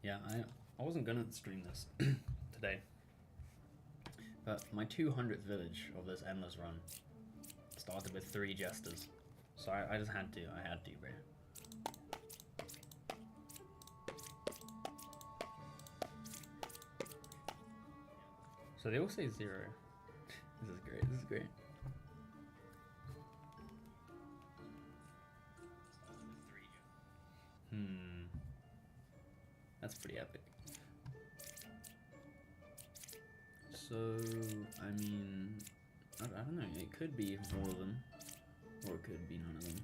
Yeah, I wasn't gonna stream this today, but my 200th village of this endless run started with 3 jesters, so I just had to. I had to, bro. So they all say 0. This is great. This is great. That's pretty epic. So, I mean, I don't know, it could be all of them, or it could be none of them.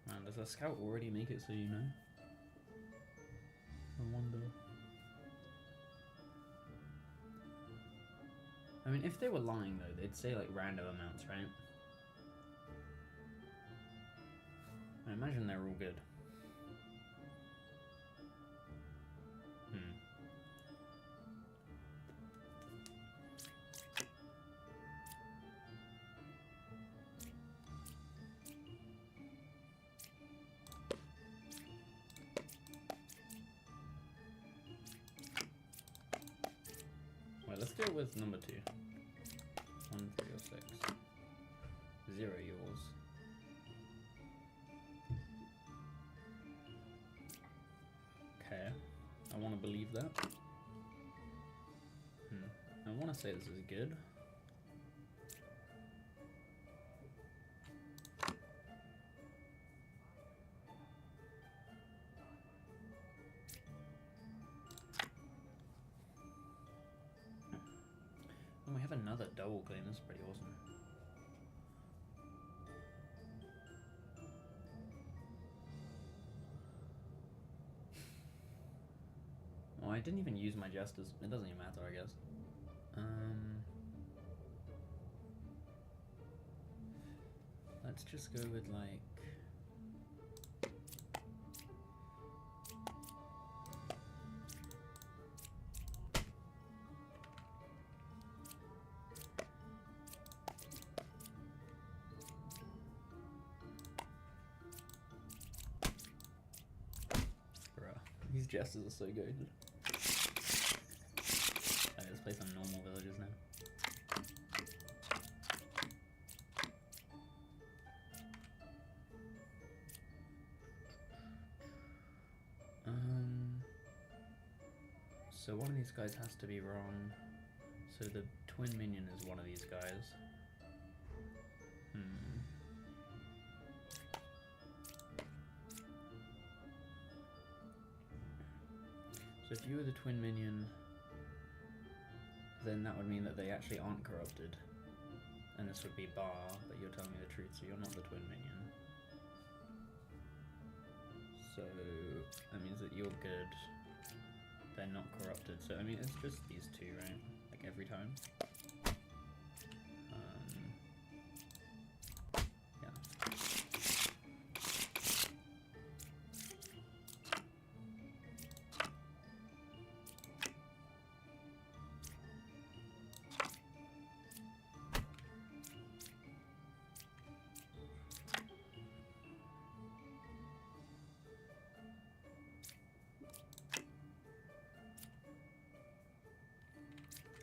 Man, does a scout already make it so you know? I wonder. I mean, if they were lying though, they'd say like random amounts, right? I imagine they're all good. Well, let's deal with number 2. 1, 3, or 6. 0 yours. Okay, I want to believe that. I want to say this is good. And we have another double claim, that's pretty awesome. Oh, I didn't even use my jesters. It doesn't even matter, I guess. Let's just go with like... Bruh, these jesters are so good. Okay, let's play some normal villagers now. So one of these guys has to be wrong. So the twin minion is one of these guys. So if you were the twin minion, then that would mean that they actually aren't corrupted. And this would be Bar, but you're telling me the truth, so you're not the twin minion. So that means that you're good. They're not corrupted, so I mean it's just these 2, right? Like every time. Yeah.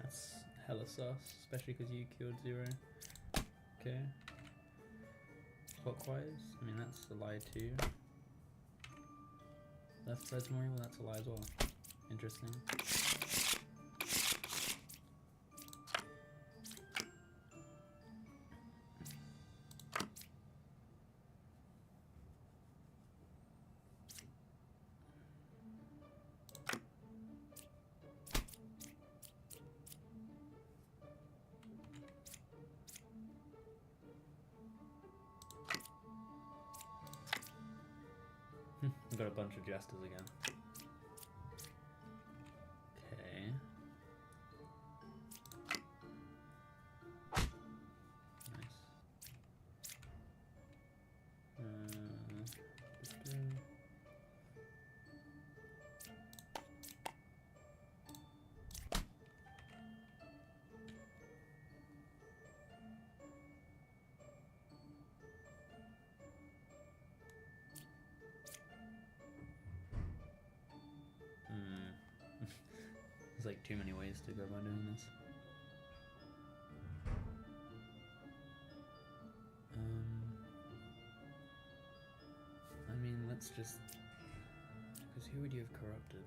That's hella sus, especially because you killed 0. Okay. Clockwise, I mean that's a lie too. Left side's more evil, that's a lie as well. Interesting. We've got a bunch of jesters again. Okay. Nice. There's like too many ways to go about doing this. I mean, let's just... Because who would you have corrupted?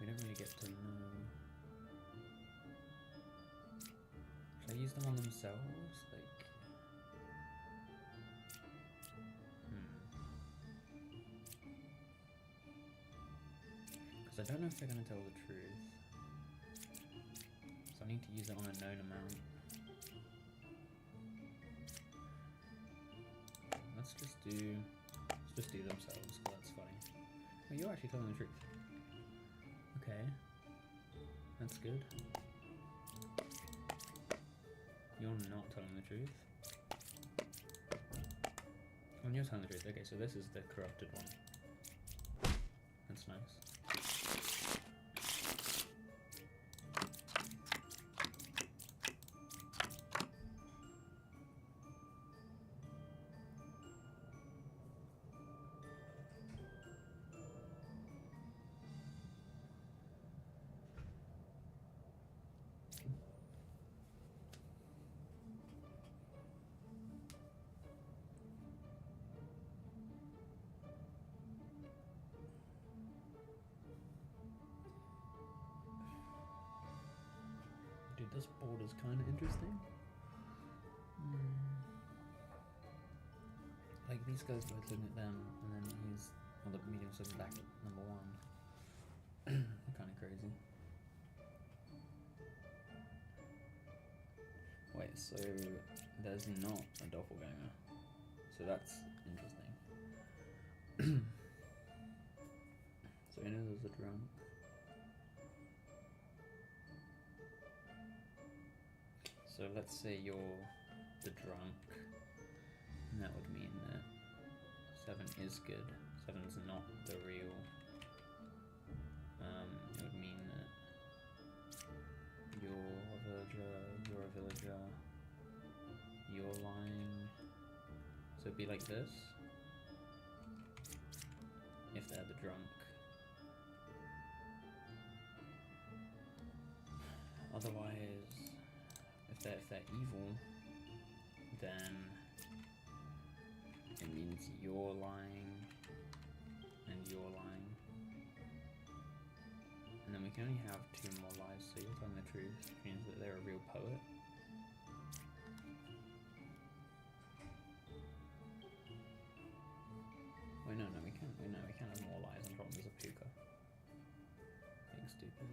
We don't really get to know. Should I use them on themselves? Like... Because I don't know if they're going to tell the truth. So I need to use it on a known amount. Let's just do themselves, because that's funny. Oh, you're actually telling the truth. Okay. That's good. You're not telling the truth. Oh, you're telling the truth. Okay, so this is the corrupted one. That's nice. Dude, this board is kind of interesting. Like, these guys both looking at them, and then the medium's looking back at number one. Kind of crazy. Wait, so there's not a doppelganger. So that's interesting. So you know there's a drunk. So let's say you're the drunk, and that would mean that 7 is good. 7's not the real. It would mean that you're a villager, you're lying. So it'd be like this, if they're the drunk. Otherwise, if they're evil, then it means you're lying and you're lying. And then we can only have 2 more lies, so you're telling the truth, which means that they're a real poet. Wait, no, we can't have more lies and problems of puka. Being stupid.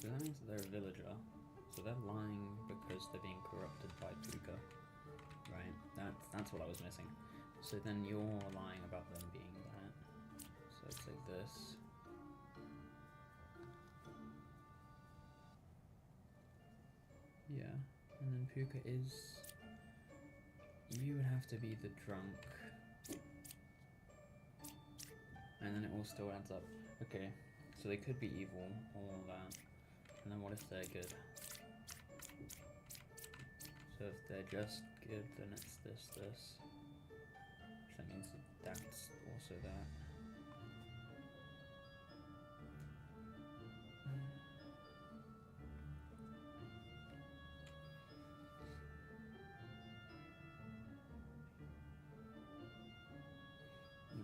So that means that they're a villager, so they're lying because they're being corrupted by puka, right? That's what I was missing. So then you're lying about them being that. So it's like this. Yeah, and then puka is... You would have to be the drunk. And then it all still adds up. Okay, so they could be evil, all that. And then what if they're good? So if they're just good, then it's this. Which that means that that's also that.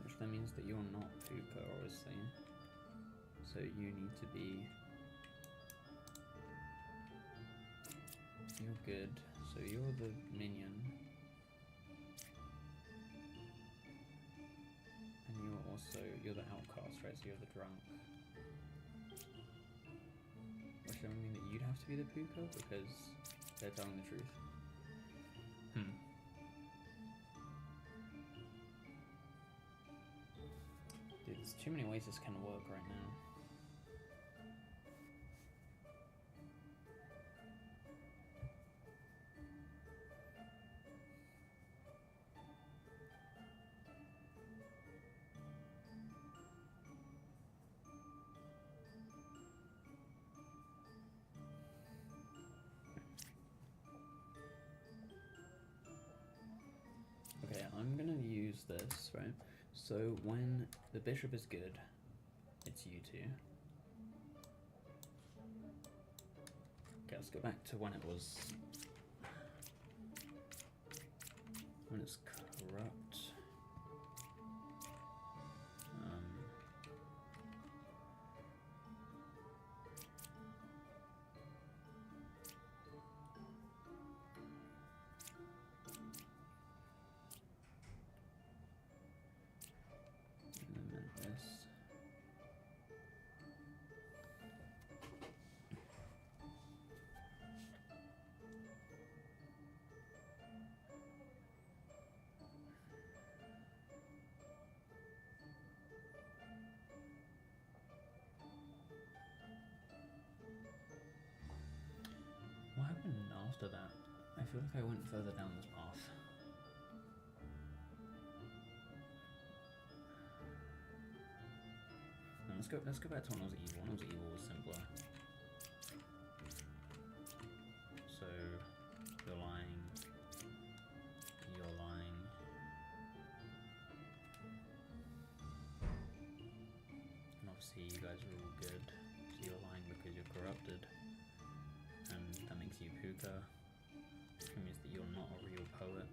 Which that means that you're not puka, obviously. So you need to be... You're good, so you're the minion. And you're the outcast, right? So you're the drunk. Which would mean that you'd have to be the puka because they're telling the truth. Dude, this There's too many ways this can work right now. Okay, I'm gonna use this, right? So when the bishop is good, it's you two. Okay, let's go back to when it was... when it's corrupt. What happened after that? I feel like I went further down this path. No, let's go back to when I was evil. When I was evil was simpler. So you're lying. You're lying. And obviously you guys are all good. So you're lying because you're corrupted. And that makes you puka. It means that you're not a real poet.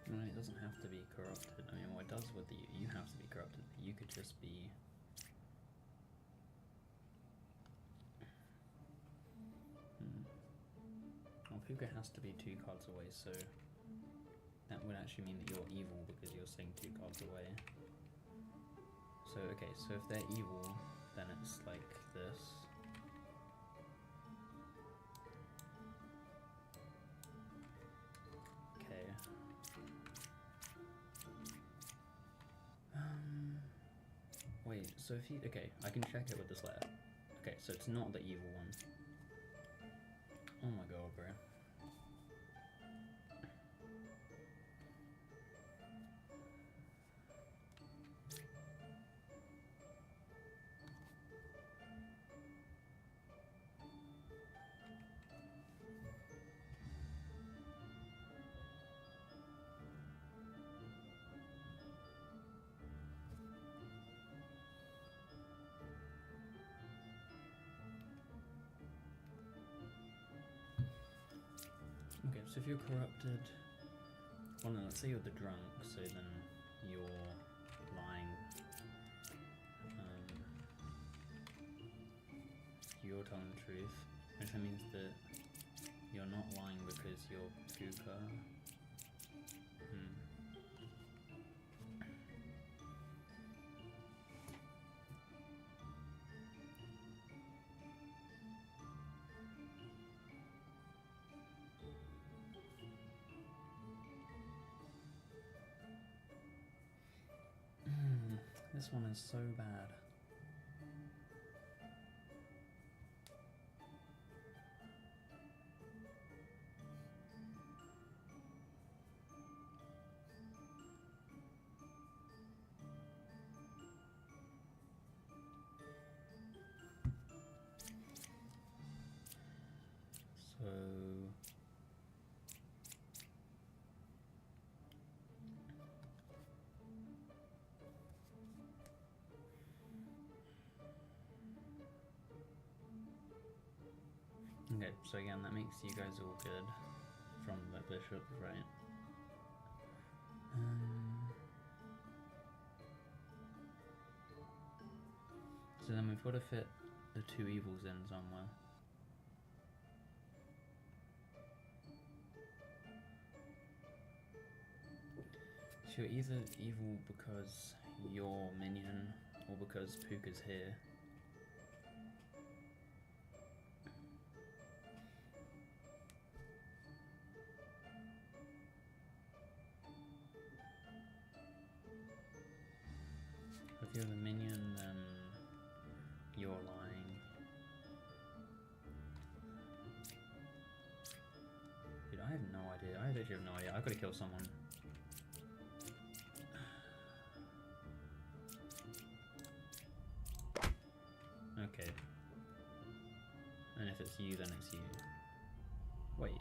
I mean, it doesn't have to be corrupted. I mean, what it does with you have to be corrupted. You could just be... Well, puka has to be 2 cards away, so that would actually mean that you're evil because you're saying 2 cards away. So, okay, so if they're evil, then it's like this. Okay. Wait, so if you... Okay, I can check it with this letter. Okay, so it's not the evil one. Oh my god, bro. Okay, so if you're corrupted, well no, let's say you're the drunk, so then you're lying, you're telling the truth, which means that you're not lying because you're puka. This one is so bad. So... Okay, so again, that makes you guys all good from the bishop, right? So then we've got to fit the two evils in somewhere. So you're either evil because you're minion or because Puka's here. If you're the minion, then you're lying. Dude, I have no idea. I literally have no idea. I've got to kill someone. Okay. And if it's you, then it's you. Wait,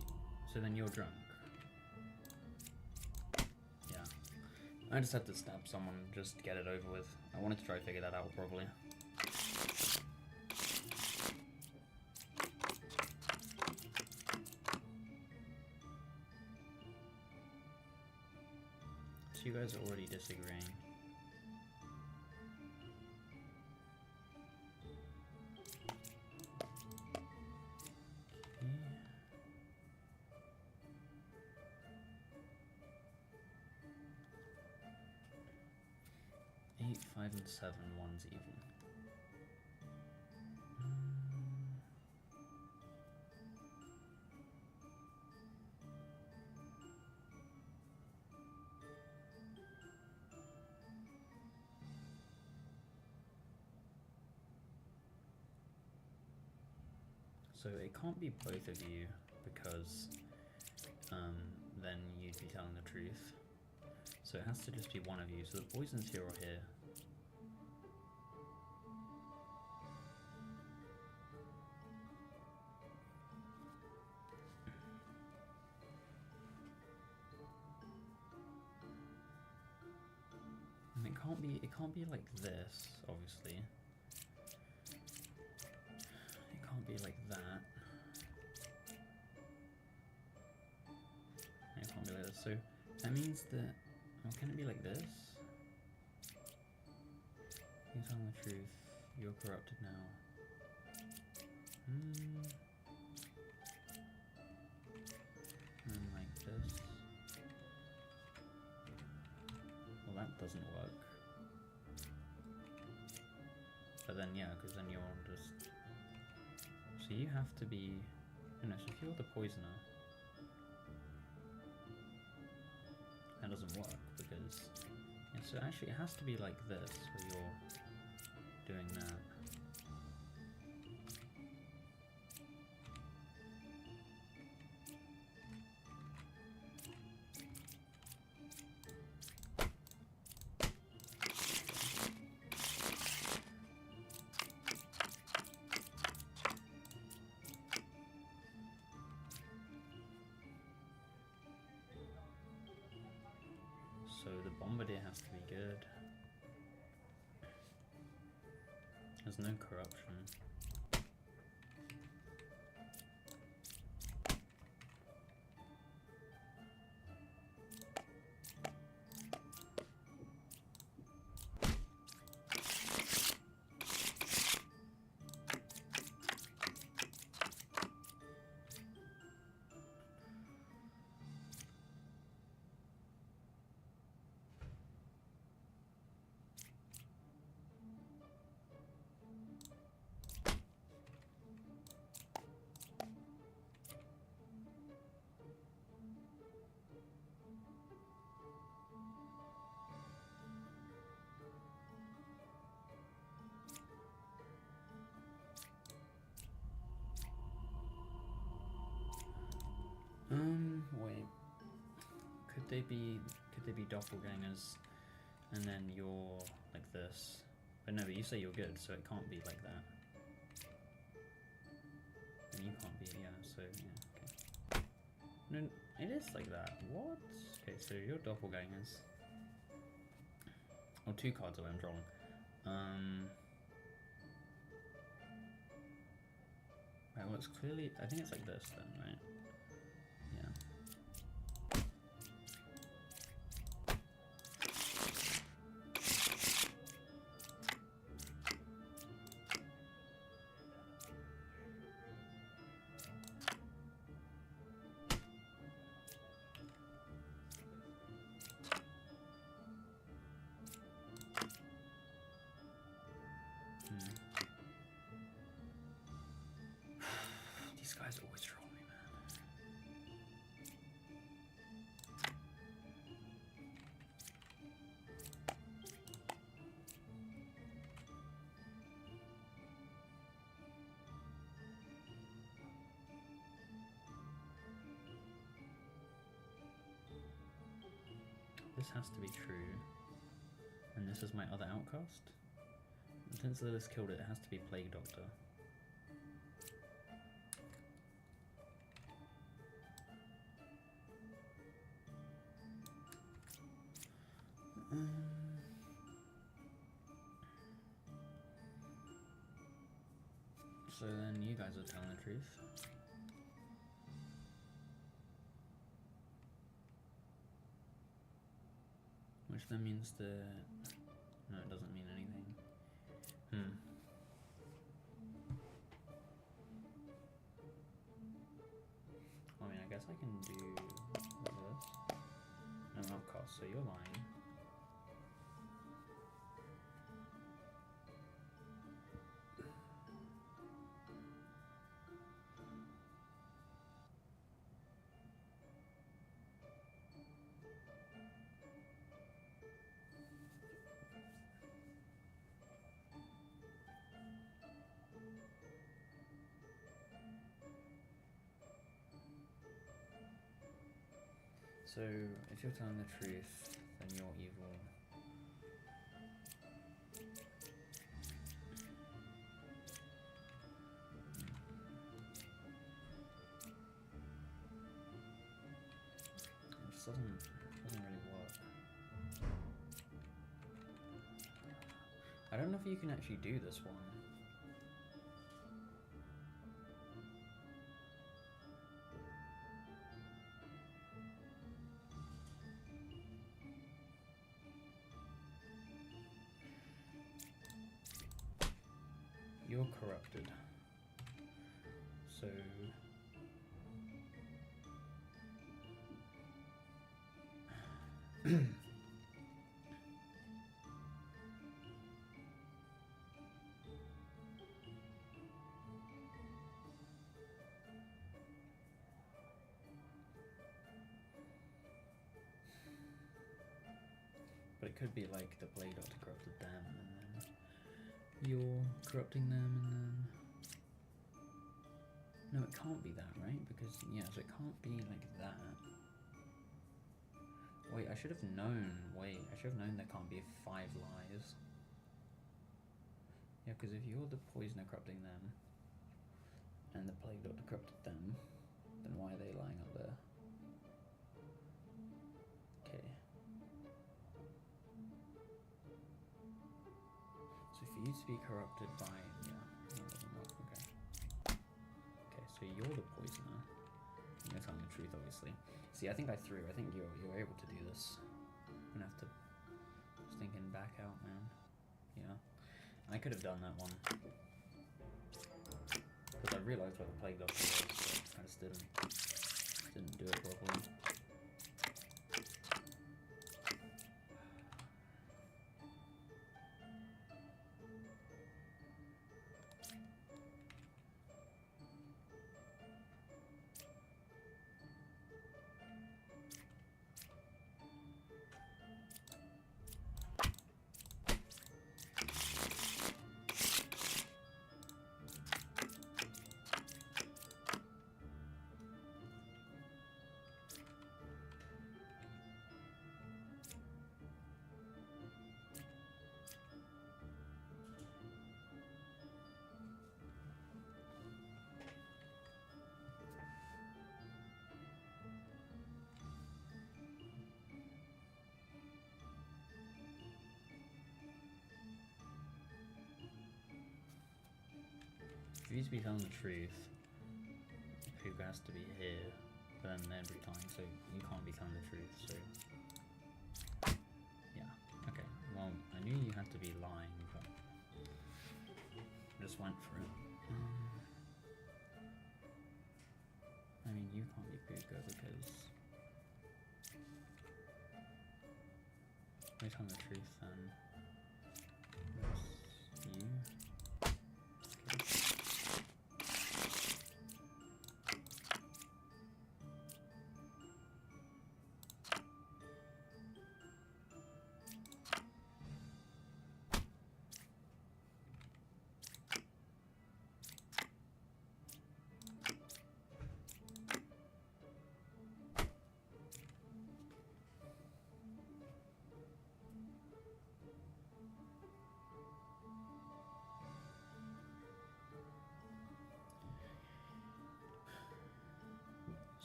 so then you're drunk? Yeah. I just had to stab someone, just get it over with. I wanted to try to figure that out, probably. So you guys are already disagreeing. Okay. 8, 5, and 7, one's evil. So it can't be both of you because then you'd be telling the truth. So it has to just be one of you. So the poison's here or here. And it can't be like this, obviously. It can't be like that. It can't be like this. So that means that, oh, can it be like this? You're telling the truth. You're corrupted now. And like this. Well, that doesn't work. But then, yeah, because then you're just... So you have to be... No, so if you're the poisoner... That doesn't work, because... Yeah, so actually it has to be like this, where you're doing that. So the bombardier has to be good. There's no corruption. Wait. Could they be doppelgangers and then you're like this? But no, but you say you're good, so it can't be like that. And you can't be, yeah, so yeah, okay. No, it is like that. What? Okay, so you're doppelgangers. Oh, 2 cards away, I'm trolling. Right, well it's clearly, I think it's like this then, right? Yeah. this has to be true, and this is my other outcast. And since Lilith killed it, it has to be Plague Doctor. So then you guys are telling the truth. Which then means that... No, it doesn't mean anything. I mean, I guess I can do this. No, outcast, so you're lying. So, if you're telling the truth, then you're evil. It just doesn't really work. I don't know if you can actually do this one. You're corrupted. So... But it could be like the Plague Doctor corrupted them, and then you're corrupting them, and then... No, it can't be that, right? Because, yeah, so it can't be like that. Wait, I should have known. Wait, I should have known there can't be 5 lies. Yeah, because if you're the poisoner corrupting them, and the Plague Doctor corrupted them, then why are they lying up there? Okay. So for you to be corrupted by... Yeah, that doesn't work, okay. Okay, so you're the poisoner. You're telling the truth, obviously. See, I think I threw. I think you're able to do this. I'm gonna have to stinking back out, man. Yeah. I could have done that one. Because I realised what the Plague Doctor was, so I just didn't do it properly. If you to be telling the truth, who has to be here, then every time, so you can't be telling the truth, so... Yeah, okay. Well, I knew you had to be lying, but... I just went for it. I mean, you can't be Puka because... If you're telling the truth, then... That's you. Okay.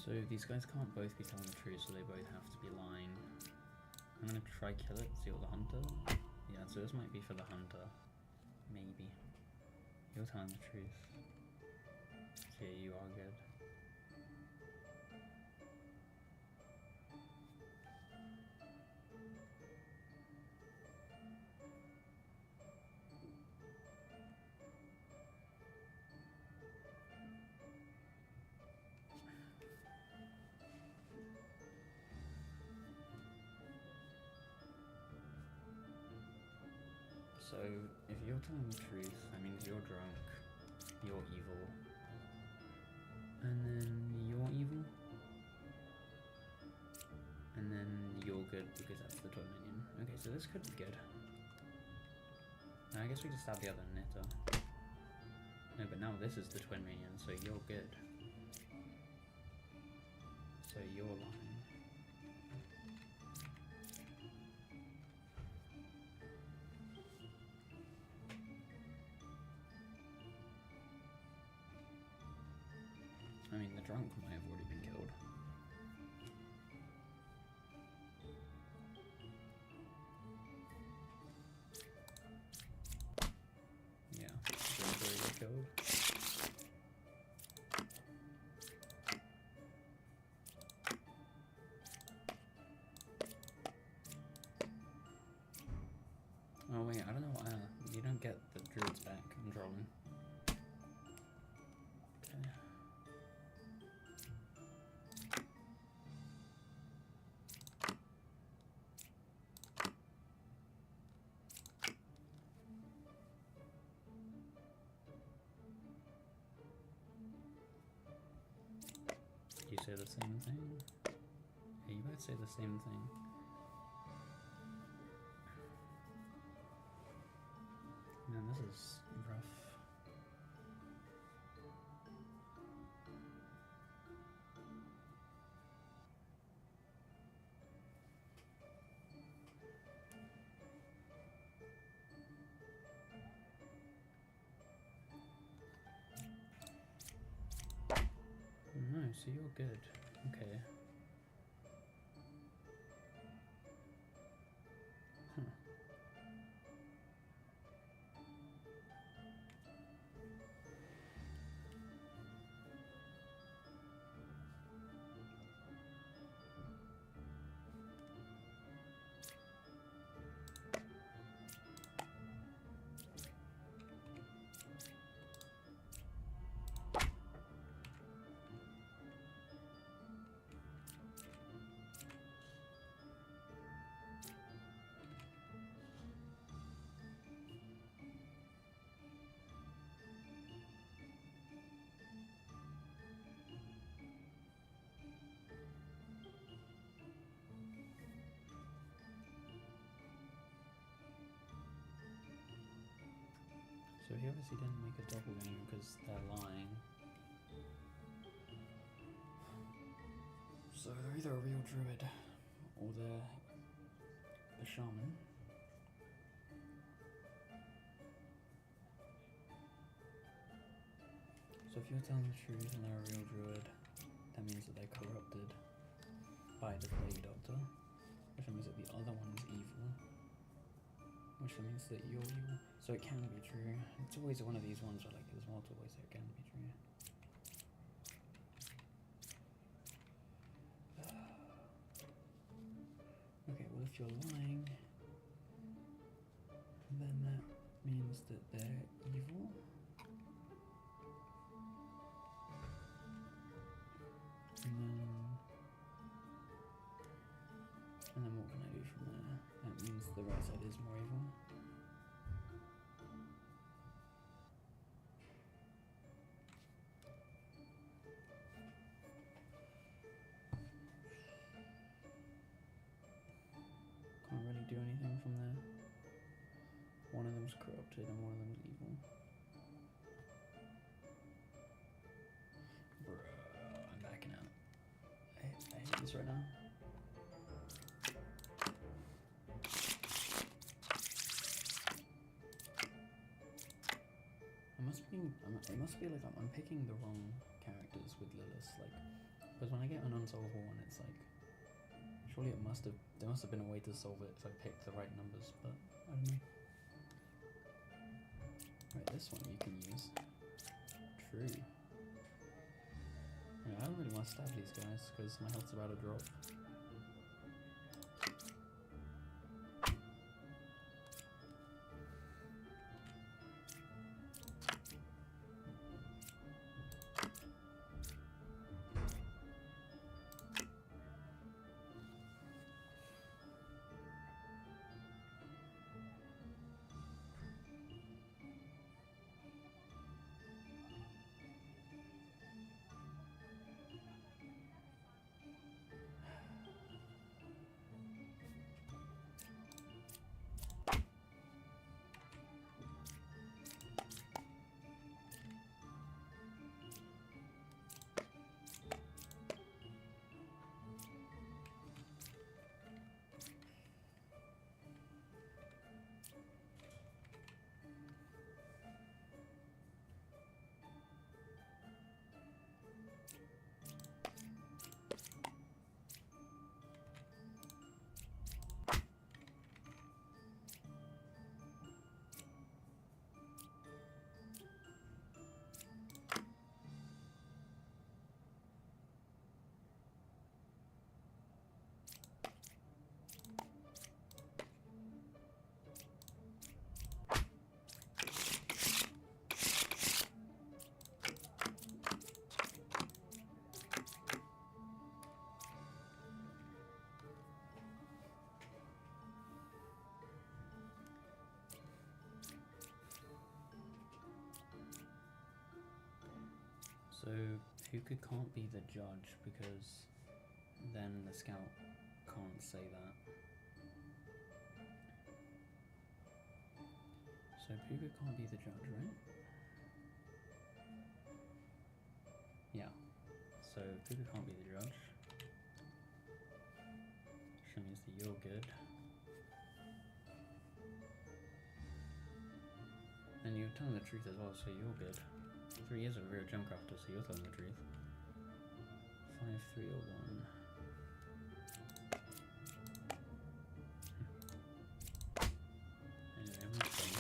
So these guys can't both be telling the truth, so they both have to be lying. I'm gonna try kill it, see what the hunter. Yeah, so this might be for the hunter. Maybe. You're telling the truth. So yeah, you are good. So, if you're telling the truth, that means you're drunk, you're evil, and then you're evil, and then you're good because that's the twin minion. Okay, so this could be good. I guess we just stab the other knitter. No, but now this is the twin minion, so you're good. So you're lying. I mean, the drunk might have already been killed. Yeah, the drunk's already killed. Oh wait, I don't know. You don't get the druids back. I'm trolling. Okay. You say the same thing? Yeah, you both say the same thing. Man, this is rough. No, so you're good. Okay. Huh. So he obviously didn't make a doppelganger because they're lying. So they're either a real druid or they're a shaman. So if you're telling the truth and they're a real druid, that means that they're corrupted by the Plague Doctor, which means that the other one is evil, which means that you're evil. So it can be true. It's always one of these ones where like there's multiple ways that it can be true. Okay, well if you're lying, then that means that they're evil. And then what can I do from there? That means the right side is more evil. Can't really do anything from there. One of them's corrupted and one of them's evil. Bruh, I'm backing out. I hate this right now. It must be like I'm picking the wrong characters with Lilith. Like, suppose when I get an unsolvable one, it's like, surely there must have been a way to solve it if I picked the right numbers, but I don't know. Right, this one you can use. True. Yeah, I don't really want to stab these guys because my health's about to drop. So Puka can't be the judge because then the scout can't say that. So Puka can't be the judge, right? Yeah. So Puka can't be the judge. Which means that you're good. And you're telling the truth as well, so you're good. 3 years of a real gem crafter, so you're telling the truth. 5, 3, or 1. Anyway, I'm not saying.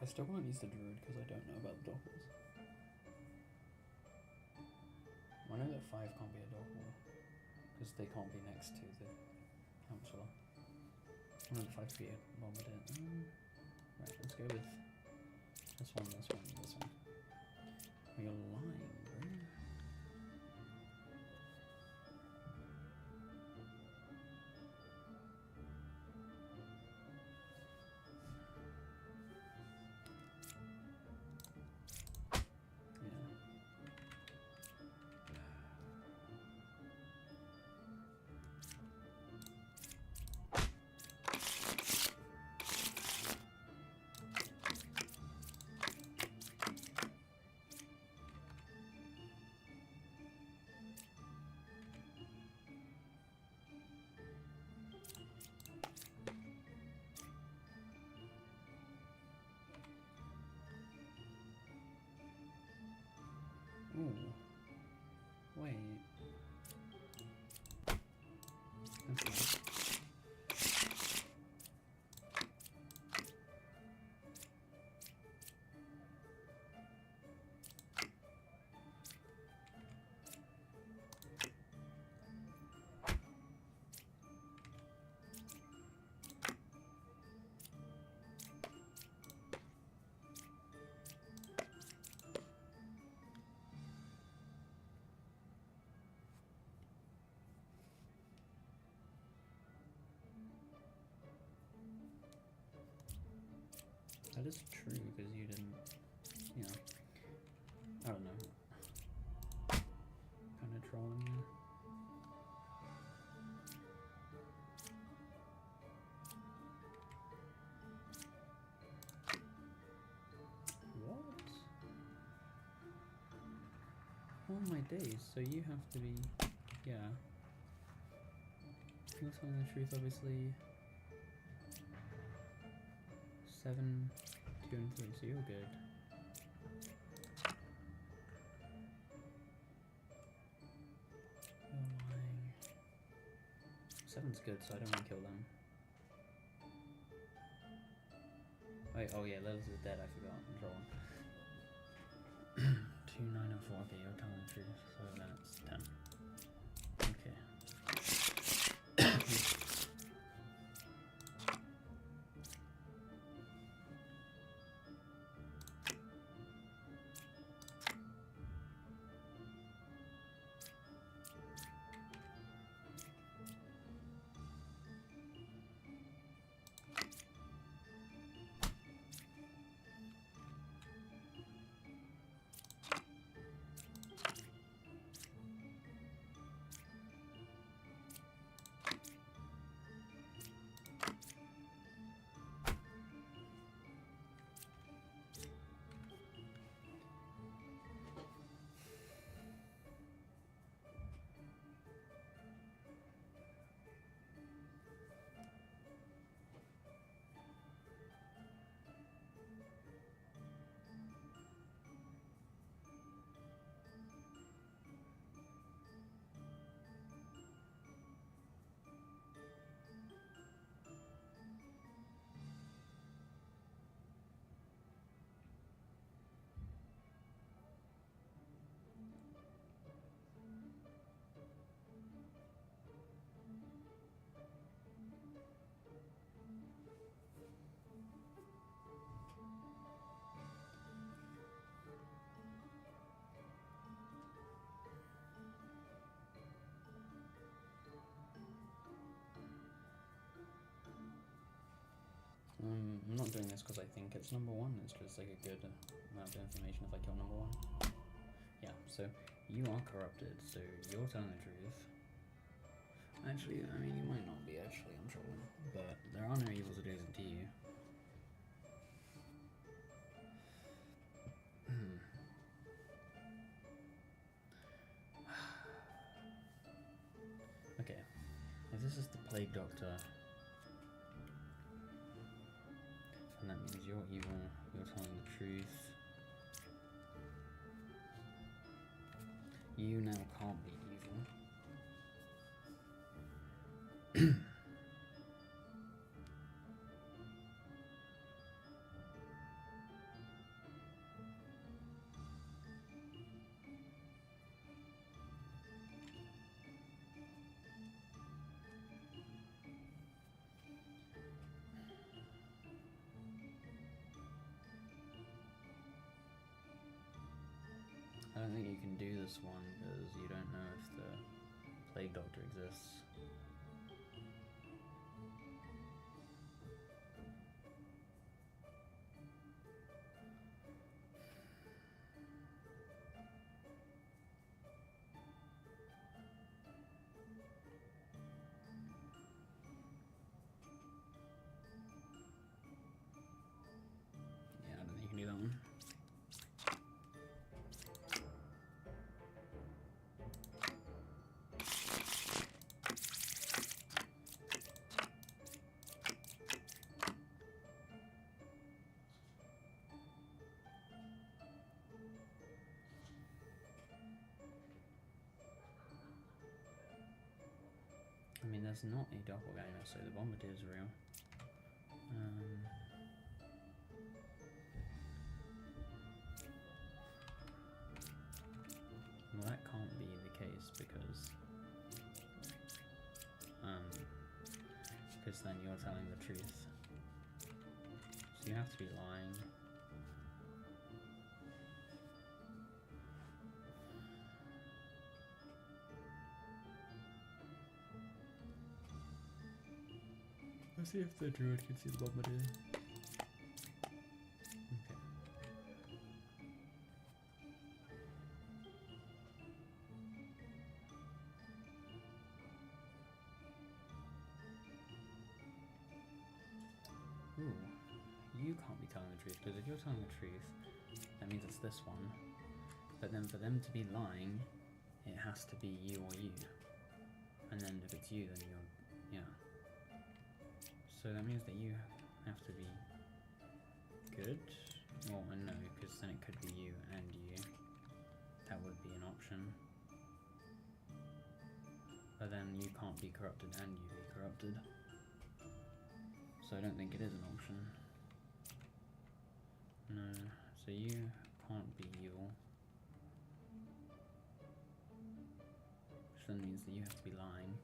I still can't use the druid because I don't know about the doppels. I know that 5 can't be a doppel because they can't be next to the counselor. I know that 5 could be a bombardent. Right, let's go with this one, this one, this one. You're lying, bro. Ooh. Wait. That's nice. That is true, because you didn't, you know, I don't know, kind of trolling you. What? Oh my days, so you have to be, yeah. If you're telling the truth, obviously. 7, 2, and 3, so you're good. You're lying. 7's good, so I don't want to kill them. Wait, oh yeah, Lilith is dead, I forgot. I'm trolling. 2, 9, and 4, okay, you're telling the truth, so then it's 10. Okay. I'm not doing this because I think it's number 1, it's just like a good amount of information if I kill number 1. Yeah, so you are corrupted, so you're telling the truth. Actually, I mean, you might not be, actually, I'm trolling. But there are no evils adjacent to you. Okay, if this is the Plague Doctor, and that means you're evil, you're telling the truth. You now can't be evil. I don't think you can do this one because you don't know if the Plague Doctor exists. Yeah, I don't think you can do that one. there's not a doppelganger, so the bombardier is real. Well, that can't be the case because then you're telling the truth. So you have to be lying. Let's see if the druid can see the bombardier. Okay. Ooh, you can't be telling the truth, because if you're telling the truth, that means it's this one. But then for them to be lying, it has to be you or you. And then if it's you, then you're, yeah. So that means that you have to be good. Well, no, because then it could be you and you. That would be an option. But then you can't be corrupted and you be corrupted. So I don't think it is an option. No, so you can't be evil. Which then means that you have to be lying.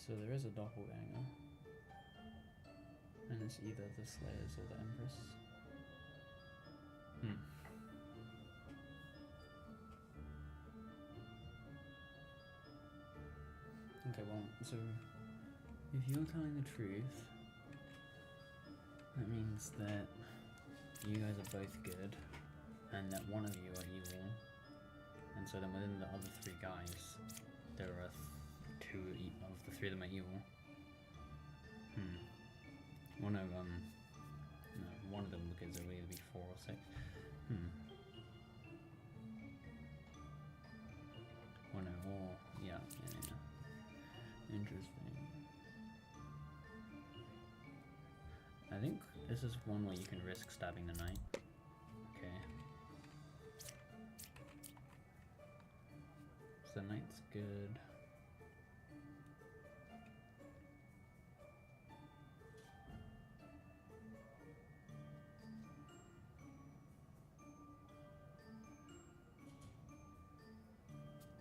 So there is a doppelganger, and it's either the Slayers or the Empress. Okay, well, so if you're telling the truth, that means that you guys are both good, and that one of you are evil, and so then within the other three guys, there are two of the three of them are evil. One of them, no, one of them because it will either be 4 or 6. Oh no, or yeah. Interesting. I think this is one where you can risk stabbing the knight. Okay. So the knight's good.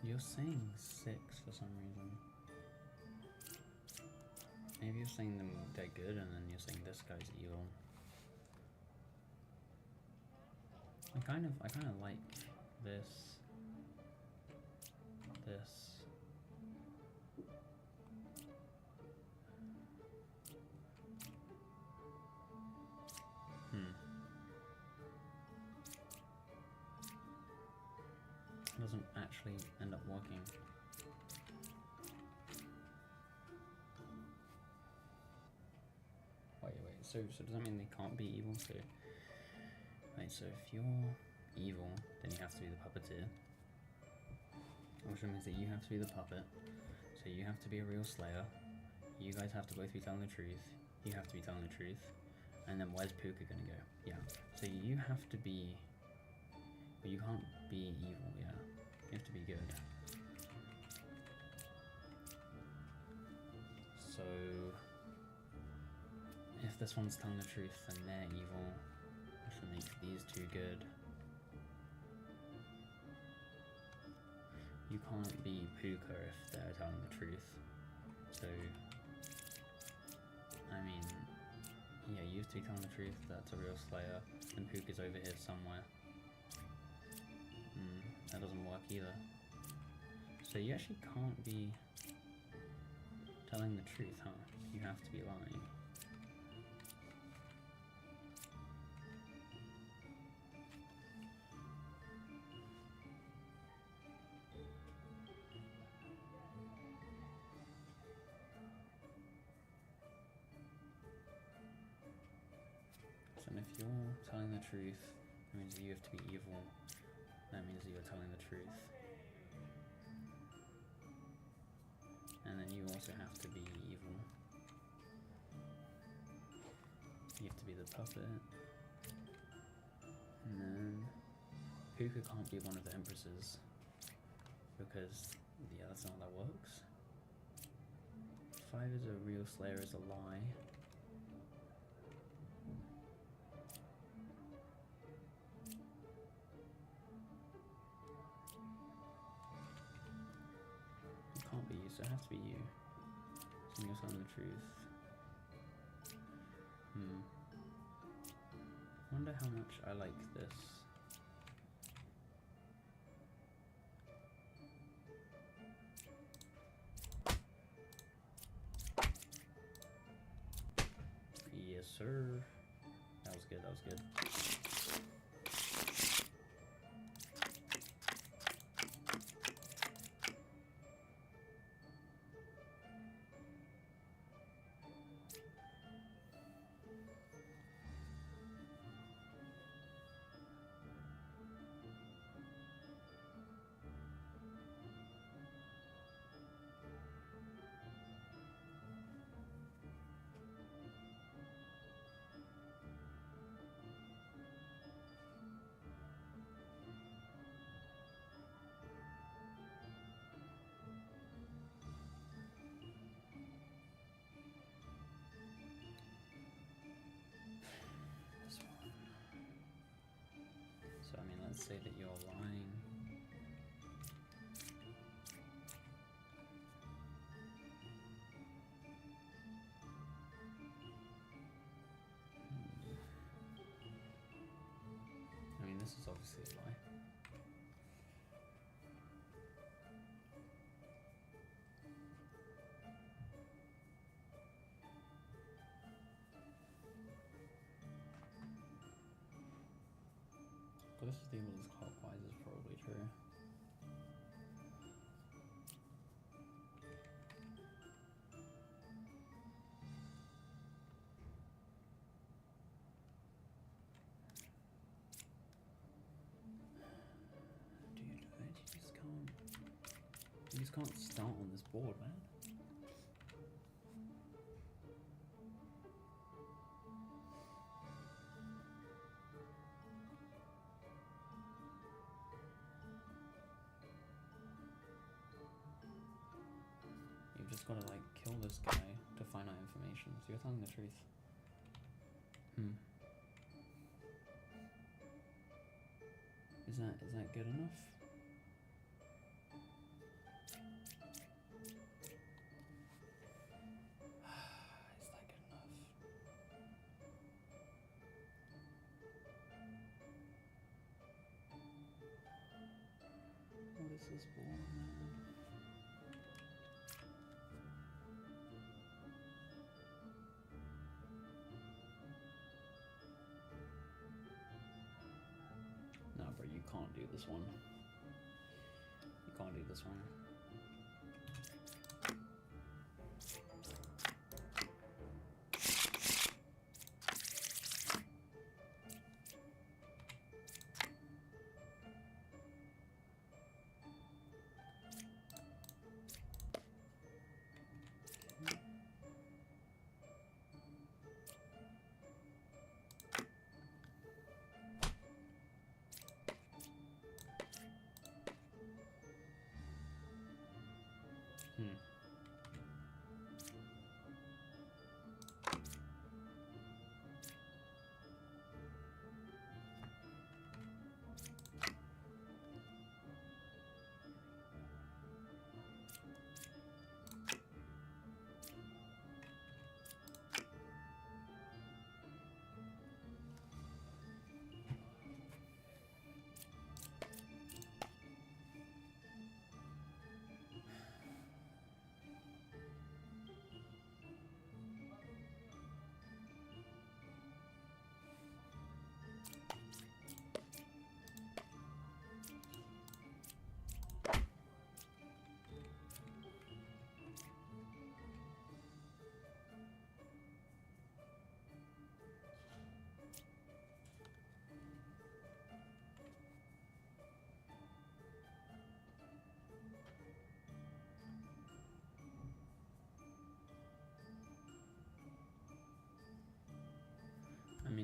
You're saying 6 for some reason. Maybe you're saying them they're good and then you're saying this guy's evil. I kind of like this. Doesn't actually end up working. Wait, so does that mean they can't be evil? So, right, so if you're evil, then you have to be the puppeteer. Which means that you have to be the puppet. So you have to be a real slayer. You guys have to both be telling the truth. You have to be telling the truth. And then where's Puka gonna go? Yeah. So you have to be... But you can't be evil, yeah. You have to be good. So... If this one's telling the truth, then they're evil. Which will make these two good. You can't be Puka if they're telling the truth. So... I mean... Yeah, you have to be telling the truth, that's a real slayer. And Puka's over here somewhere. That doesn't work either. So you actually can't be telling the truth, huh? You have to be lying. telling the truth. That means you have to be evil. That means that you're telling the truth. And then you also have to be evil. You have to be the puppet. And then Puka can't be one of the empresses. Because, yeah, that's not how that works. 5 is a real, Slayer is a lie. It can't be you, so it has to be you. So you're telling the truth. Wonder how much I like this. Yes, sir. That was good, that was good. So, I mean, let's say that you're lying. I mean, this is obviously a lie. But this is the able is clockwise is probably true. Dude, you just can't start on this board, man. You've just gotta like kill this guy to find out information, so you're telling the truth. Is that good enough? Is that good enough? What is this board, man? No, bro, you can't do this one. You can't do this one.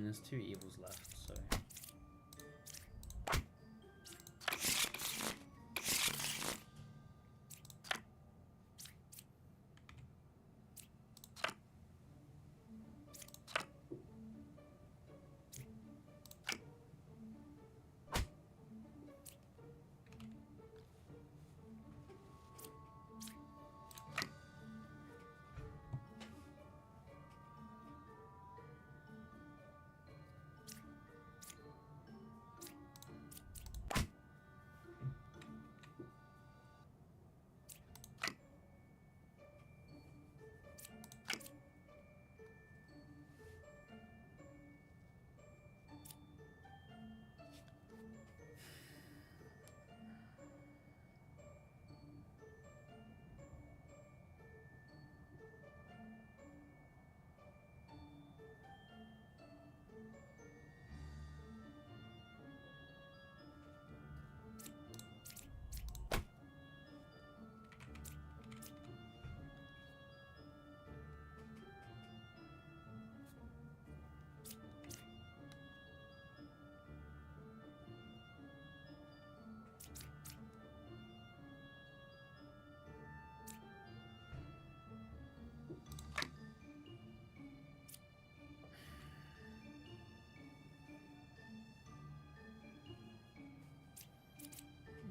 there's 2 evils left, so.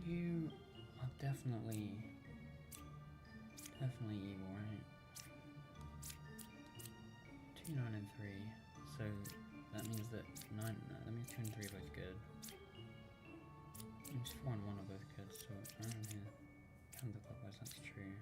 You are definitely evil, right? 2, 9, and 3. So that means that 9. No, that means 2 and 3 are both good. That means 4 and 1 are both good. So around here, counterclockwise. That's true.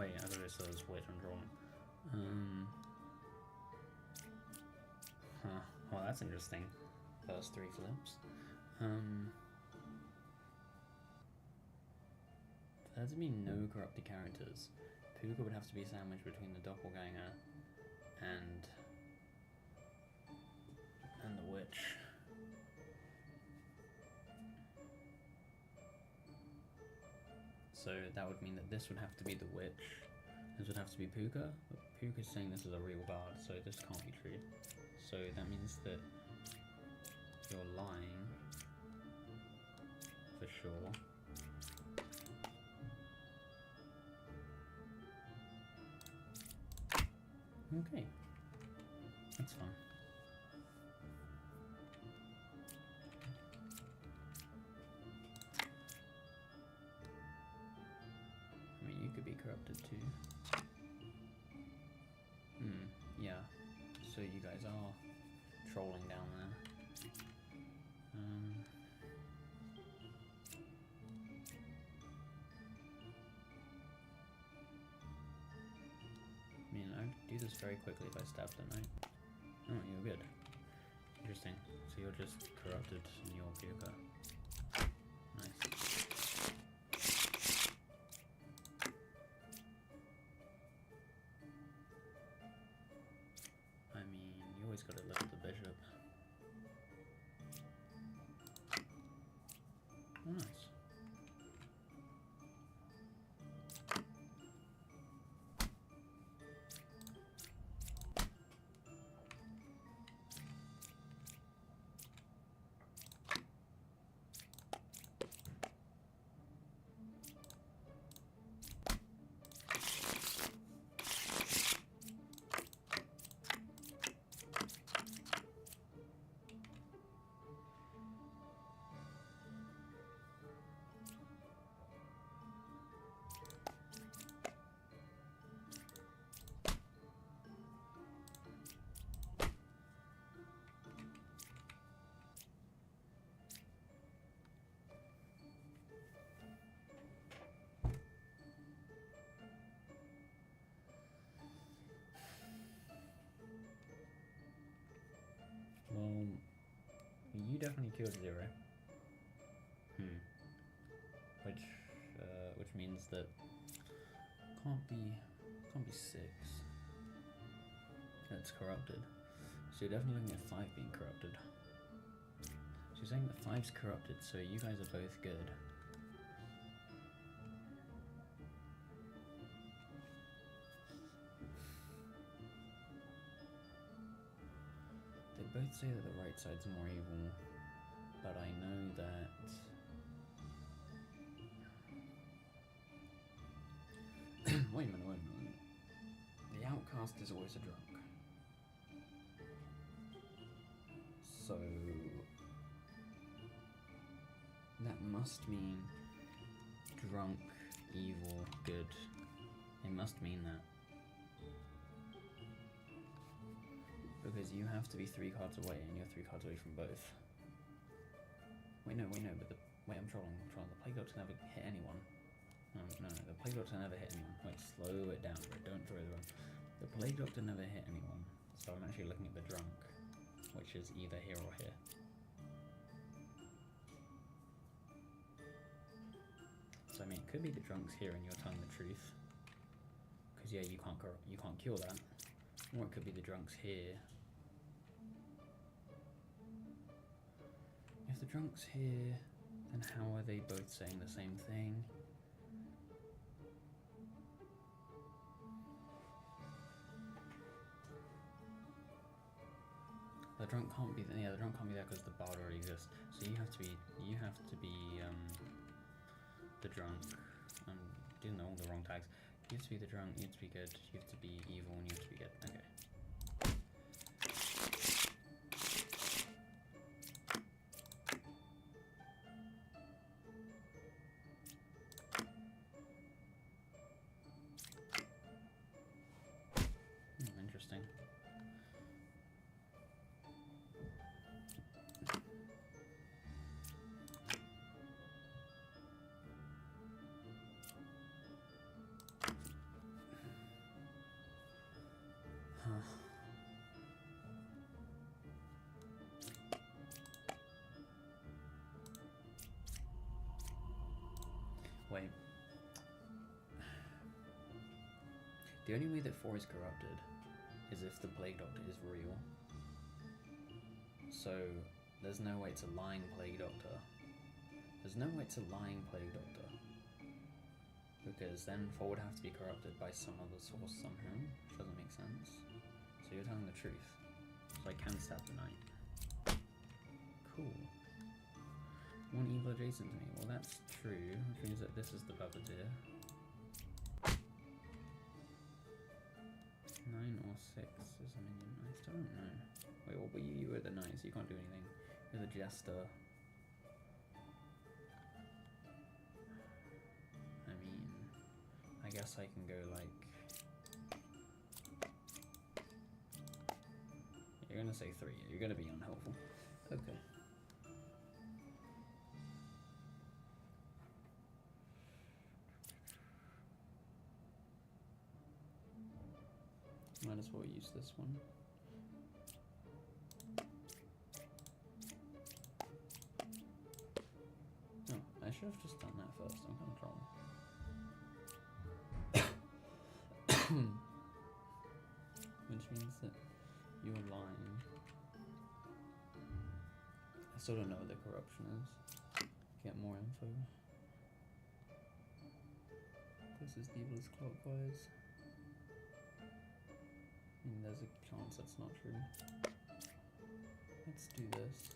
Wait, I thought it says wait and draw. Huh. Well, that's interesting. First 3 flips. For there to be no corrupted characters, Puka would have to be sandwiched between the doppelganger and the witch. So that would mean that this would have to be the witch. This would have to be Puka. But Puka's saying this is a real bard, so this can't be true. So that means that you're lying for sure. Okay, that's fun. I mean, you could be corrupted too. Yeah. So you guys are trolling down there. I mean, I do this very quickly if I stab them, right? Oh, you're good. Interesting. So you're just corrupted in your Puka. Nice. I mean, you always gotta lift the bishop. Oh, nice. Well, you definitely killed 0. Which means that can't be 6. That's corrupted. So you're definitely looking at 5 being corrupted. So you're saying that 5's corrupted, so you guys are both good. They both say that the right side's more evil, but I know that wait a minute. The outcast is always a drunk. So that must mean drunk, evil, good. It must mean that. Because you have to be 3 cards away, and you're 3 cards away from both. Wait, no, but I'm trolling. The Plague Doctor never hit anyone. No, the Plague Doctor never hit anyone. Wait, slow it down, bro. Don't throw the run. The Plague Doctor never hit anyone. So I'm actually looking at the drunk, which is either here or here. So I mean, it could be the drunk's here and you're telling the truth. Because yeah, you can't kill that. Or it could be the drunk's here. If the drunk's here, then how are they both saying the same thing? The drunk can't be there. Yeah, the drunk can't be there because the bard already exists. So you have to be the drunk. I'm doing all the wrong tags. You have to be the drunk. You have to be good. You have to be evil, and you have to be good. Okay. Interesting. The only way that 4 is corrupted is if the Plague Doctor is real. So there's no way it's a lying Plague Doctor. There's no way it's a lying Plague Doctor. Because then 4 would have to be corrupted by some other source somehow, which doesn't make sense. So you're telling the truth. So I can stab the knight. Cool. One evil adjacent to me. Well, that's true, which means that this is the puppeteer. 9 or 6 is a minion. I still don't know. Wait, what were you? You were the knight, so you can't do anything. You're the jester. I mean, I guess I can go like... You're gonna say 3. You're gonna be unhelpful. Okay. Might as well use this one. Oh, I should have just done that first. I'm kind of wrong. Which means that you're lying. I still don't know what the corruption is. Get more info. This is the evil's clockwise. There's a chance that's not true. Let's do this.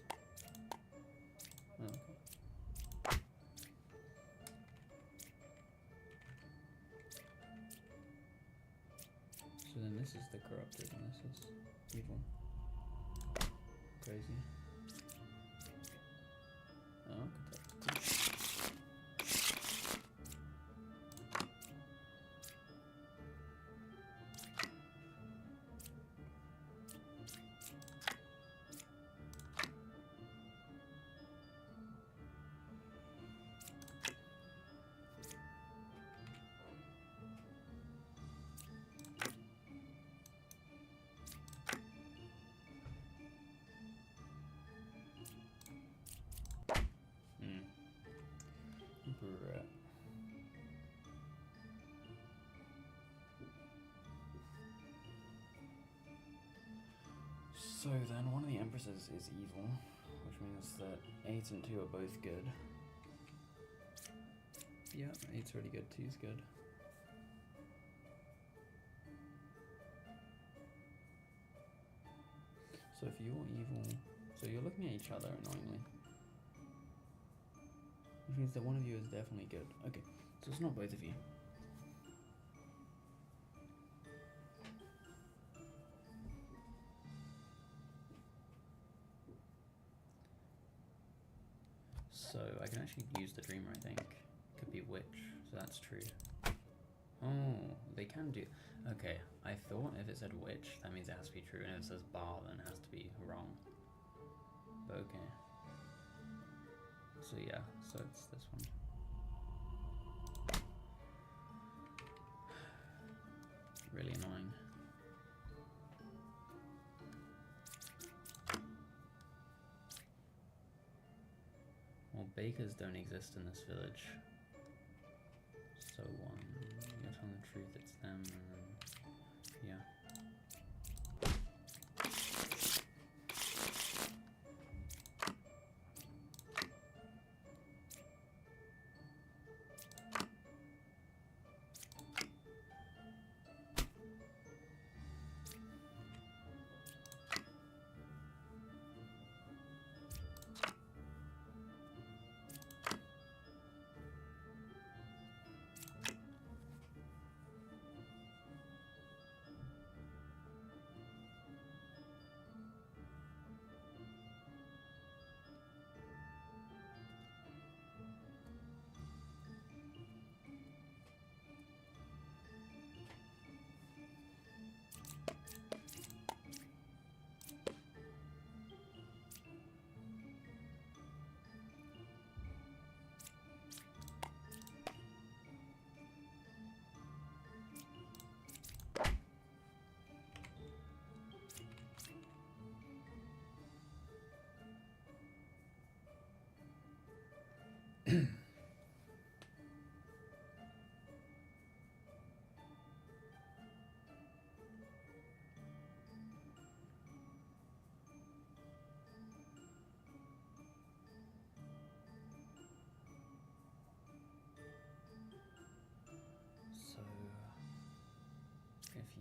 Oh, okay. So then this is the corrupted and this is evil. Crazy. Oh, okay. Brat. So then one of the empresses is evil, which means that 8 and 2 are both good. Yeah, 8's already good, 2's good. So if you're evil, so you're looking at each other annoyingly. Which means that one of you is definitely good. Okay, so it's not both of you. So I can actually use the dreamer, I think. Could be witch, so that's true. Oh, they can do... Okay, I thought if it said witch, that means it has to be true, and if it says bar, then it has to be wrong. But okay. So yeah, so it's this one. Really annoying. Well, bakers don't exist in this village. So you're telling the truth, it's them, and then, yeah.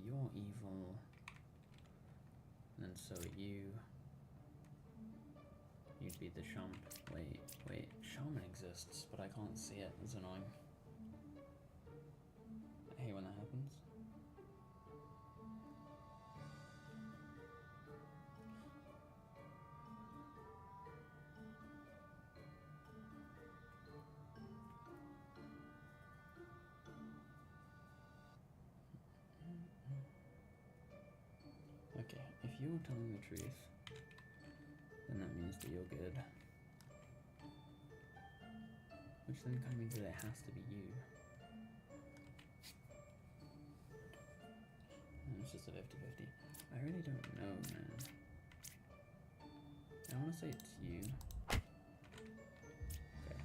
you're evil. And then so are you. You'd be the shaman. Wait. Shaman exists, but I can't see it. It's annoying. I hate when that happens. Okay, if you're telling the truth, then that means that you're good. Which then kind of means that it has to be you. And it's just a 50-50. I really don't know, man. I want to say it's you. Okay.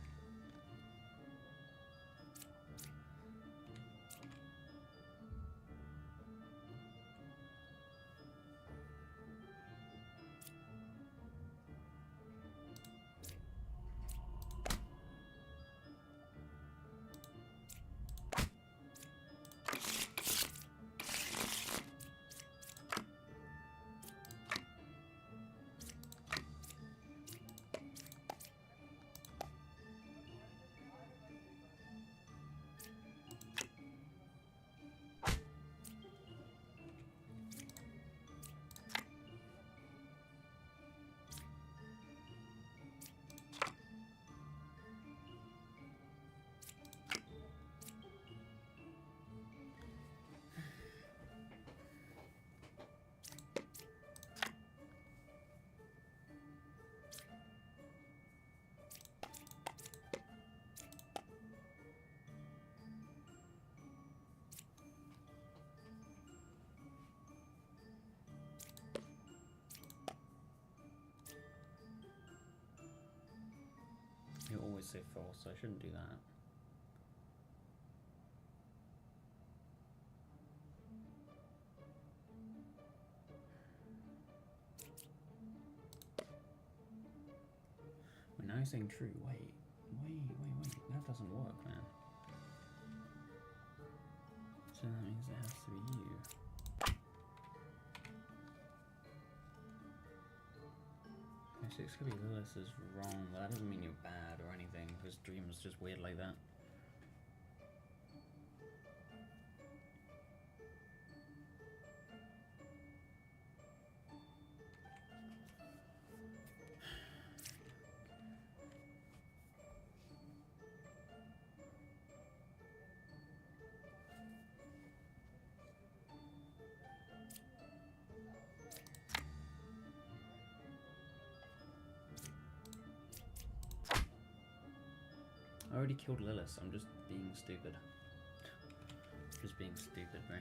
You always say false, so I shouldn't do that. Well, now you're saying true. Wait. That doesn't work, man. So that means it has to be you. Six could be Lilith is wrong, but that doesn't mean you're bad or anything. His dream is just weird like that. I already killed Lilith, I'm just being stupid. Just being stupid, bro.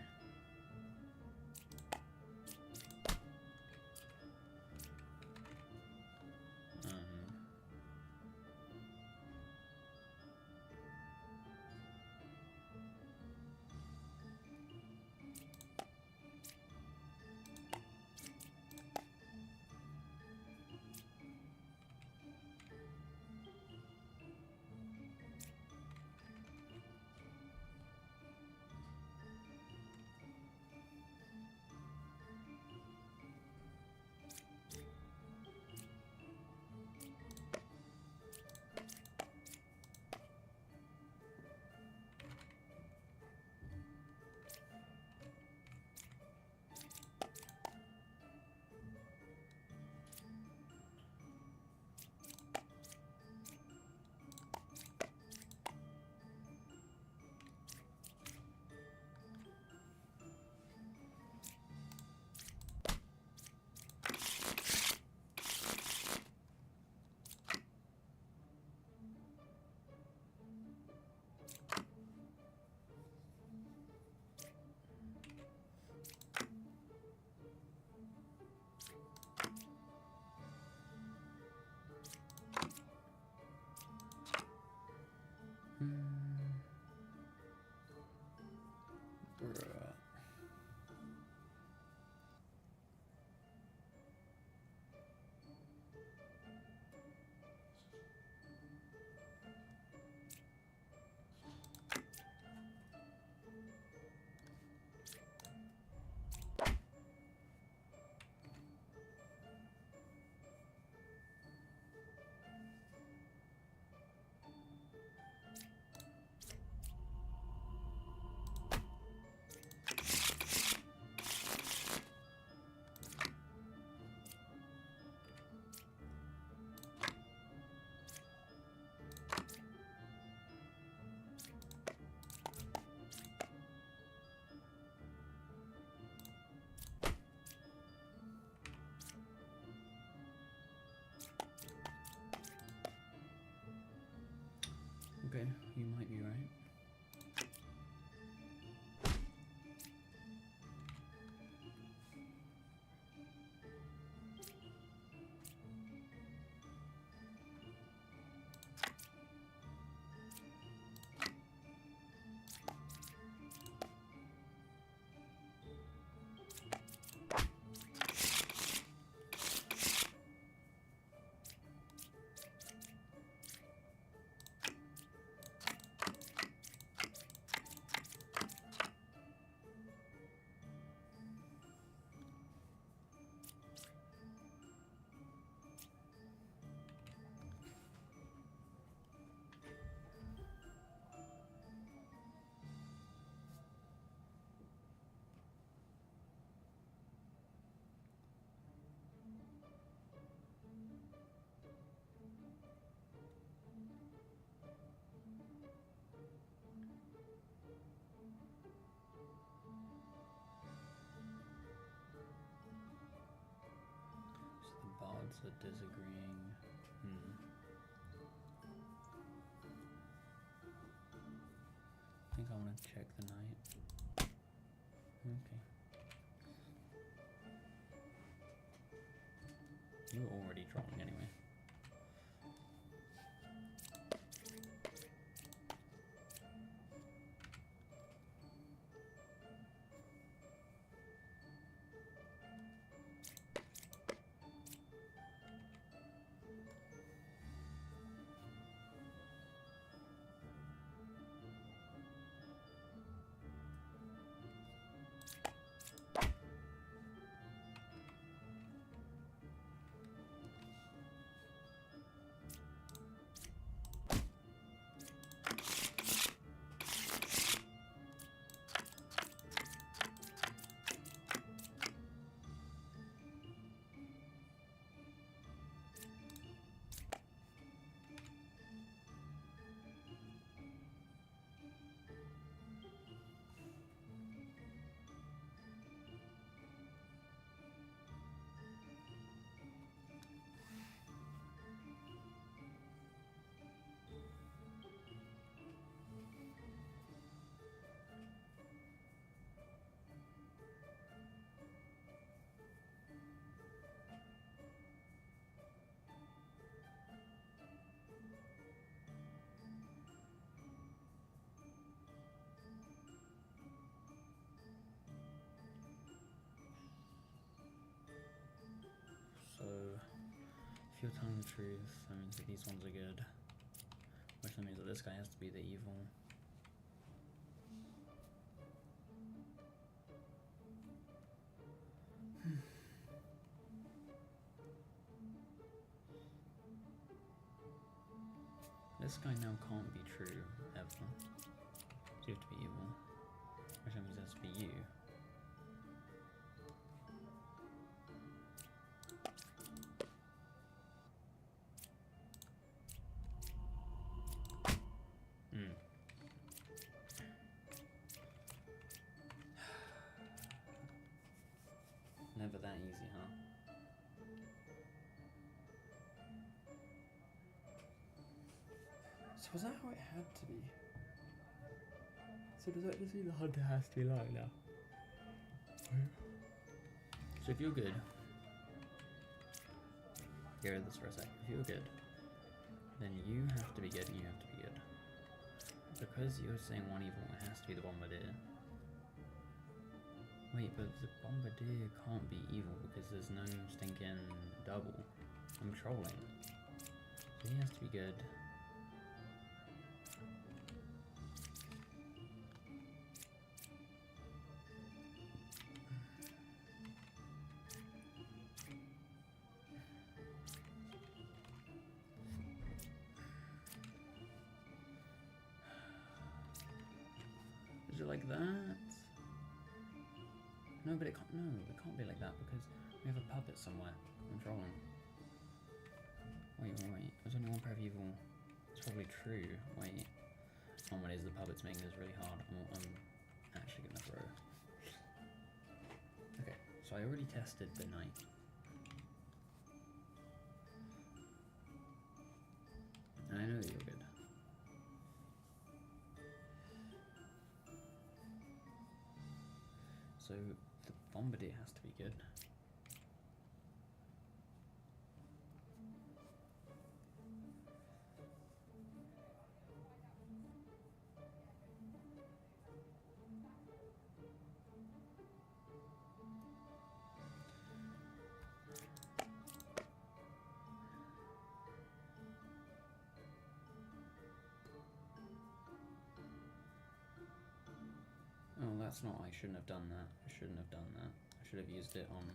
So disagreeing. I think I want to check the knight. Okay. You were already trolling anyway. So, if you're telling the truth, that means that these ones are good. Which means that this guy has to be the evil. This guy now can't be true, ever. So you have to be evil. Which means it has to be you. Never that easy, huh? So was that how it had to be? So does that just mean the hunter has to be like now? So if you're good, hear this for a sec. If you're good, then you have to be good and you have to be good. Because you're saying one evil, it has to be the bombardier. Wait, but the bombardier can't be evil because there's no stinking double. I'm trolling. So he has to be good. Is it like that? No, but it can't. No, it can't be like that because we have a puppet somewhere. I'm trolling. Wait. There's only one pair of evil. It's probably true. Wait. Oh my days, the puppet's making this really hard. I'm actually gonna throw. Okay, so I already tested the knight. And I know that you're good. So the bombardier has to be good. Oh, that's not. I shouldn't have done that. I shouldn't have done that. I should have used it on.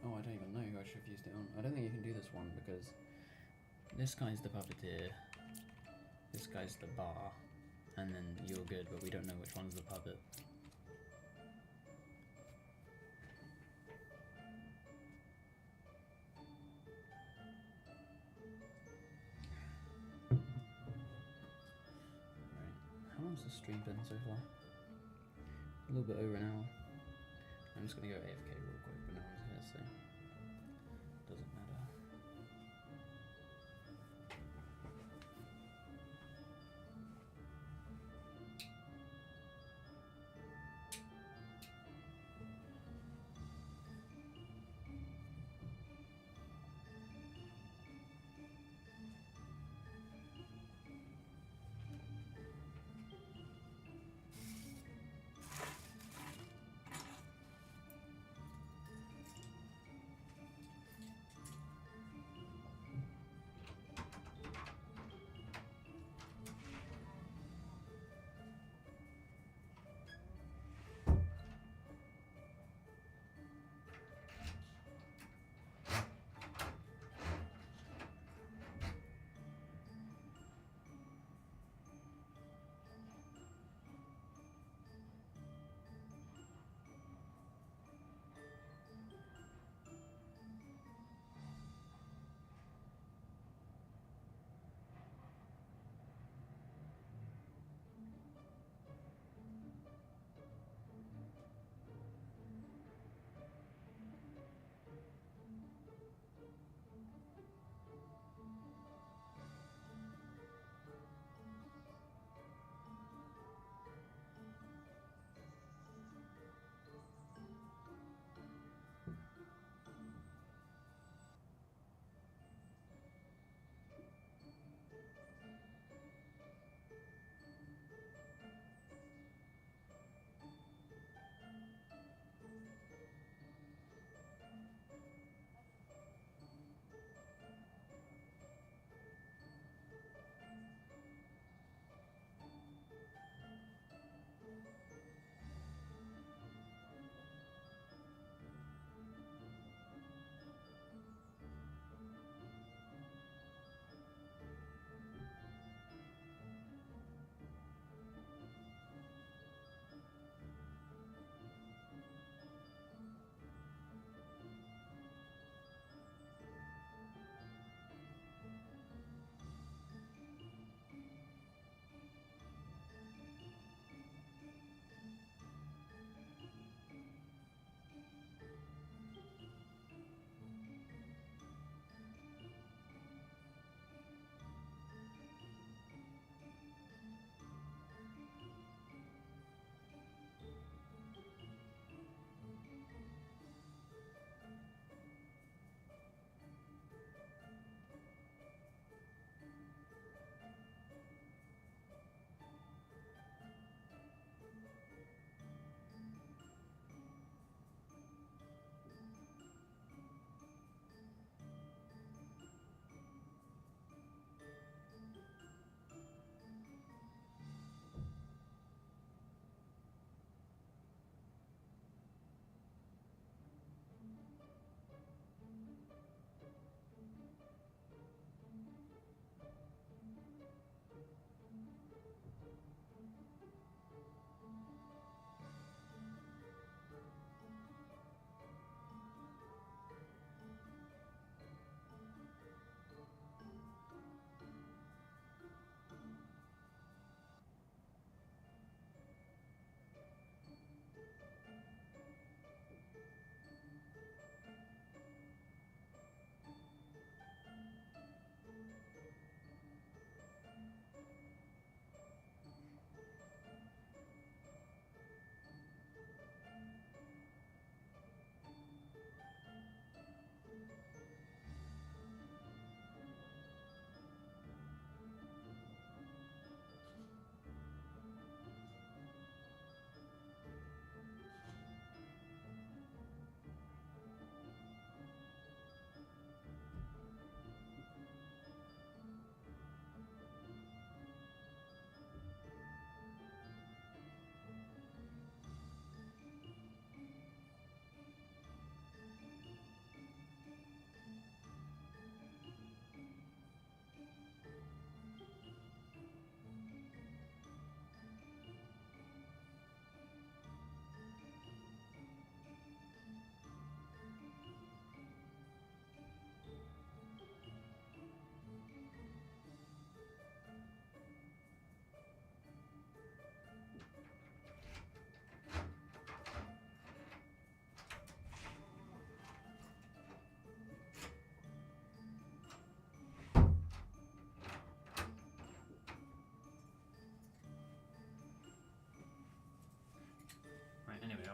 Oh, I don't even know who I should have used it on. I don't think you can do this one because this guy's the puppeteer, this guy's the bar, and then you're good, but we don't know which one's the puppet. Right. How long's the stream been so far? A little bit over an hour. I'm just gonna go AFK real quick, but no one's here, so doesn't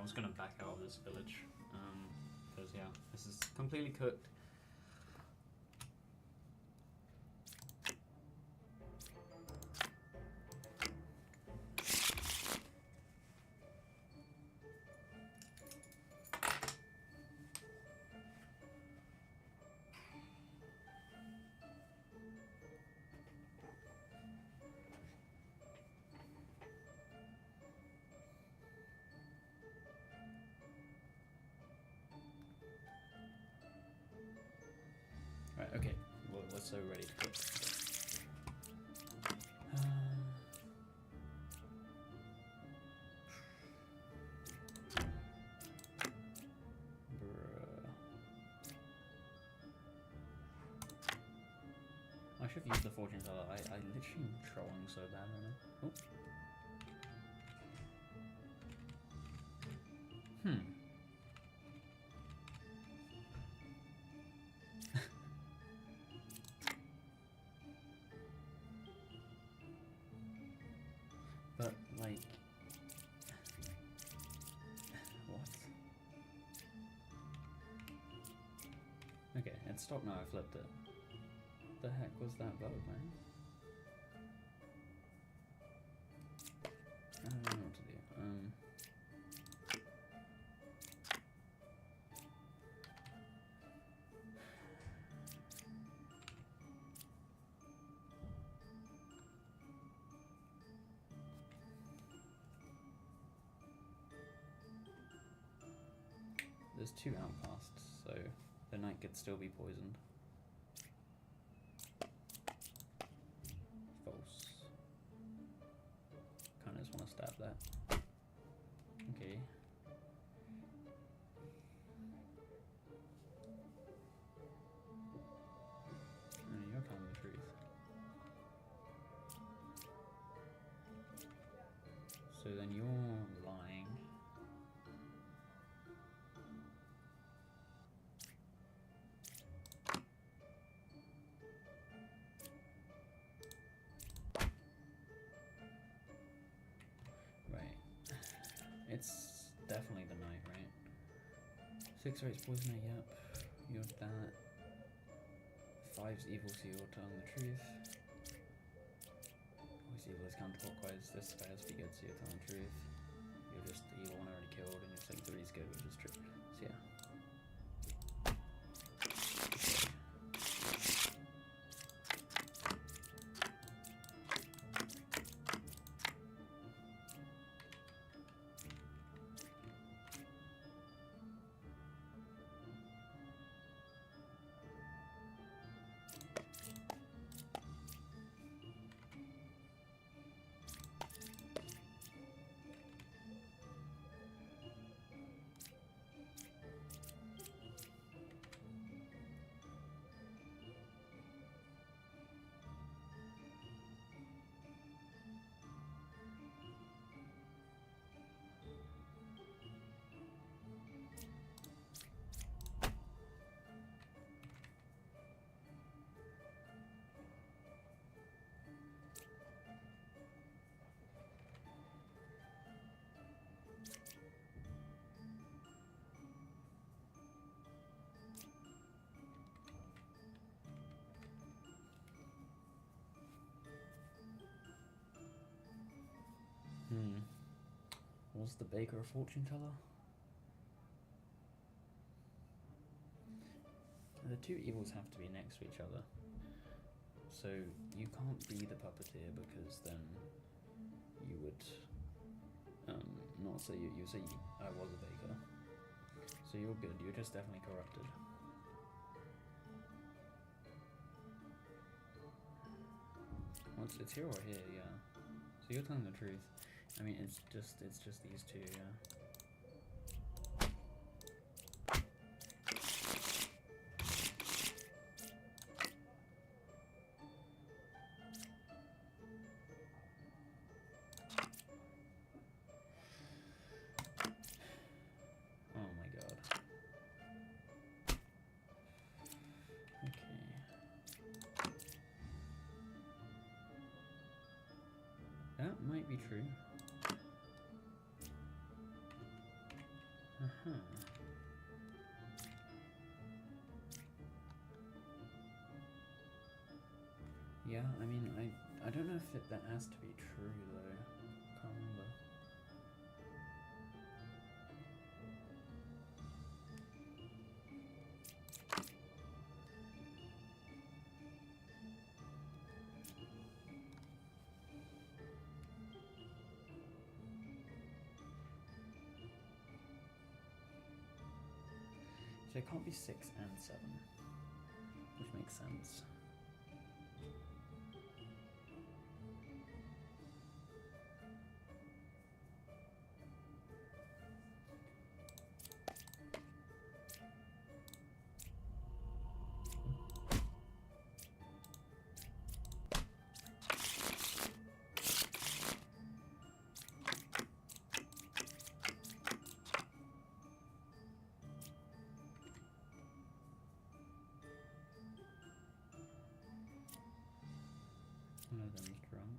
I was gonna back out of this village, because yeah, this is completely cooked. Right, okay, we're so ready to cook. I should have used the fortune teller. I literally am trolling so bad right now. Oh. Hmm. But, like... what? Okay, it stopped now, I flipped it. The heck was that bug, man? I don't know what to do. There's 2 outcasts, so the knight could still be poisoned. False. Kinda just wanna stab that. Okay. You're telling the truth. So then you're lying. Right. It's definitely the knight, right? 6 rates poisoner, yep. You're that. 5's evil, so you're telling the truth. Always evil is counterclockwise. This guy has to be good, so you're telling the truth. You're just the evil one already killed, and you're saying 3's good, which is true. So yeah. Was the baker a fortune teller? The 2 evils have to be next to each other. So you can't be the puppeteer because then you would not say you say I was a baker. So you're good, you're just definitely corrupted. Well, it's here or here, yeah. So you're telling the truth. I mean, it's just these 2, yeah. Oh my god. Okay. That might be true. Uh-huh. Yeah, I mean, I don't know if that has to be true though. I can't remember. So it can't be 6 and 7, which makes sense. One of them's drunk.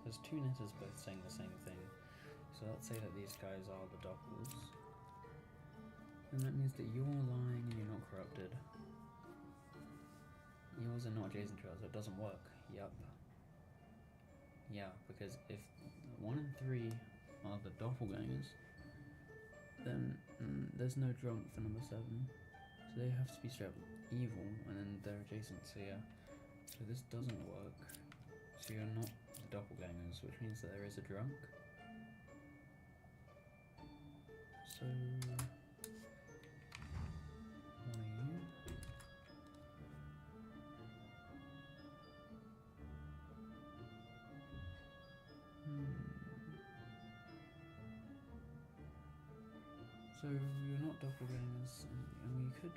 There's two knitters both saying the same thing. So let's say that these guys are the doppels. And that means that you're lying and you're not corrupted. Yours are not adjacent to ours, so it doesn't work. Yup. Yeah, because if 1 and 3 are the doppelgangers, then there's no drunk for number 7. So they have to be straight up evil, and then they're adjacent, so yeah. So this doesn't work. So you're not the doppelgangers, which means that there is a drunk. So... what are you? So you're not doppelgangers, and you could...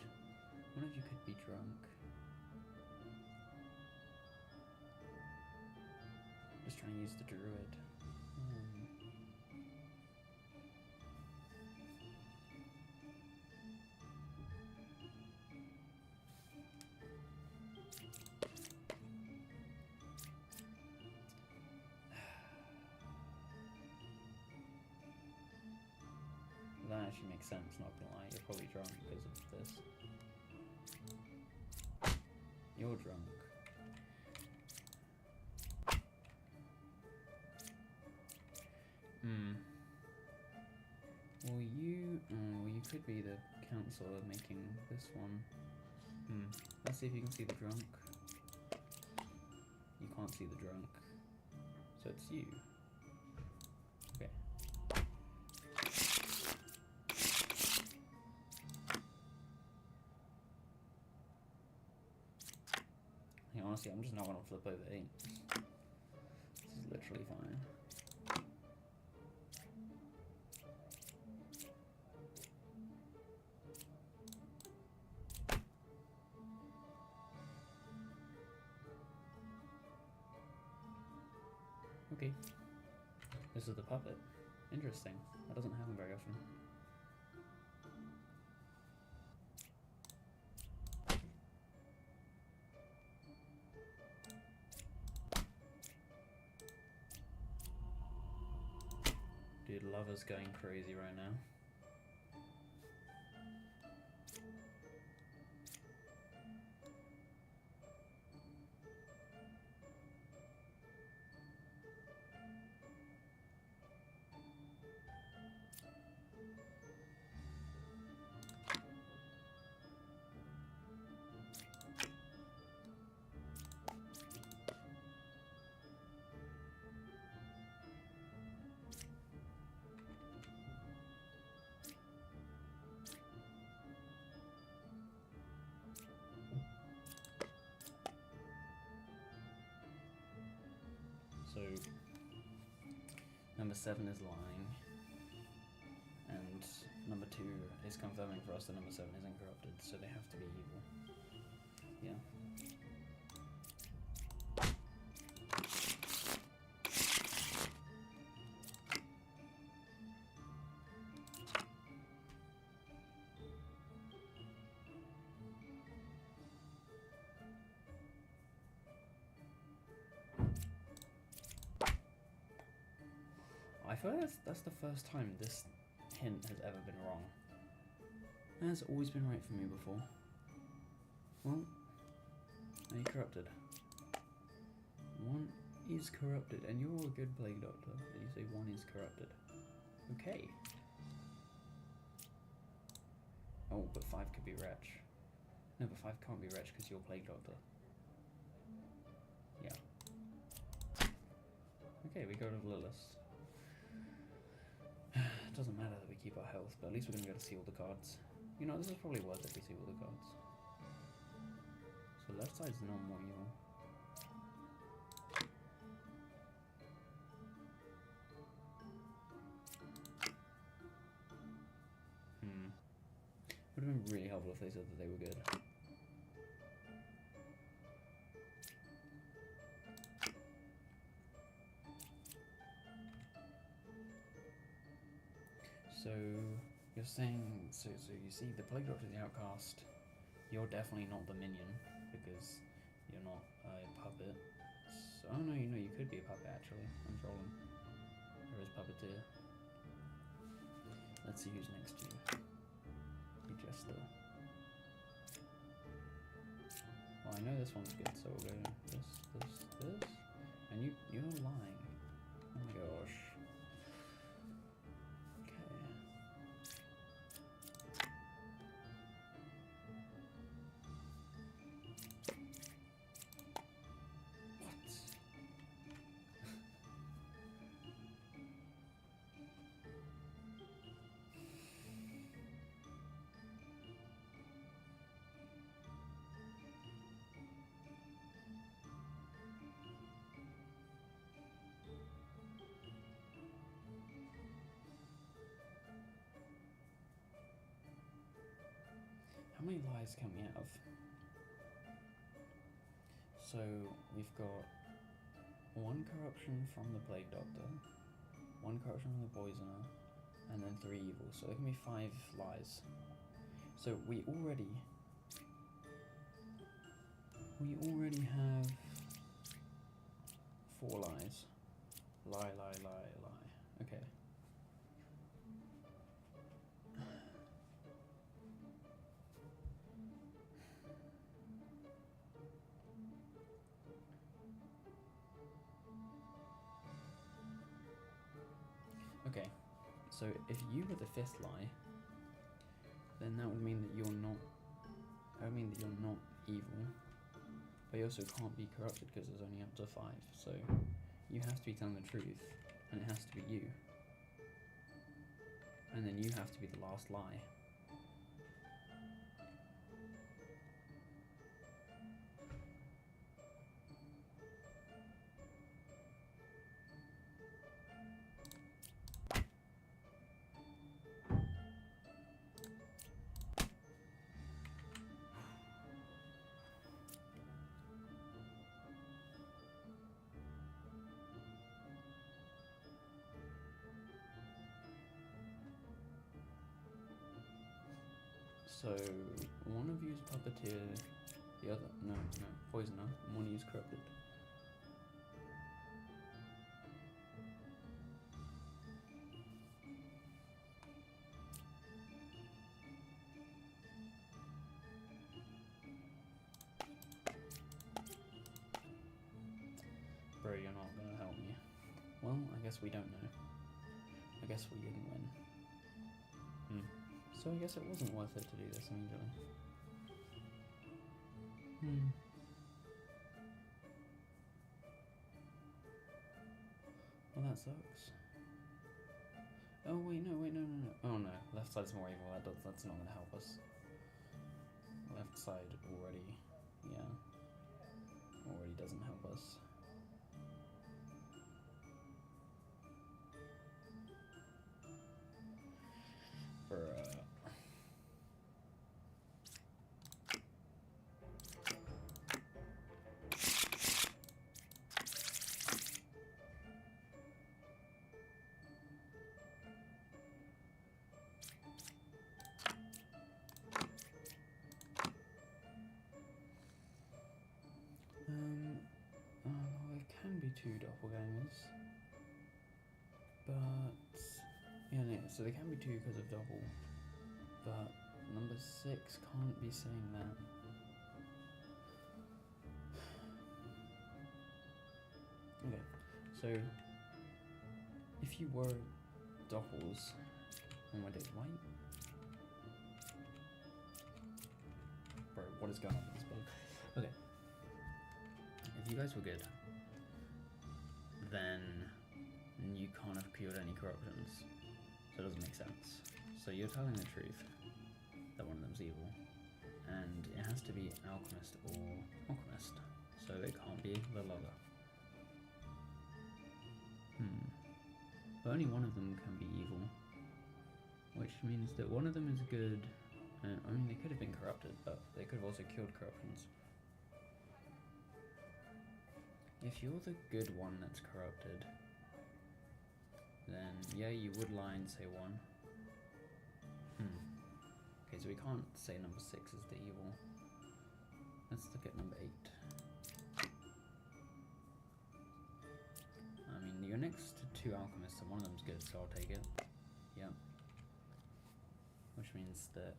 one of you could be drunk. Just trying to use the druid. That actually makes sense, not gonna lie. You're probably drunk because of this. You're drunk. Well, you could be the counselor making this one. Let's see if you can see the drunk. You can't see the drunk. So it's you. Okay. Yeah, honestly, I'm just not gonna flip over 8. This is literally fine. Okay. This is the puppet. Interesting. That doesn't happen very often. Dude, Lover's going crazy right now. So, number 7 is lying, and number 2 is confirming for us that number 7 isn't corrupted, so they have to be evil. Yeah. that's the first time this hint has ever been wrong. It has always been right for me before. Well, are you corrupted? One is corrupted, and you're a good plague doctor. And you say one is corrupted. Okay. Oh, but 5 could be wretch. No, but 5 can't be wretch because you're plague doctor. Yeah. Okay, we go to Lilith. It doesn't matter that we keep our health, but at least we're gonna be able to see all the cards. You know, this is probably worth it if we see all the cards. So left side's no more evil. Would have been really helpful if they said that they were good. So you're saying, so you see the plague doctor, the outcast. You're definitely not the minion because you're not a puppet. So, oh no, you could be a puppet actually. I'm trolling. There is puppeteer. Let's see who's next to you. You jester. Well, I know this one's good, so we'll go this, and you're lying. Oh my gosh. How many lies can we have? So we've got 1 corruption from the plague doctor, 1 corruption from the poisoner, and then 3 evil. So there can be 5 lies. So we already have 4 lies. Lie. Okay. Okay, so if you were the 5th lie, then that would mean that you're not. That would mean that you're not evil, but you also can't be corrupted because there's only up to 5. So you have to be telling the truth, and it has to be you, and then you have to be the last lie. So one of you is puppeteer, the other no poisoner, and one of you is corrupted. Bro, you're not gonna help me. Well, I guess we don't know. I guess we didn't win. So I guess it wasn't worth it to do this immediately. Well, that sucks. Oh wait, no. Oh no, left side's more evil. That's not gonna help us. Left side already doesn't help us. There can be 2 doppelgangers, but So they can be 2 because of double, but number 6 can't be saying that. Okay, so if you were doubles, oh my days, why? Bro, what is going on with this bug? Okay, if you guys were good, then you can't have cured any corruptions, so it doesn't make sense. So you're telling the truth that one of them's evil, and it has to be alchemist or alchemist, so it can't be the lover. But only one of them can be evil, which means that one of them is good. I mean, they could have been corrupted, but they could have also cured corruptions. If you're the good one that's corrupted, then yeah, you would lie and say 1. Okay, so we can't say number 6 is the evil. Let's look at number 8. I mean, you're next to 2 alchemists, and one of them's good, so I'll take it. Yep. Which means that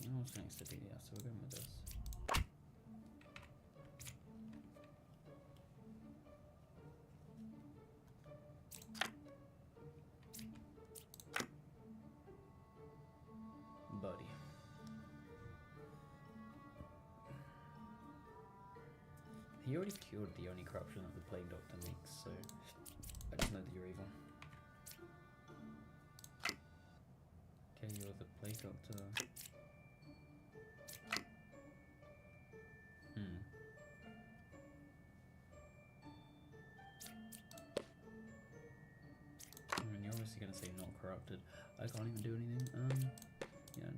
you're also next to D, yeah, so we're going with this. Buddy. He already cured the only corruption that the Plague Doctor makes, so I just know that you're evil. Okay, you're the Plague Doctor. I mean, you're obviously going to say not corrupted. I can't even do anything. Yeah, yeah.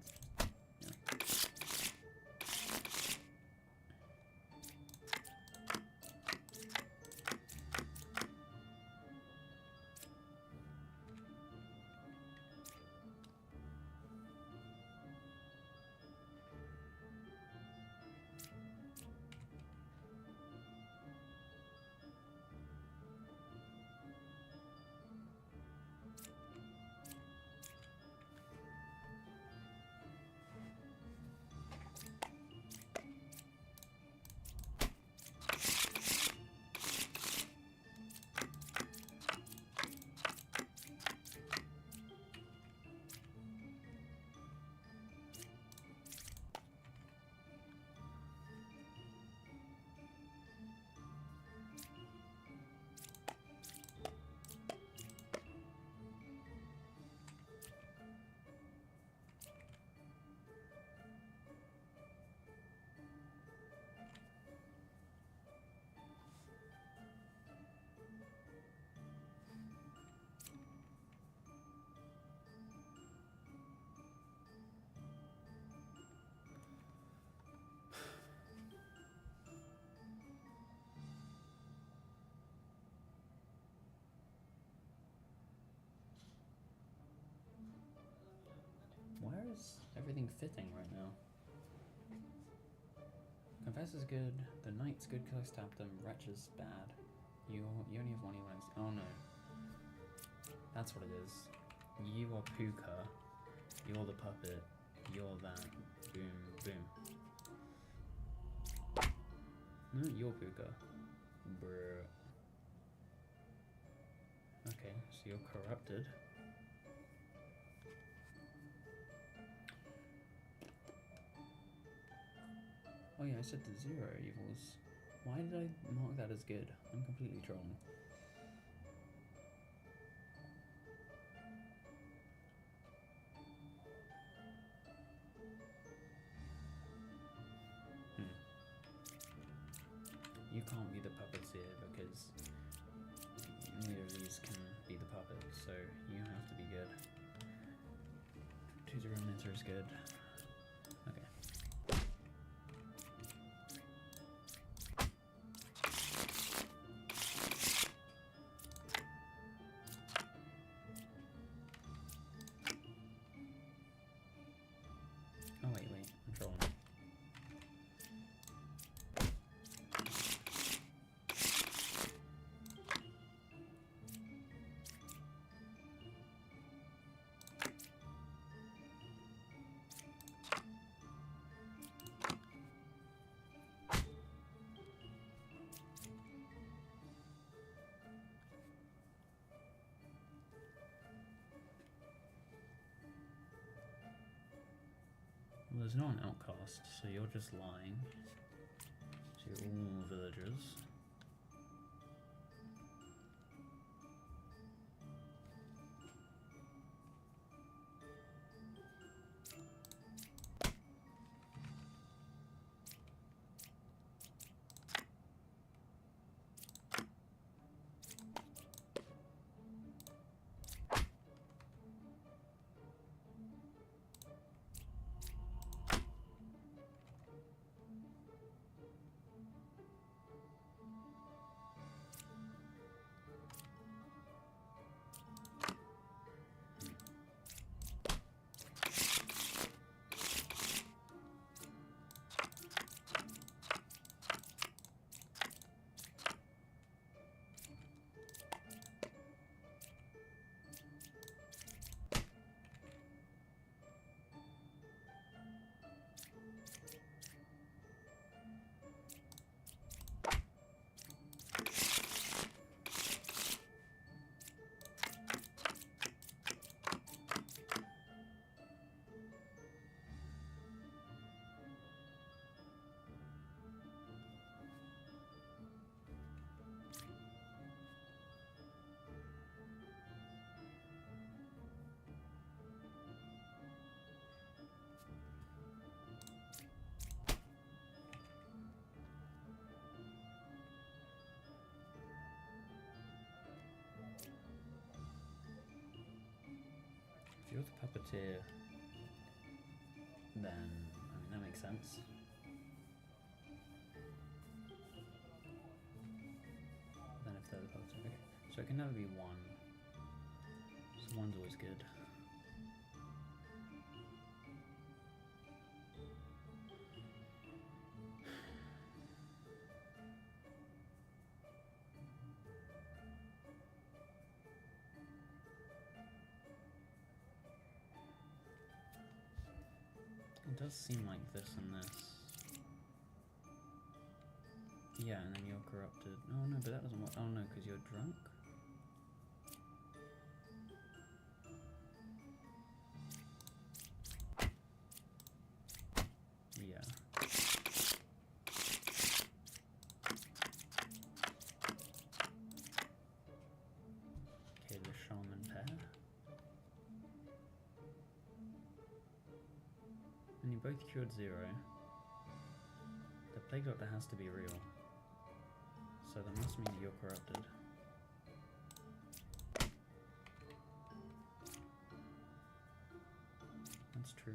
Where is everything fitting right now? Confessor's good, the Knight's good because I stabbed them, Wretch is bad. You only have 1 evil. Oh no. That's what it is. You are Puka, you're the puppet, you're that. Boom, boom. No, you're Puka. Bruh. Okay, so you're corrupted. Oh yeah, I said the 0 evils. Why did I mark that as good? I'm completely trolling. You can't be the puppets here because neither of these can be the puppet, so you have to be good. 2-0 Minter is good. Okay. Oh wait, I'm trolling. Well, there's no an outcast, so you're just lying. So you're all villagers. If you're the puppeteer, then, I mean, that makes sense. Then if they're the puppeteer, okay. So it can never be one. So one's always good. It does seem like this and this. Yeah, and then you're corrupted. Oh no, but that doesn't work. Oh no, because you're drunk? Yeah. Okay, the shaman pair. And you both cured 0. The plague doctor has to be real. So that must mean that you're corrupted. That's true.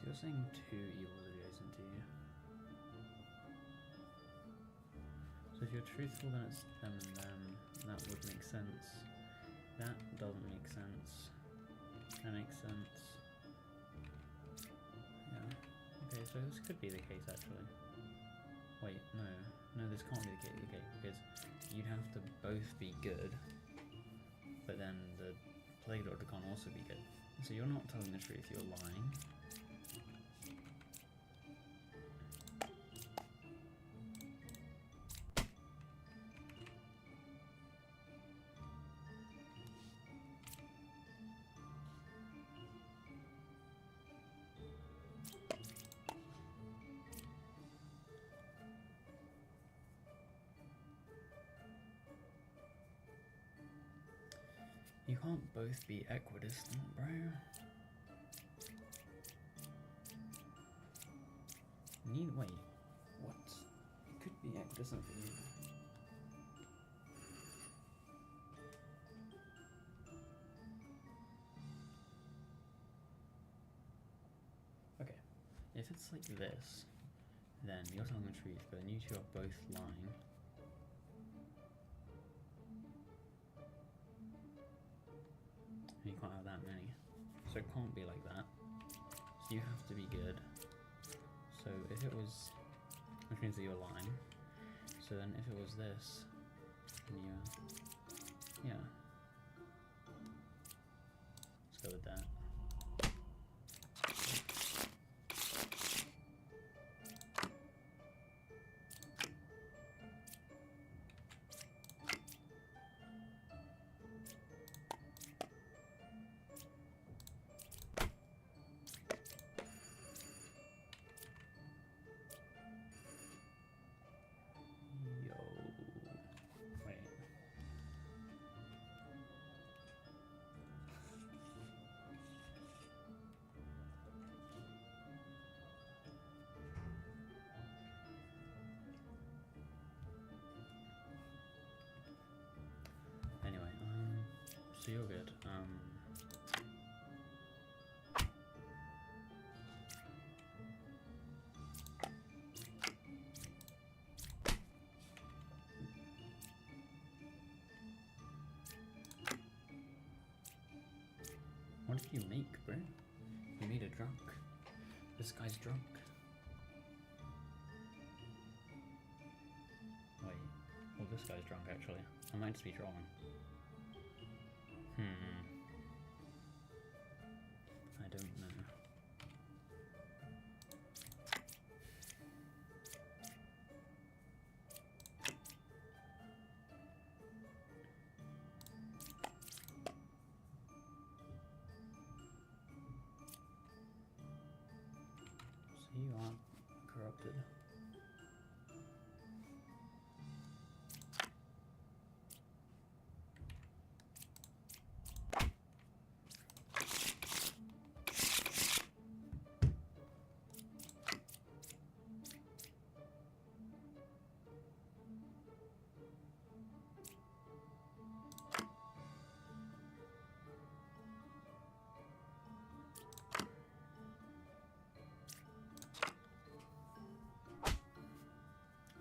So you're saying 2 evils adjacent to you. So if you're truthful, then it's them and them. That would make sense. That doesn't make sense. That makes sense. Yeah. Okay, so this could be the case actually. Wait, no. No, this can't be the case. Okay, because you'd have to both be good, but then the plague doctor can't also be good. So you're not telling the truth, you're lying. You can't both be equidistant, bro. Wait, what? It could be equidistant for you. Okay, if it's like this, then you're telling the truth, but then you two are both lying. You can't have that many. So it can't be like that. So you have to be good. So if it was, which means that you're lying. So then if it was this, can you, yeah. Let's go with that. Anyway, so you're good. What did you make, bro? You made a drunk. This guy's drunk. Wait. Well, this guy's drunk, actually. I might just be drawing. I don't know. So you are corrupted.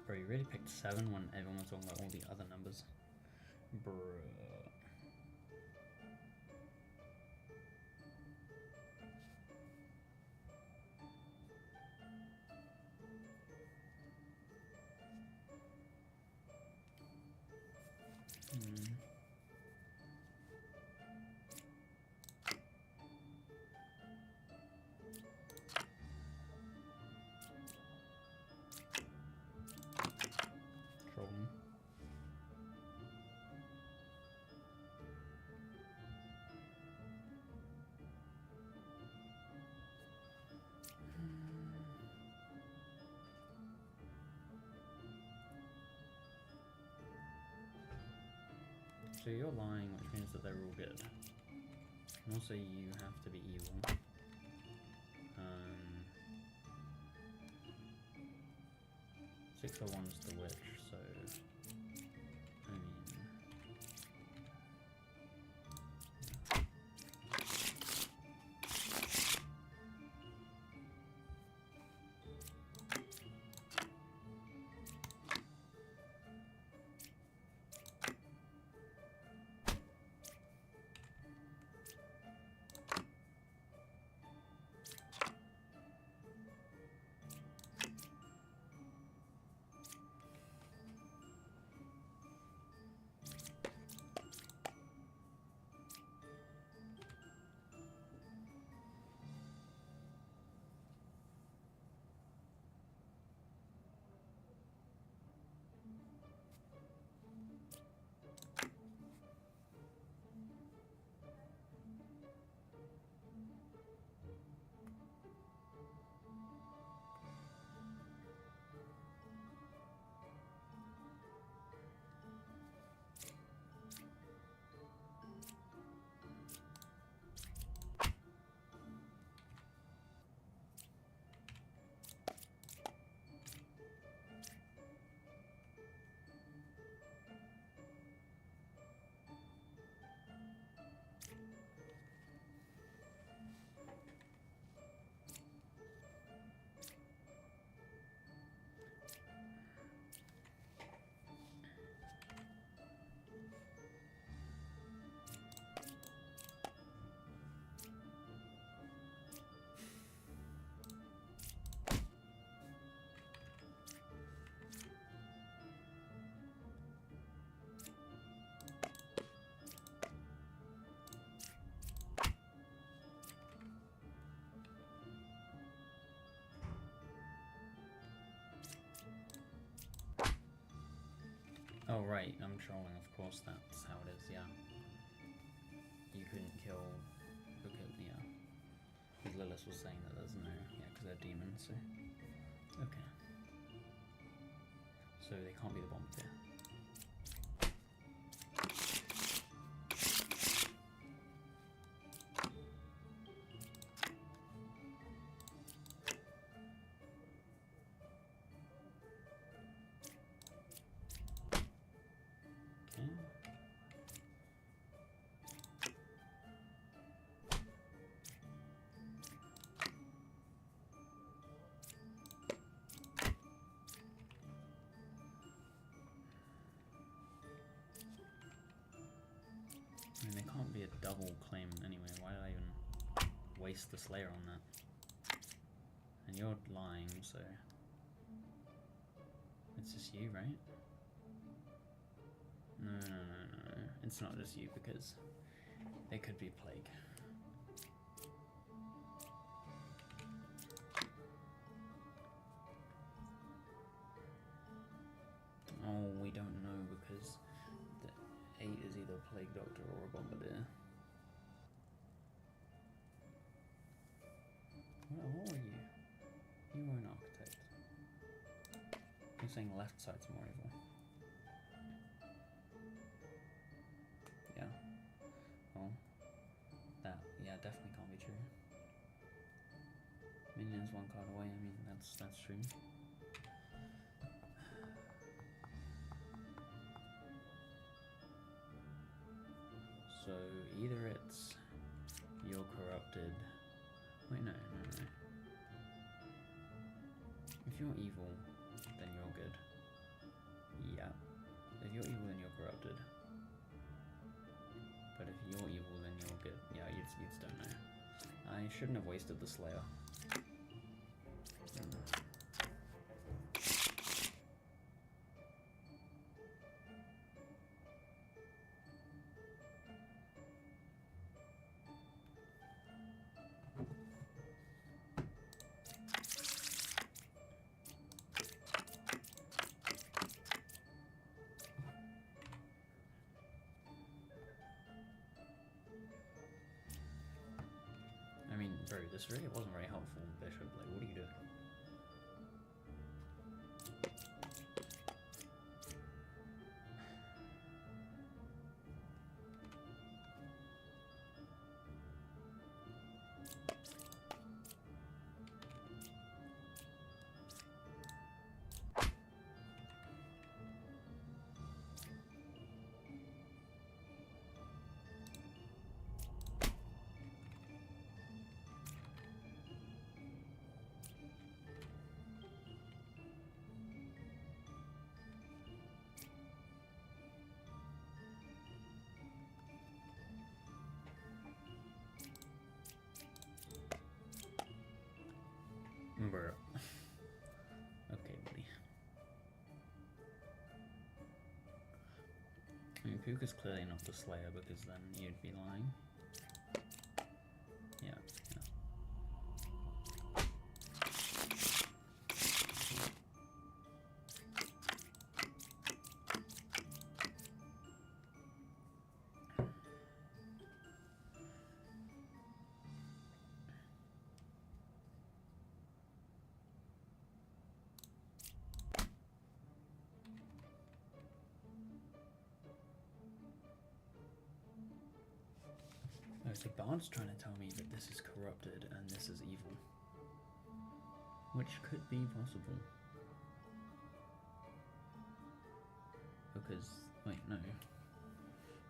Bro, you really picked 7 when everyone was talking about all the other numbers. Bruh. Trolling. So you're lying, which means that they're all good. And also you have to be evil. 601's the witch, so I mean, Oh right, I'm trolling, of course that's how it is, yeah. You couldn't kill, because, yeah. Because Lilith was saying that there's no, yeah, because they're demons, so. Okay. So they can't be the bombardier. I mean, they can't be a double claim anyway. Why did I even waste the Slayer on that? And you're lying, so it's just you, right? No. It's not just you because it could be Plague. Oh, we don't know because the 8 is either a Plague Doctor or a Bombardier. What were you? You were an Architect. You're saying left side's more evil. Yeah. Well, that, yeah, definitely can't be true. Minions 1 card away, I mean, that's true. So either it's you're corrupted. Wait, no. If you're evil, then you're good. Yeah. If you're evil, then you're corrupted. But if you're evil, then you're good. Yeah, you just don't know. I shouldn't have wasted the Slayer. I mean, bro, this really wasn't very helpful, Bishop. Like, what are you doing? Bro. Okay, buddy. I mean, Puka's clearly not the Slayer because then you'd be lying. Yeah. Oh, so Bard's trying to tell me that this is corrupted and this is evil. Which could be possible. Because, wait, no.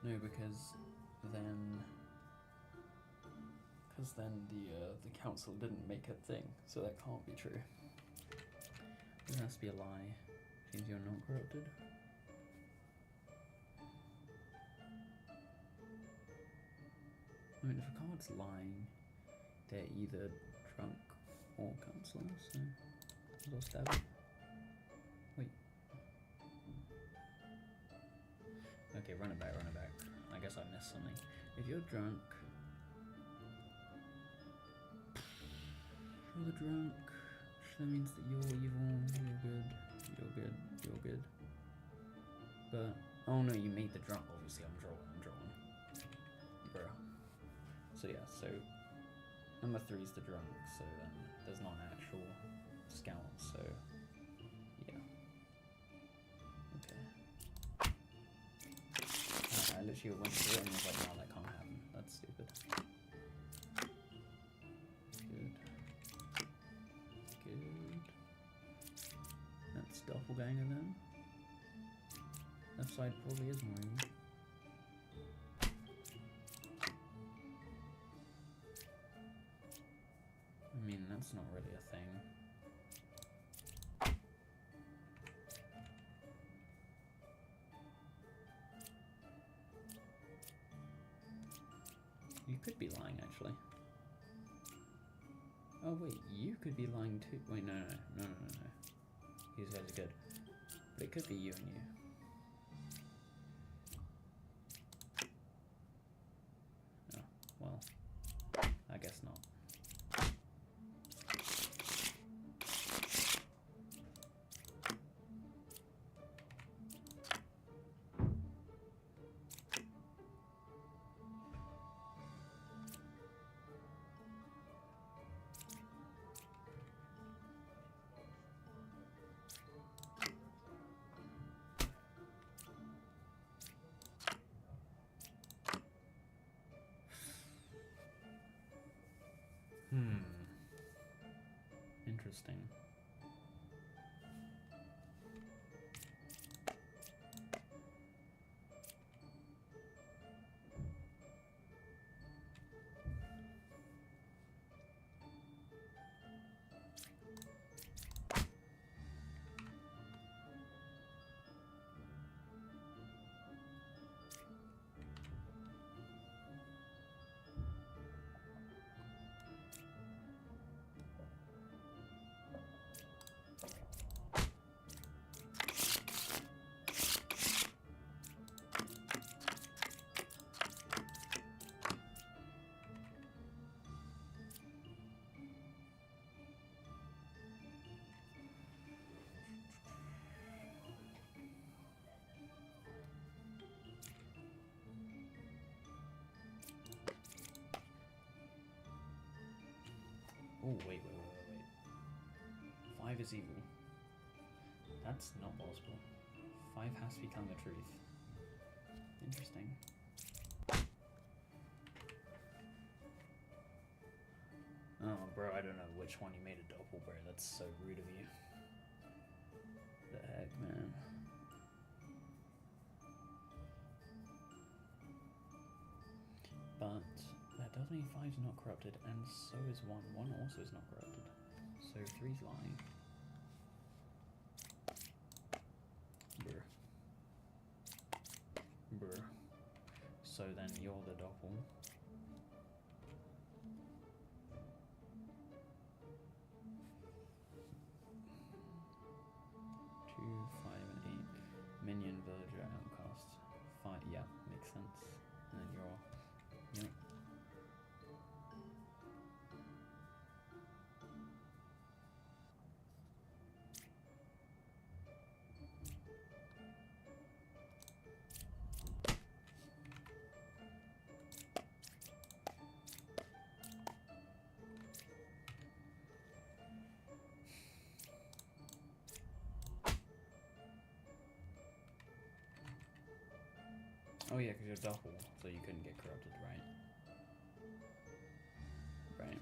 No, because then the council didn't make a thing, so that can't be true. It has to be a lie. Means you're not corrupted. I mean, if a card's lying, they're either drunk or councillor, so I'll stab it. Wait. Okay, run it back. I guess I missed something. If you're drunk, that means that you're evil, you're good. But, oh no, you made the drop, obviously, I'm drawing. Bruh. So yeah, so number 3 is the drunk, so then there's not an actual scout, so yeah. Okay. I literally went through it and was like, no, that can't happen. That's stupid. Good. Good. That's doppelganger then. Left side probably is mine. I mean, that's not really a thing. You could be lying, actually. Oh wait, you could be lying too. Wait, no. These guys are good. But it could be you and you. Oh, well, I guess not. Interesting. Oh, wait. 5 is evil. That's not possible. 5 has to be telling the truth. Interesting. Oh, bro, I don't know which one you made a double, bro. That's so rude of you. The heck, man. But that does mean 5's not corrupted, and so is 1. 1 also is not corrupted. So 3's lying. Brr. So then you're the doppel. Two, 5, and 8. Minion, villager, outcast. 5, yeah, makes sense. And then you're, yep. Oh yeah, because you're doppel, so you couldn't get corrupted, right? Right.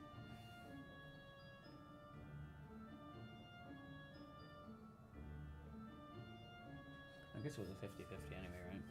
I guess it was a 50-50 anyway, right?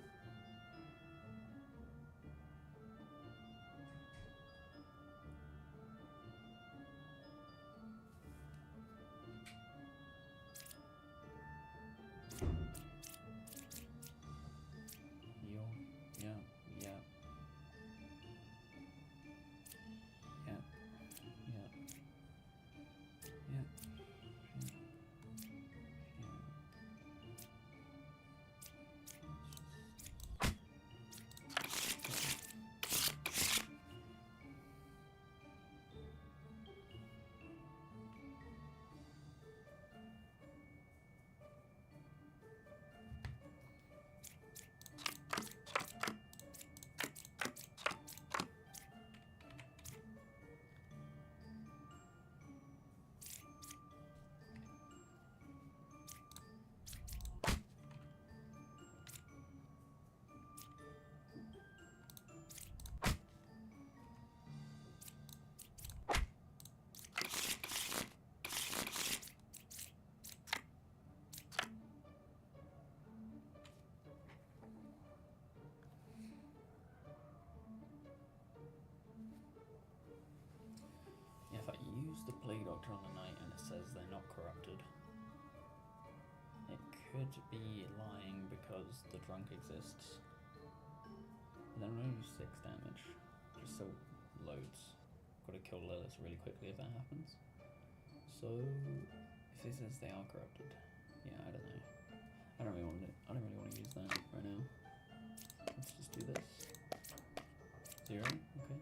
could be lying because the drunk exists. And then we'll only do 6 damage. Just so loads. Gotta kill Lilith really quickly if that happens. So if this says they are corrupted. Yeah, I don't know. I don't really want to use that right now. Let's just do this. 0, okay.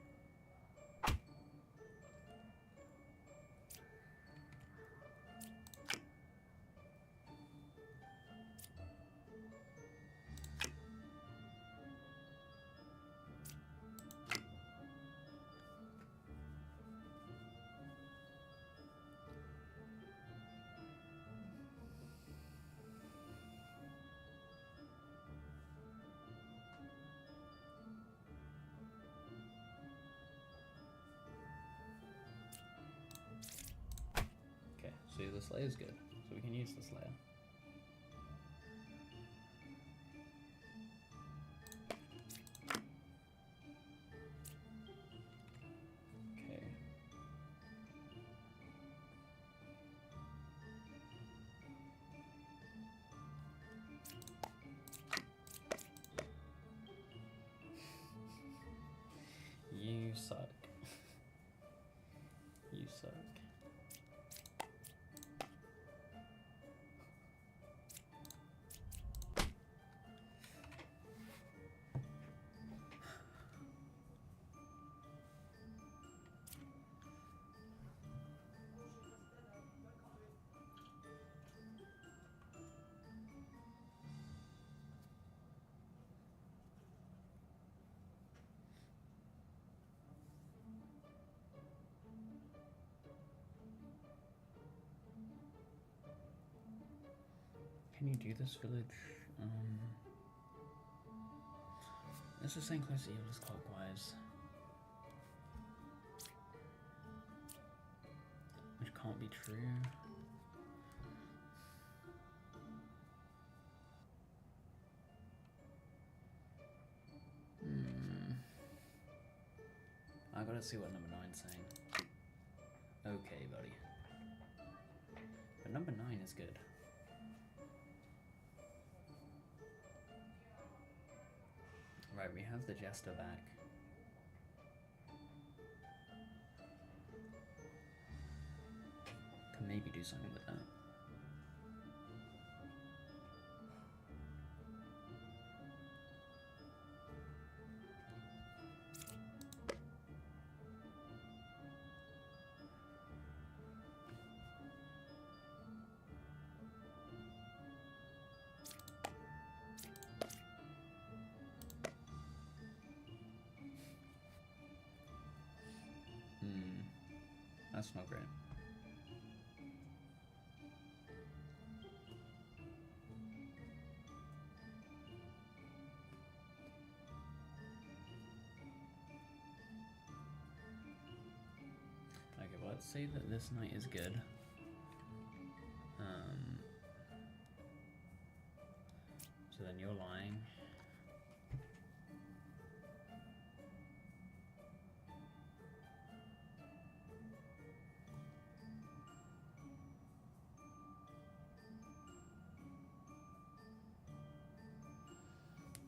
So the Slayer's good, so we can use the Slayer. Okay. You suck. You suck. Can you do this village? It's the same close to evil as clockwise. Which can't be true. I gotta see what number 9's saying. Okay, buddy. But number 9 is good. Right, we have the Jester back. Can maybe do something with that. That's not great. Okay, well, let's say that this knight is good. So then you're lying.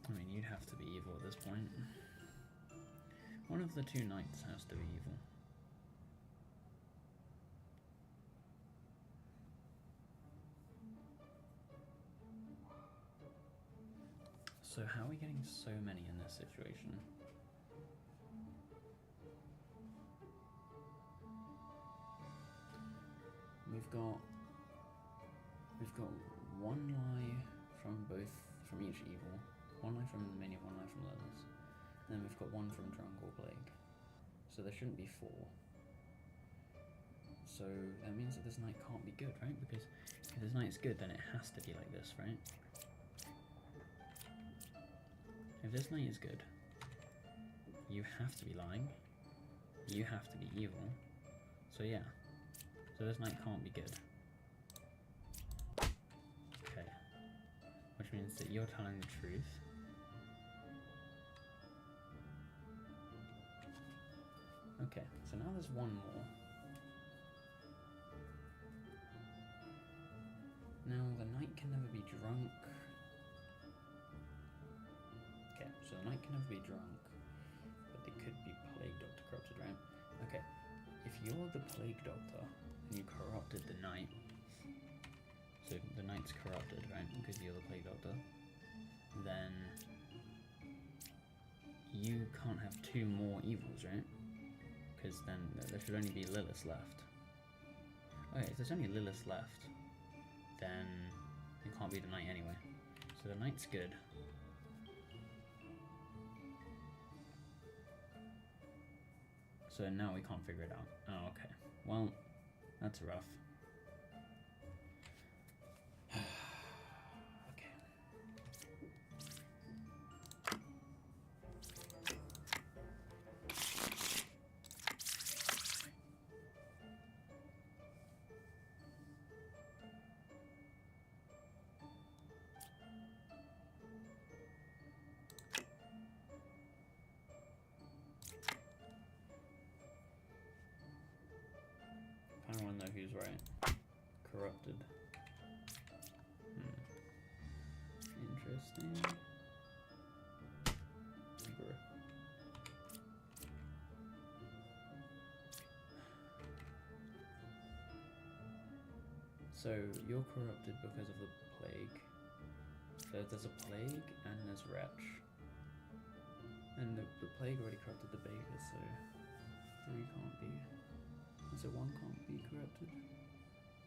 I mean, you'd have to be evil at this point. One of the two knights has to be evil. So how are we getting so many in this situation? We've got one lie from each evil. One lie from the minion, one lie from Lilith. And then we've got one from Drunk or Plague. So there shouldn't be 4. So that means that this knight can't be good, right? Because if this knight's good, then it has to be like this, right? If this knight is good, you have to be lying. You have to be evil. So yeah. So this knight can't be good. Okay. Which means that you're telling the truth. Okay, so now there's one more. Now, the knight can never be drunk. Okay, so the knight can never be drunk, but they could be plague doctor corrupted, right? Okay, if you're the plague doctor and you corrupted the knight, so the knight's corrupted, right, because you're the plague doctor, then you can't have two more evils, right? Because then there should only be Lilith left. Okay, if there's only Lilith left, then it can't be the knight anyway. So the knight's good. So now we can't figure it out. Oh, okay. Well, that's rough. Okay. I don't want to know who's right. Corrupted. Interesting. Bruh. So you're corrupted because of the plague. So there's a plague and there's wretch. And the plague already corrupted the baker, so 3 can't be. So 1 can't be corrupted.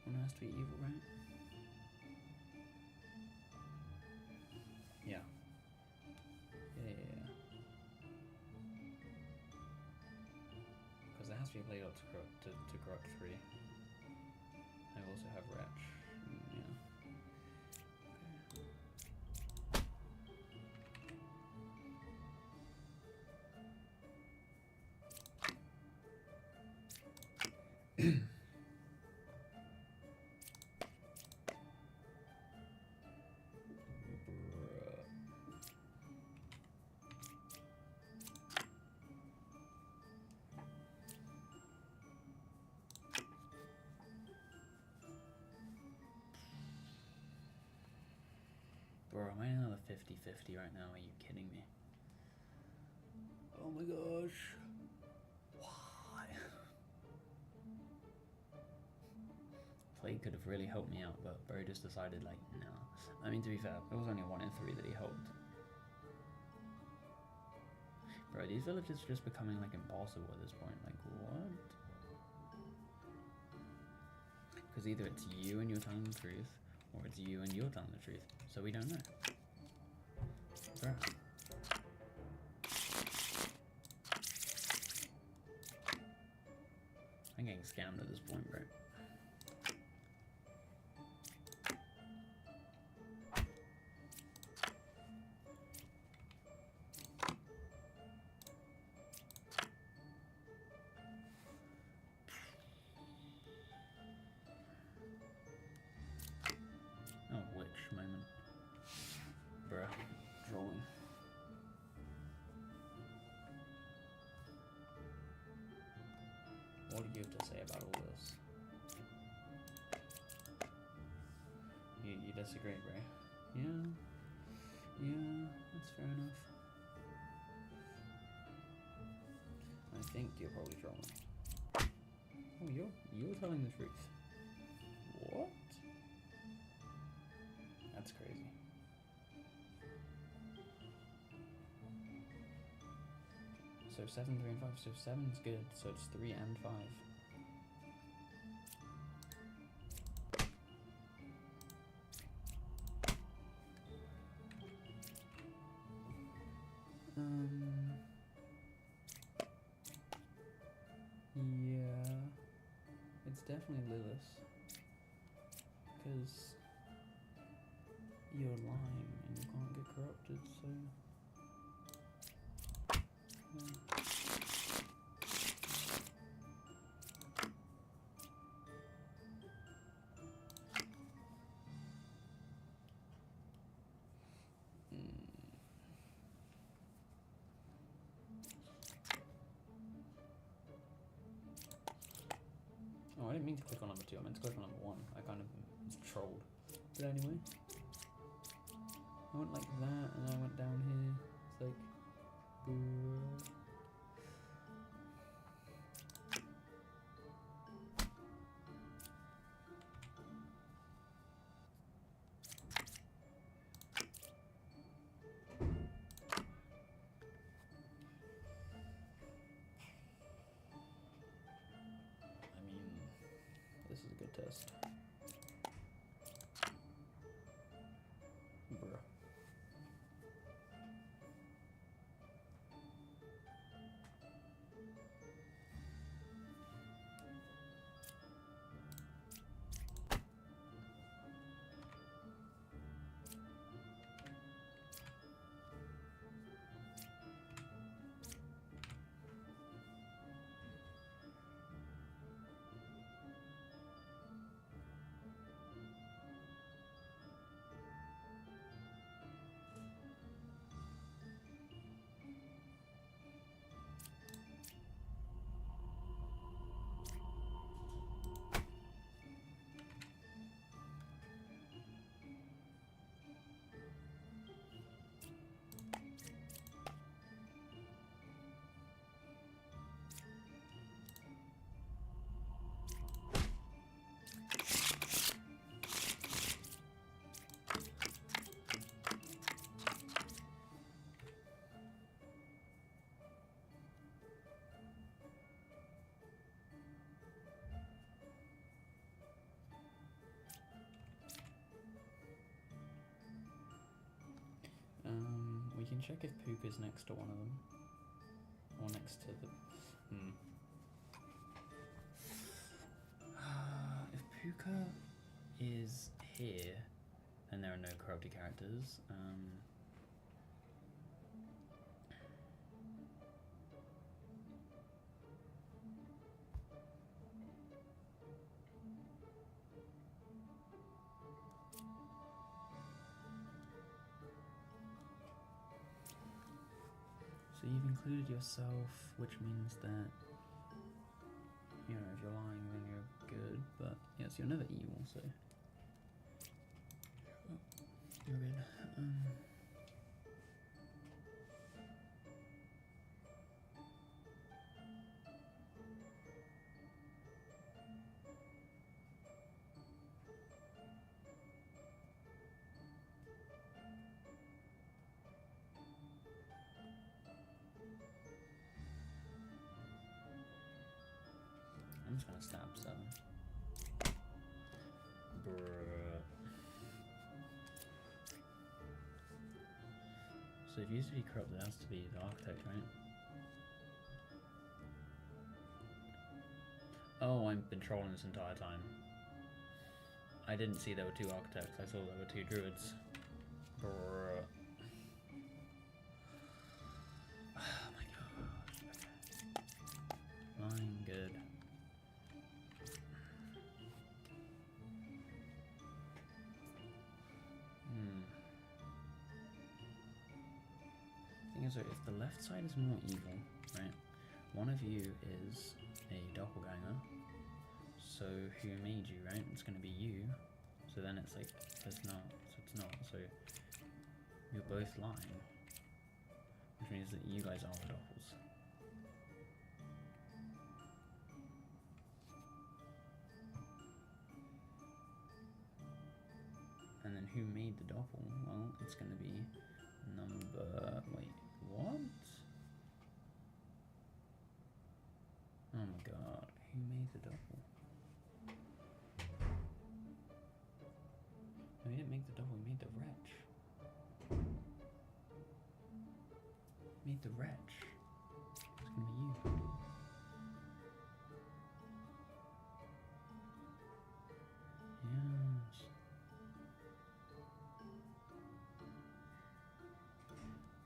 1 has to be evil, right? Yeah. Yeah. Because there has to be a plague doctor to corrupt 3. I also have wretch. Yeah. Bro, am I another 50-50 right now? Are you kidding me? Oh my gosh. Why? Plague could have really helped me out, but bro just decided, like, no. I mean, to be fair, it was only 1 in 3 that he helped. Bro, these villages are just becoming, like, impossible at this point. Like, what? Because either it's you and you're telling the truth, or it's you and you're telling the truth. So we don't know. Bro. I'm getting scammed at this point, bro. Oh, witch moment. Bruh. Trolling. What do you have to say about all this? You disagree, bro? Yeah. Yeah, that's fair enough. I think you're probably trolling. Oh, you're telling the truth. What? That's crazy. So 7, 3, and 5. So 7's good. So it's 3 and 5. Yeah. It's definitely Lilith. Because you're lying and you can't get corrupted, so... Yeah. Oh, I didn't mean to click on number 2, I meant to click on number 1. I kind of trolled. But anyway, I went like that, and I went down here. It's like, I mean, this is a good test. Bruh. We can check if Puka's next to one of them. Or next to the... if Puka is here, then there are no corrupted characters. So you've included yourself, which means that, you know, if you're lying then you're good, but yes, you're never evil, so you're good. I'm just gonna stab 7. Bruh. So if you used to be corrupt, it has to be the architect, right? Oh, I've been trolling this entire time. I didn't see there were 2 architects, I saw there were 2 druids. Bruh. Oh my gosh. Fine, good. Thing is, if the left side is more evil, right? One of you is a doppelganger. So who made you, right? It's gonna be you. So then it's like, it's not. So it's not. So you're both lying, which means that you guys are the doppels. And then who made the doppel? Well, it's gonna be number. Wait, what? Oh my god, who made the doppel? No, he didn't make the doppel, he made the wretch. Made the wretch. It's gonna be you. Yes.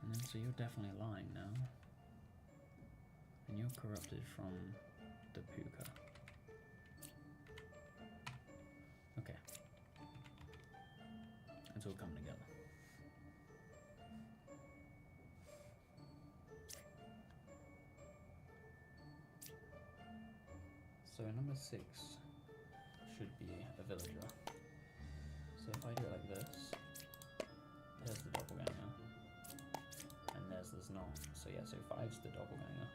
And then so you're definitely lying now. And you're corrupted from the Puka. Okay. It's all coming together. So number 6 should be a villager. So if I do it like this, there's the doppelganger, and there's not. So yeah, so 5's the doppelganger.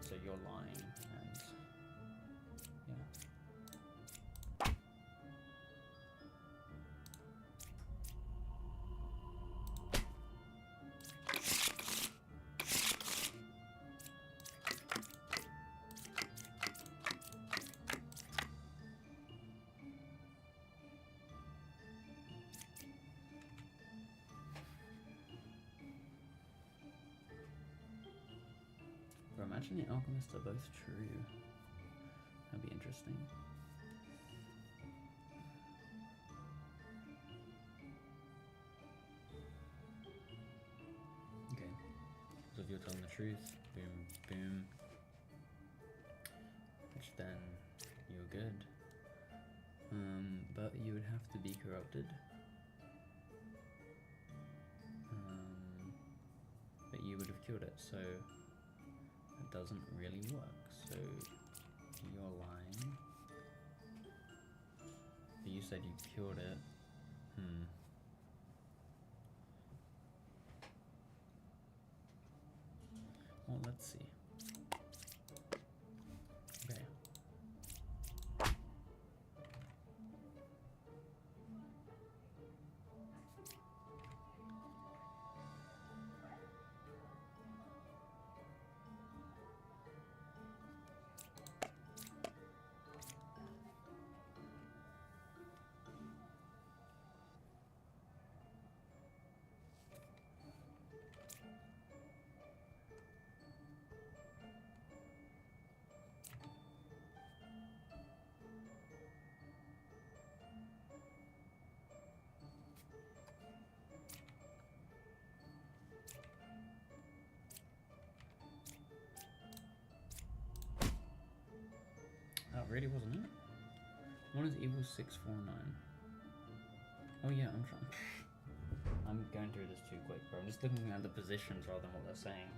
So you're lying, and yeah. But imagine the alchemists are both true. That'd be interesting. Okay. So if you're telling the truth, boom, boom. Which then you're good. But you would have to be corrupted. But you would have killed it, so it doesn't really work. So you're lying. But you said you killed it. Well, let's see. Okay. That really wasn't it? What is evil 649? Oh yeah, I'm going through this too quick, bro. I'm just looking at the positions rather than what they're saying.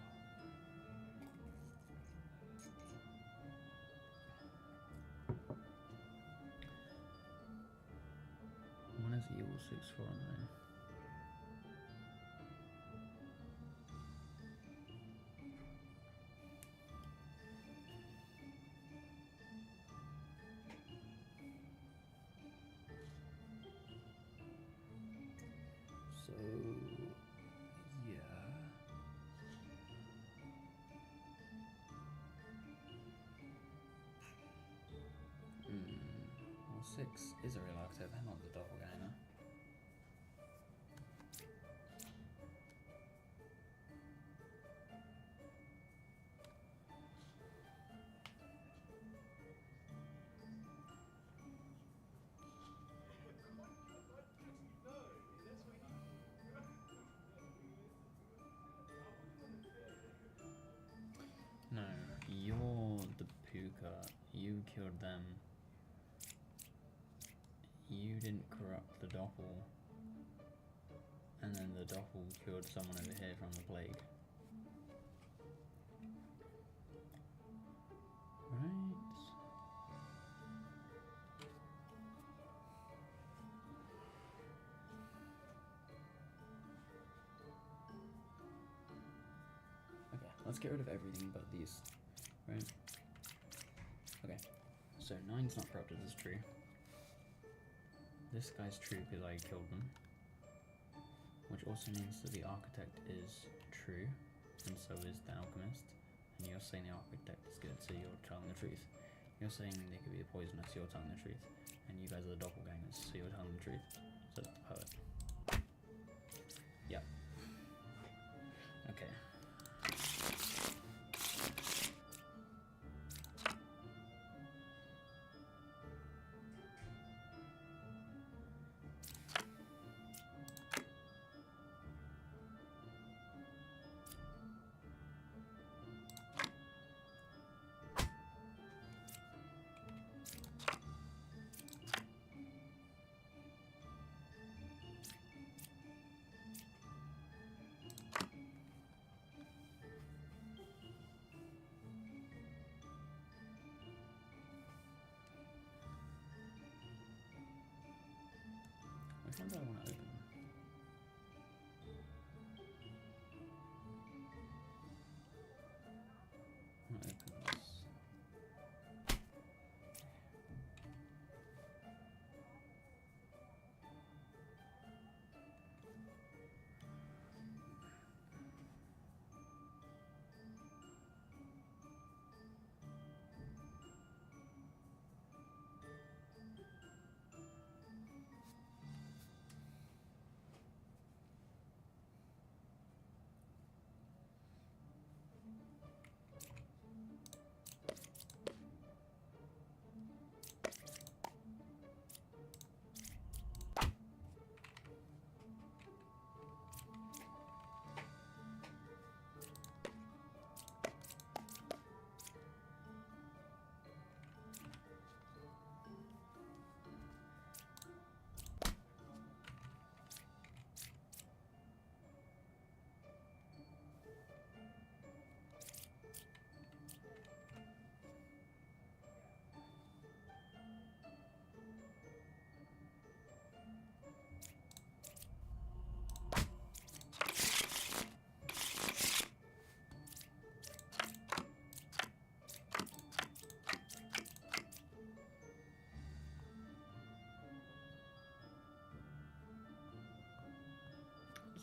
What is evil 649? So, yeah. Well, 6 is a real archetype, and not the doppelganger. No, you're the puka. You killed them. You didn't corrupt the doppel. And then the doppel killed someone over here from the plague. Right? Okay, let's get rid of everything but these. Right? Okay, so 9's not corrupted is true. This guy's true because I killed them. Which also means that the architect is true, and so is the alchemist. And you're saying the architect is good, so you're telling the truth. You're saying they could be a poisonous, so you're telling the truth. And you guys are the doppelgangers, so you're telling the truth. So that's the poet. Yep. Okay. Which one do I want to open? I want to open this.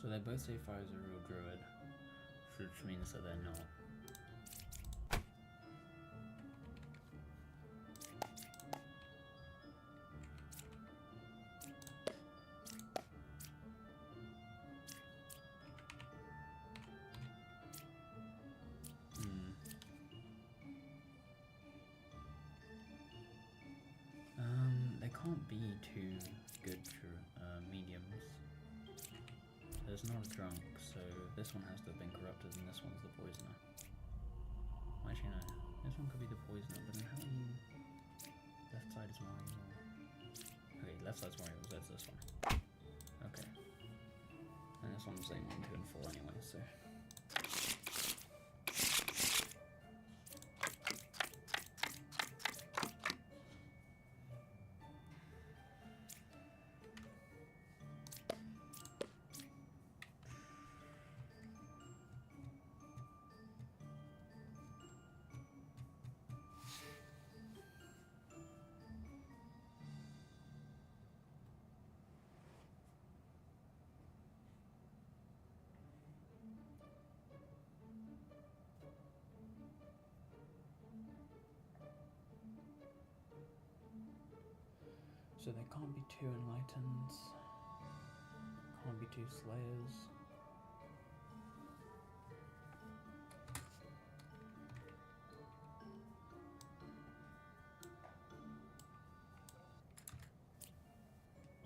So they both say Fire's a real druid, which means that they're not. They can't be too good for mediums. There's not a drunk, so this one has to have been corrupted and this one's the poisoner. Actually no, this one could be the poisoner, but then how do you... Left side is more evil. Okay, left side's more evil, so it's this one. Okay. And this one's the same on 2 and 4 anyway, so... So there can't be 2 Enlightens, can't be 2 Slayers.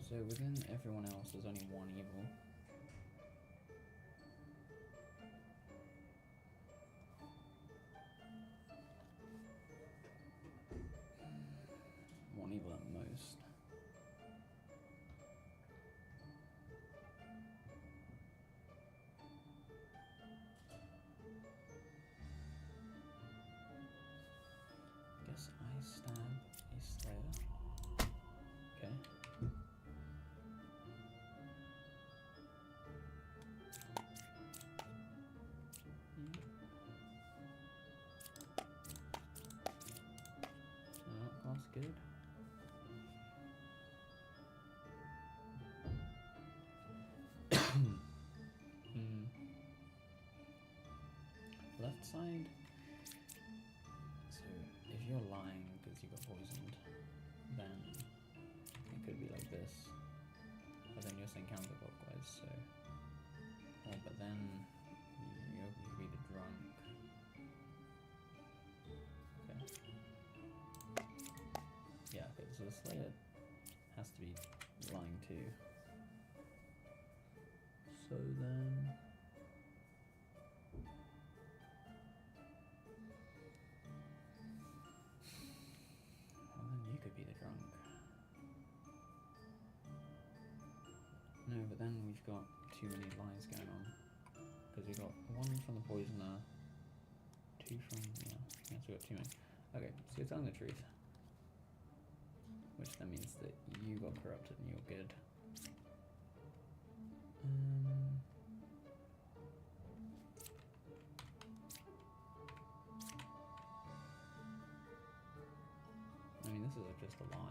So within everyone else there's only 1 evil. One evil at most. Guess I stab a Slayer. Okay. Oh, that's good. Left side. So if you're lying because you got poisoned, then it could be like this. But then you're saying counterclockwise, so. But then you could be the drunk. Okay. Yeah. Okay. So the Slayer has to be lying too. So then. Be the drunk. No, but then we've got too many lies going on. Because we've got 1 from the poisoner, 2 from... yeah, so we've got too many. Okay, so you're telling the truth. Which then means that you got corrupted and you're good. just a lie.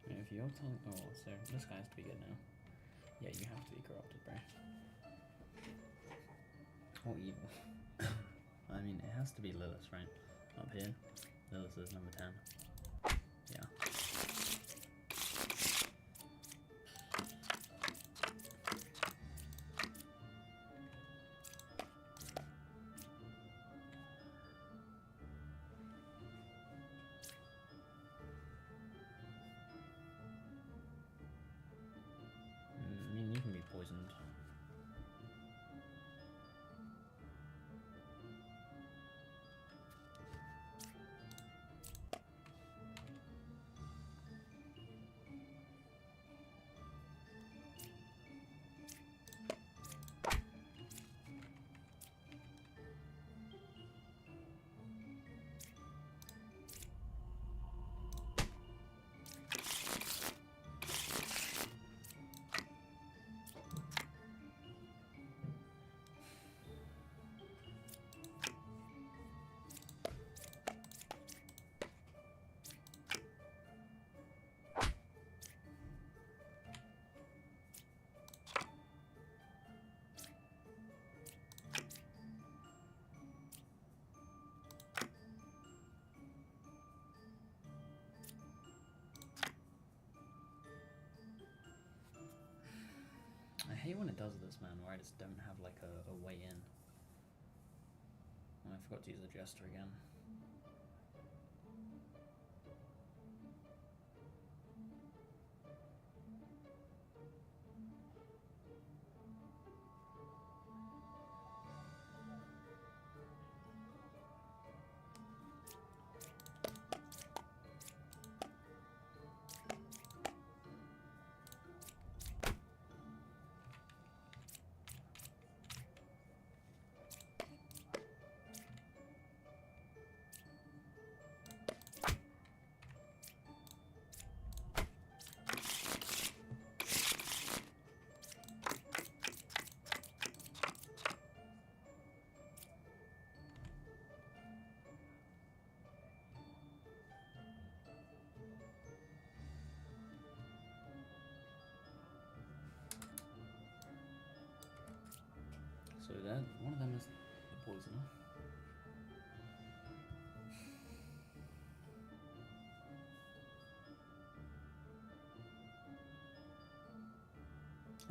If you're telling, oh, so this guy has to be good now. Yeah, you have to be corrupted, bro. Or evil. I mean, it has to be Lilith, right? Up here, Lilith is number 10. Yeah. I mean, you can be poisoned. I hate when it does this, man, where I just don't have like a way in. Oh, I forgot to use the Jester again.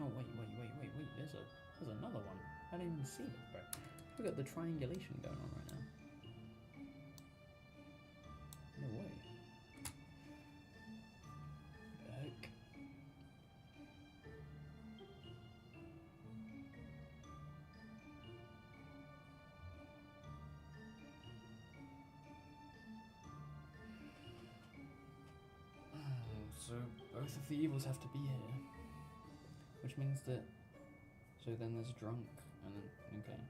Oh wait. There's another one. I didn't even see it, bro. Look at the triangulation going on right now. No way. What the heck? So both of the evils have to be here. Which means that... So then there's drunk, and then... Okay.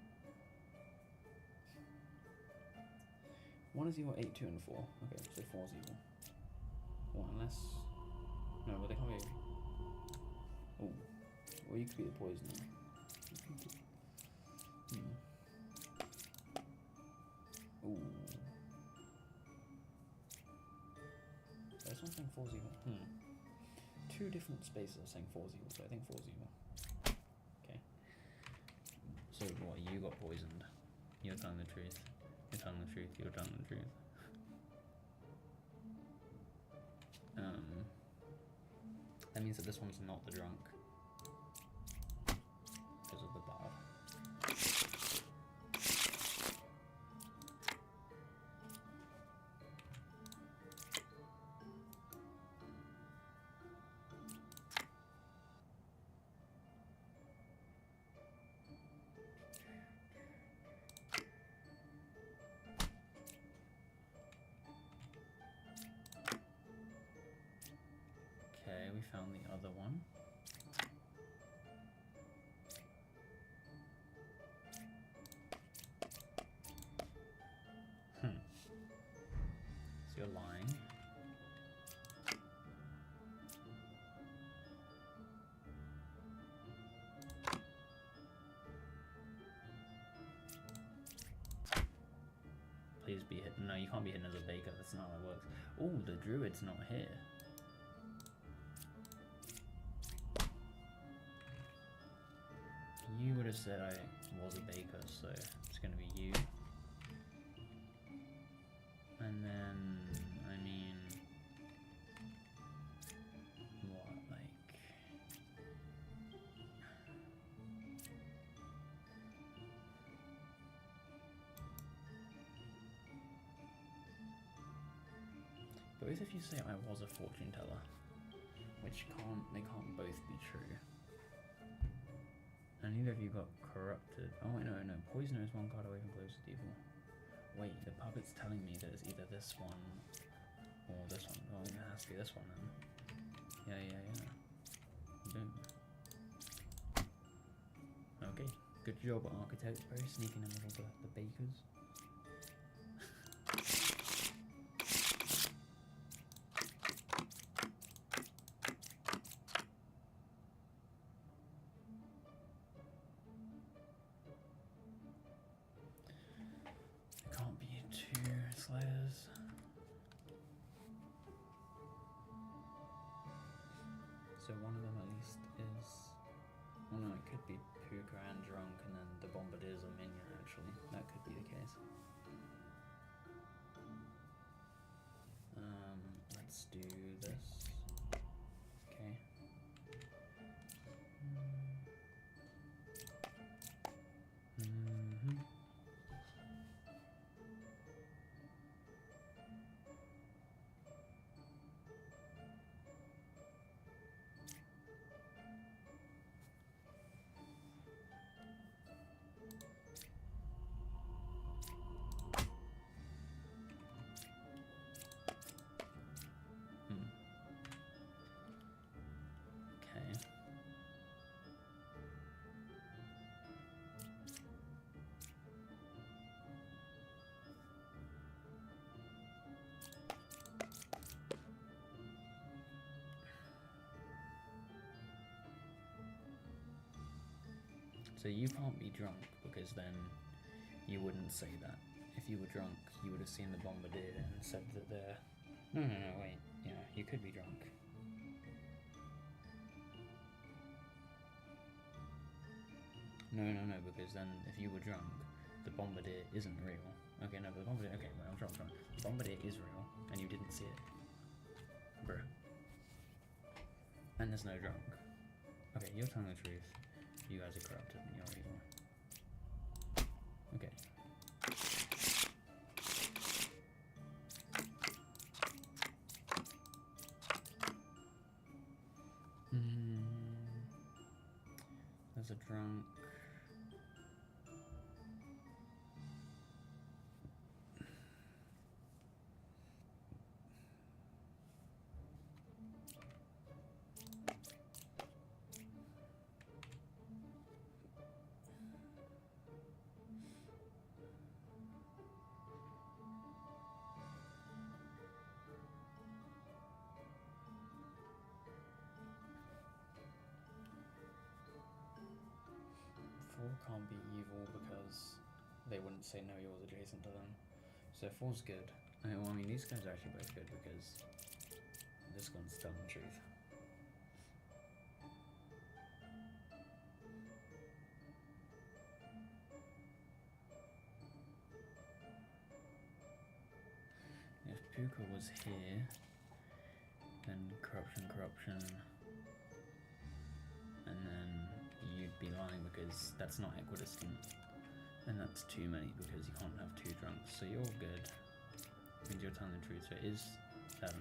One is evil, 8, 2, and 4. Okay, so 4 is evil. What, unless... No, but they can't be... Oh. Well, you could be the poisoner. Ooh. This one's saying 4's evil. Two different spaces are saying 4's evil, so I think 4's evil. Okay. So what, you got poisoned. You're telling the truth. You're telling the truth. You're telling the truth. That means that this one's not the drunk. Because of the bar. Okay, we found the other one. So you're lying. Please be hidden. No, you can't be hidden as a baker. That's not how it works. Oh, the druid's not here. You would have said I was a baker, so it's going to be you. And then, I mean, what, like... Both of you say I was a fortune teller, which they can't both be true. And neither of you got corrupted. Oh wait, no, poisoner is one card away from close to evil. Wait, the puppet's telling me that it's either this one or this one. Oh, it has to be this one then. Yeah. Boom. Okay, good job, architect. Very sneaking in with all the bakers. So one of them at least is... Well no, it could be Puka and drunk, and then the Bombardier's a minion actually. That could be the case. Let's do this. Okay. So you can't be drunk, because then you wouldn't say that. If you were drunk, you would have seen the Bombardier and said that they're... No, wait. Yeah, you could be drunk. No, because then if you were drunk, the Bombardier isn't real. Okay, no, but the Bombardier... Okay, wait, I'm trying. The Bombardier is real, and you didn't see it. Bruh. And there's no drunk. Okay, you're telling the truth. You guys are corrupted and you're evil. Okay. There's a drunk. Can't be evil because they wouldn't say no, yours adjacent to them. So 4's good. Well, I mean, these guys are actually both good because this one's telling the truth. If Puka was here, then corruption, and then you'd be lying because that's not equidistant, and that's too many because you can't have 2 drunks. So you're good. Means you're telling the truth. So it is 7.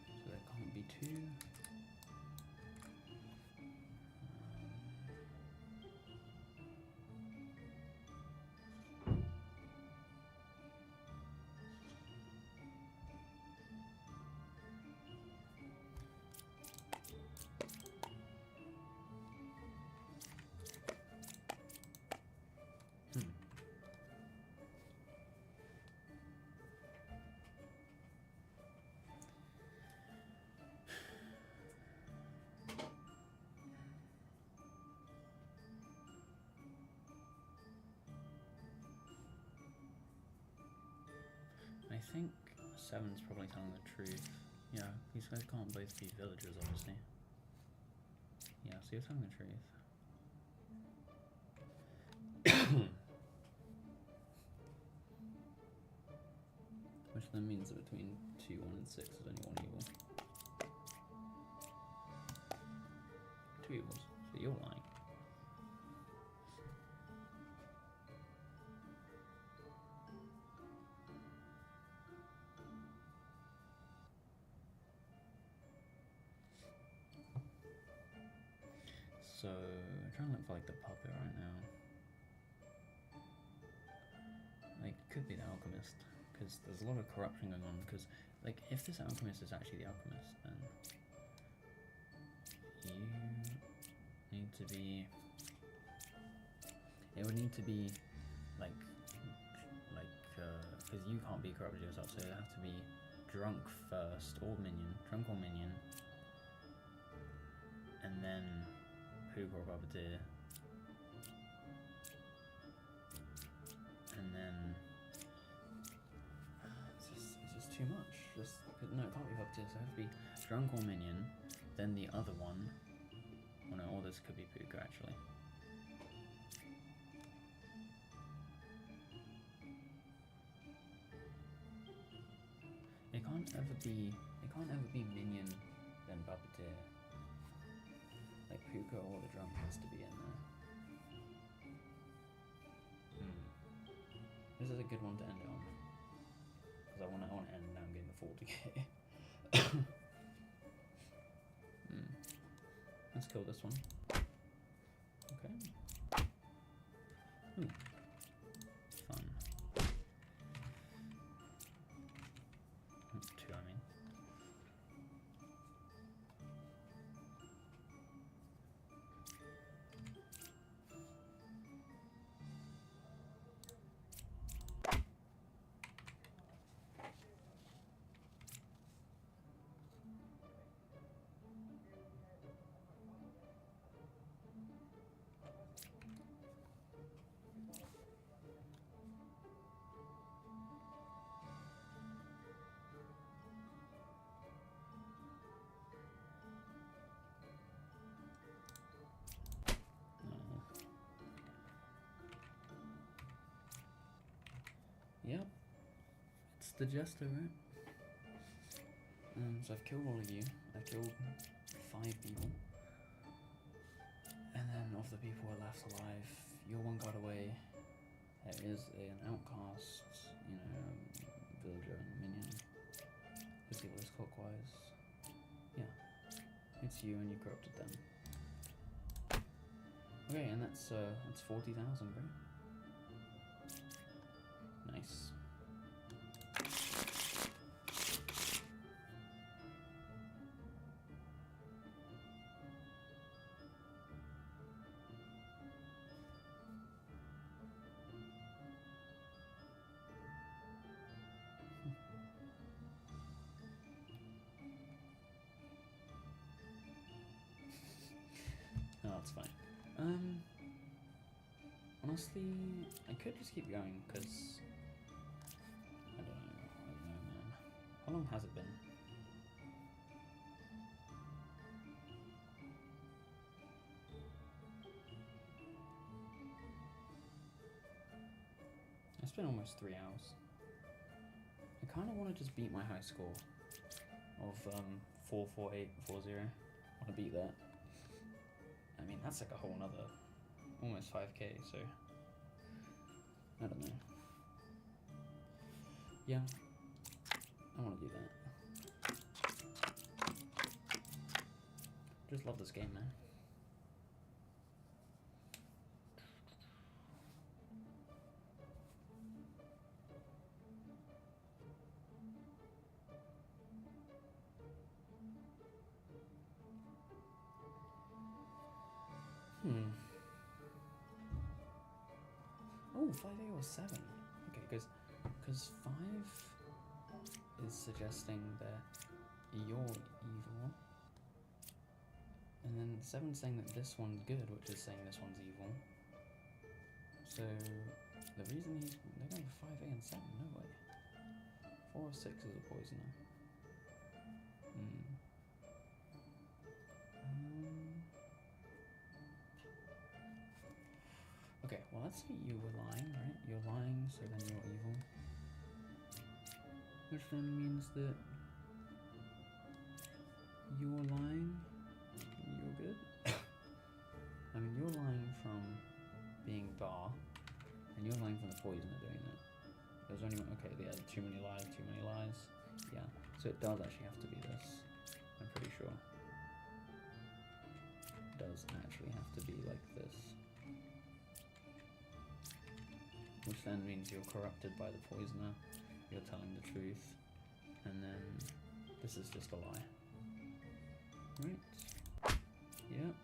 So there can't be 2. I think 7's probably telling the truth. Yeah, these guys can't both be villagers, obviously. Yeah, so you're telling the truth. Which then means that between 2, 1 and 6 there's only 1 evil. 2 evils, so you're lying. So, I'm trying to look for like the puppet right now. Like, could be the alchemist, because there's a lot of corruption going on. Because, like, if this alchemist is actually the alchemist, then you need to be. It would need to be like, because you can't be corrupted yourself, so it has to be drunk first, or minion, drunk or minion, and then Puka or Puppeteer, and then it's just too much. No, it can't be Puppeteer, so it has to be drunk or minion, then the other one. Oh no, or this could be Puka actually. It can't ever be minion then Puppeteer. Like Puka or the drunk has to be in there. This is a good one to end it on. Because I want to end now game before decay. Let's kill this one. Okay. Fun. 2, I mean. Yep. It's the Jester, right? So I've killed all of you. I've killed 5 people. And then of the people who are left alive, your one got away. There is an outcast, villager and minion. Let's see what it's clockwise. Yeah. It's you and you corrupted them. Okay, and that's 40,000, right? Nice. No, that's fine. Honestly, I could just keep going, because I don't know, man. How long has it been? It's been almost 3 hours. I kind of want to just beat my high score of 44840. I want to beat that. I mean, that's like a whole nother, almost 5k, so I don't know. Yeah, I want to do that. Just love this game, man. Oh, 5A or 7. Okay, because 5 is suggesting that you're evil, and then 7's saying that this one's good, which is saying this one's evil. So the reason they're going for 5A and 7, no way. 4 or 6 is a poisoner. Okay, well let's say you were lying, right? You're lying, so then you're evil. Which then means that you're lying, you're good. I mean, you're lying from being Bar, and you're lying from the poisoner doing it. There's only one, okay, yeah, too many lies. Yeah, so it does actually have to be this, I'm pretty sure. It does actually have to be like this. Which then means you're corrupted by the poisoner, you're telling the truth, and then this is just a lie. Right? Yep.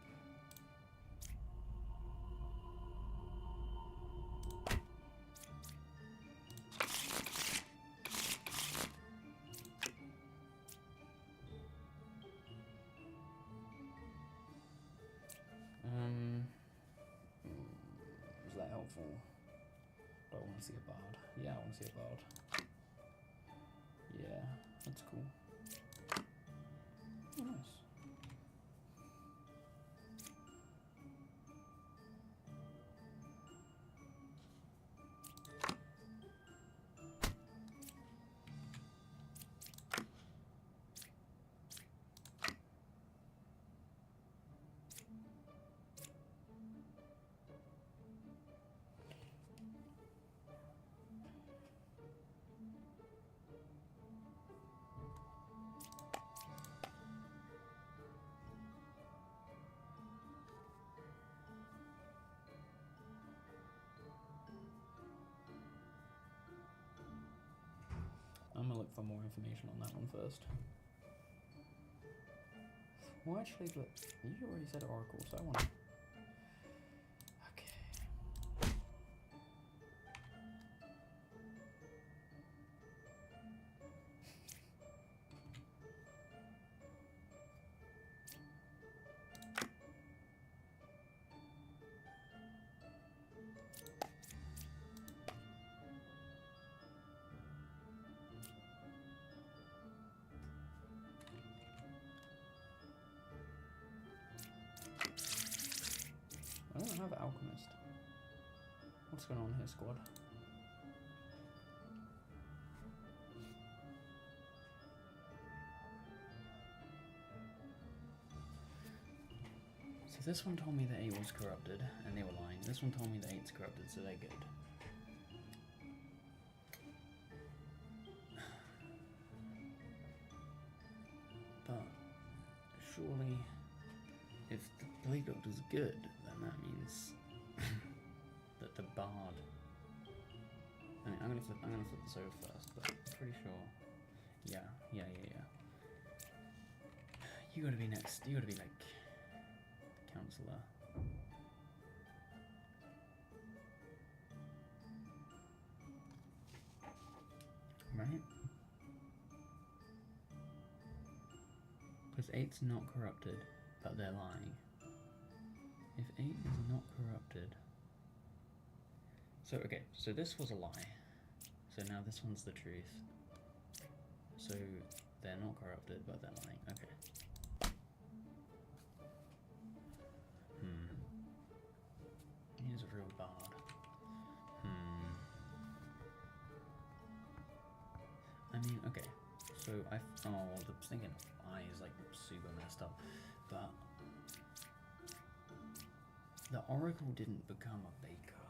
Is that helpful? Do I want to see a bard? Yeah, I want to see a bard. Yeah, that's cool. Oh, nice. I'm gonna look for more information on that one first. Well, actually, but you already said Oracle, so I want to... Okay. I don't have Alchemist. What's going on here, squad? this one told me that 8 was corrupted, and they were lying. This one told me that 8's corrupted, so they're good. But surely, if the Plague Doctor's good, then that means that the Bard. I mean, I'm gonna flip this over first, but I'm pretty sure. Yeah. You gotta be next. You gotta be like counselor. Right? Because 8's not corrupted, but they're lying. If 8 is not corrupted... So, okay, so this was a lie. So now this one's the truth. So they're not corrupted, but they're lying. Okay. He's a real bard. I mean, okay. So I was thinking I is like super messed up, but the Oracle didn't become a baker.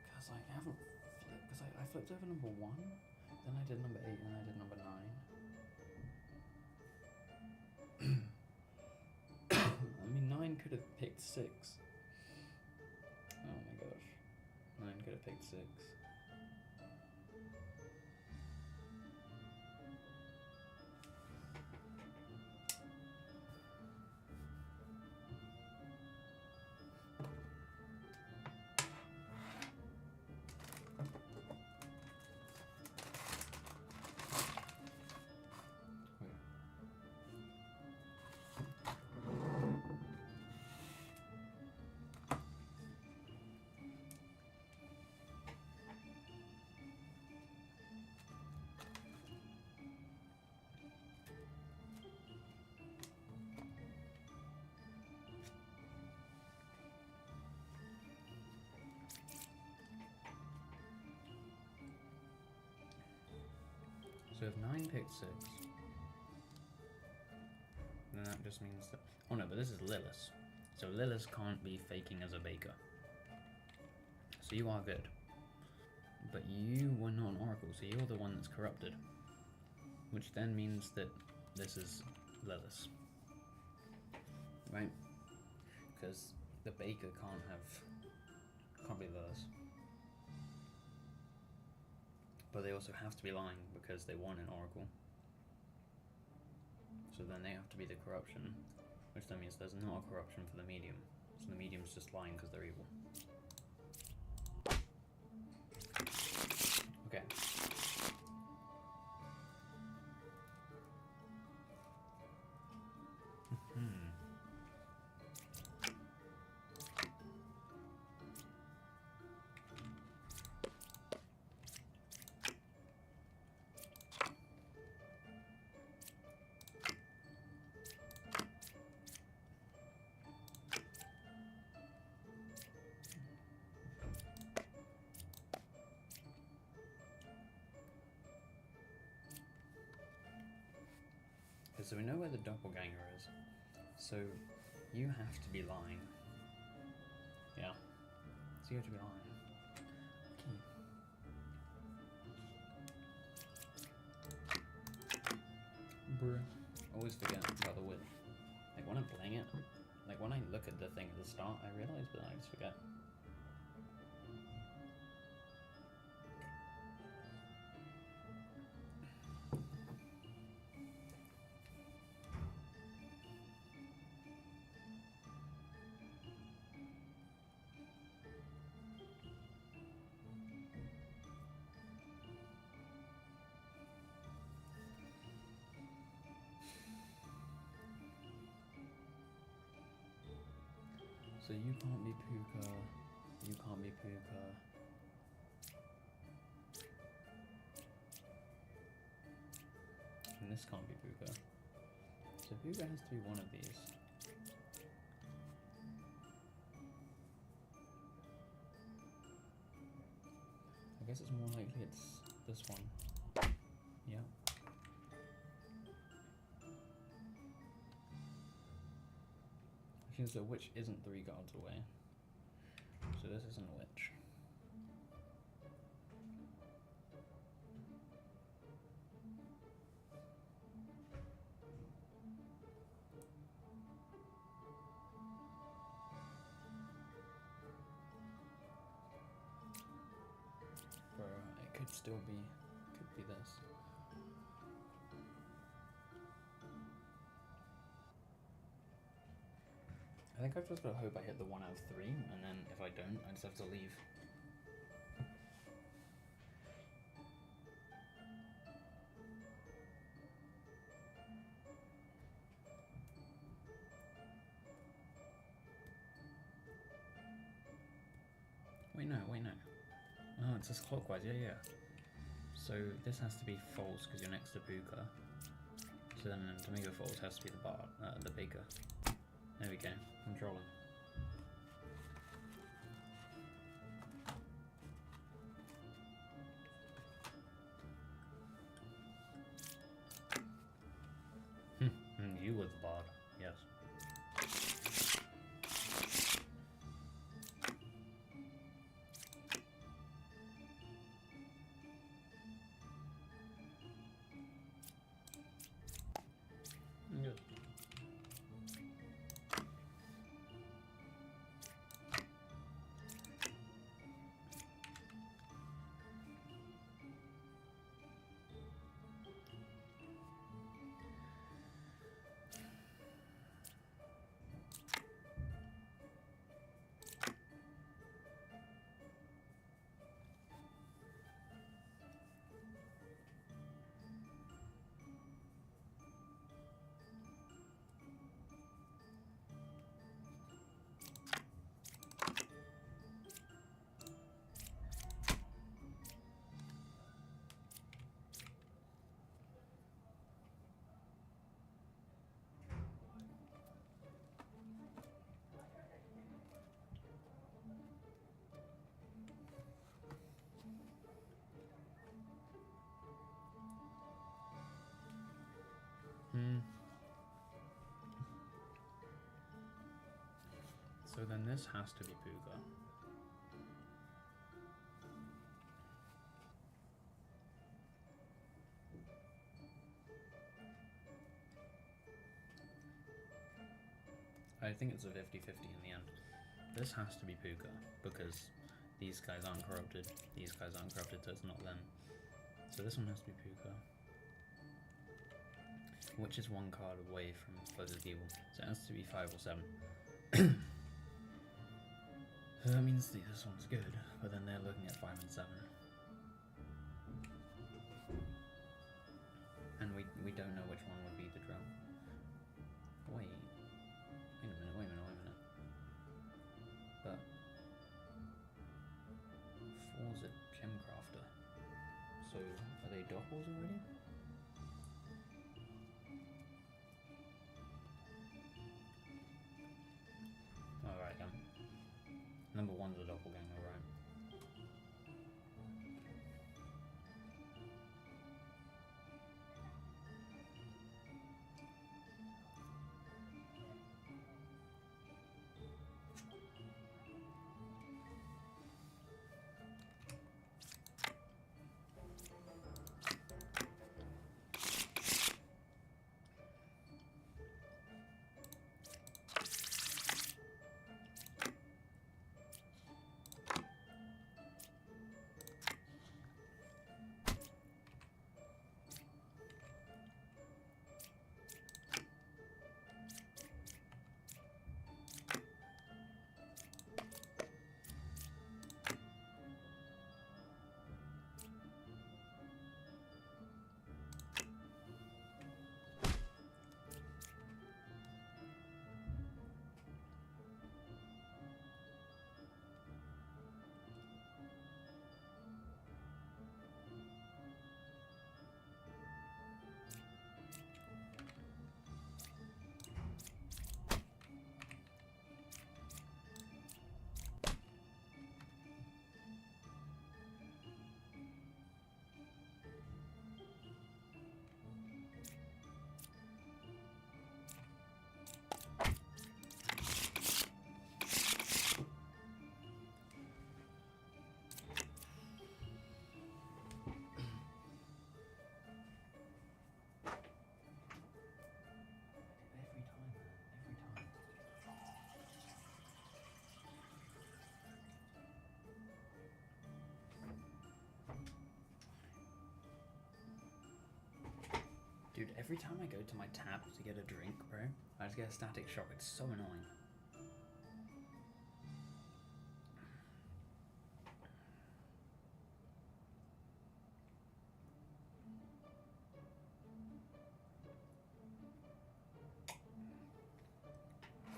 Because I haven't flipped, because I flipped over number 1, then I did number 8, and I did number 9. I mean, 9 could have picked 6. Oh my gosh. 9 could have picked 6. So if 9 picked 6, then that just means that... Oh no, but this is Lilith. So Lilith can't be faking as a baker. So you are good. But you were not an oracle, so you're the one that's corrupted. Which then means that this is Lilith. Right? Because the baker can't be Lilith. But they also have to be lying because they want an oracle. So then they have to be the corruption, which then means there's not a corruption for the medium. So the medium's just lying because they're evil. Okay. So we know where the doppelganger is. So you have to be lying. Yeah. So you have to be lying. Okay. Bruh. Always forget about the width. Like when I'm playing it, like when I look at the thing at the start, I realize, but I just forget. So you can't be Puka, you can't be Puka. And this can't be Puka. So Puka has to be one of these. I guess it's more likely it's this one. Yeah. seems the witch isn't 3 cards away. So this isn't a witch. Bro, it could still be, this. I think I've just got to hope I hit the 1 out of 3, and then if I don't, I just have to leave. Wait, no. Oh, it's just clockwise, yeah. So this has to be false because you're next to Puka. So then to make it false, it has to be the baker. There we go, I'm trolling. You were the bard, yes. Good. So then this has to be Puka. I think it's a 50-50 in the end. This has to be Puka because these guys aren't corrupted, these guys aren't corrupted, so it's not them. So this one has to be Puka. Which is 1 card away from Flooded Evil. So it has to be 5 or 7. So that means this one's good, but then they're looking at 5 and 7. And we don't know which one would be the drum. Wait a minute. But 4's a Gemcrafter. So are they doppels already? Alright then. Number 1's a doppelganger, right? Every time I go to my tap to get a drink, bro, I just get a static shock. It's so annoying.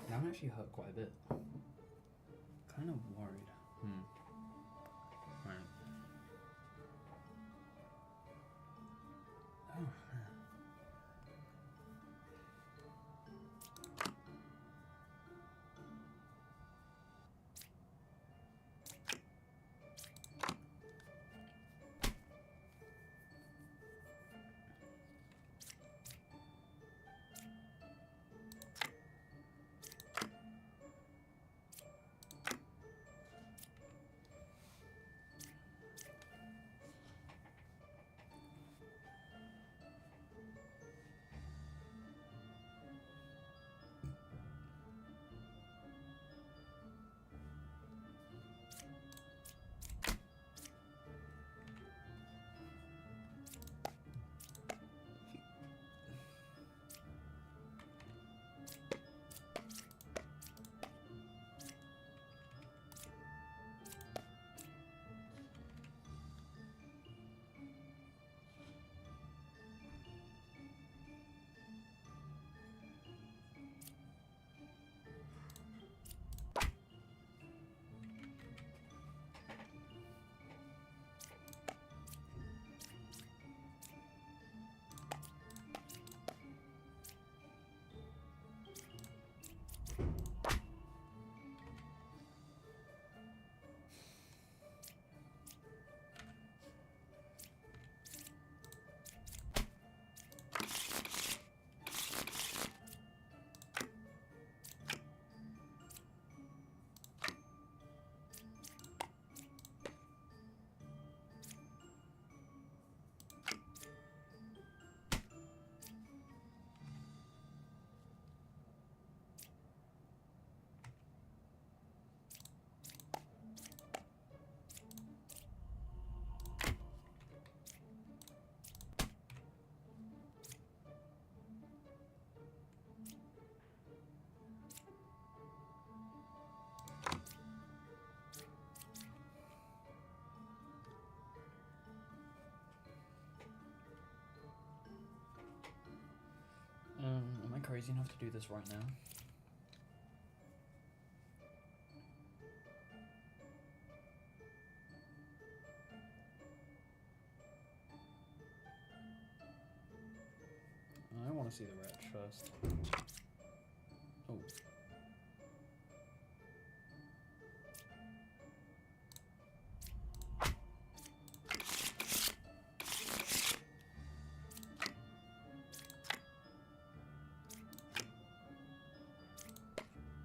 That one actually hurt quite a bit. Kind of worried. Right. Oh, man. Am I crazy enough to do this right now? I want to see the wretch first. Oh.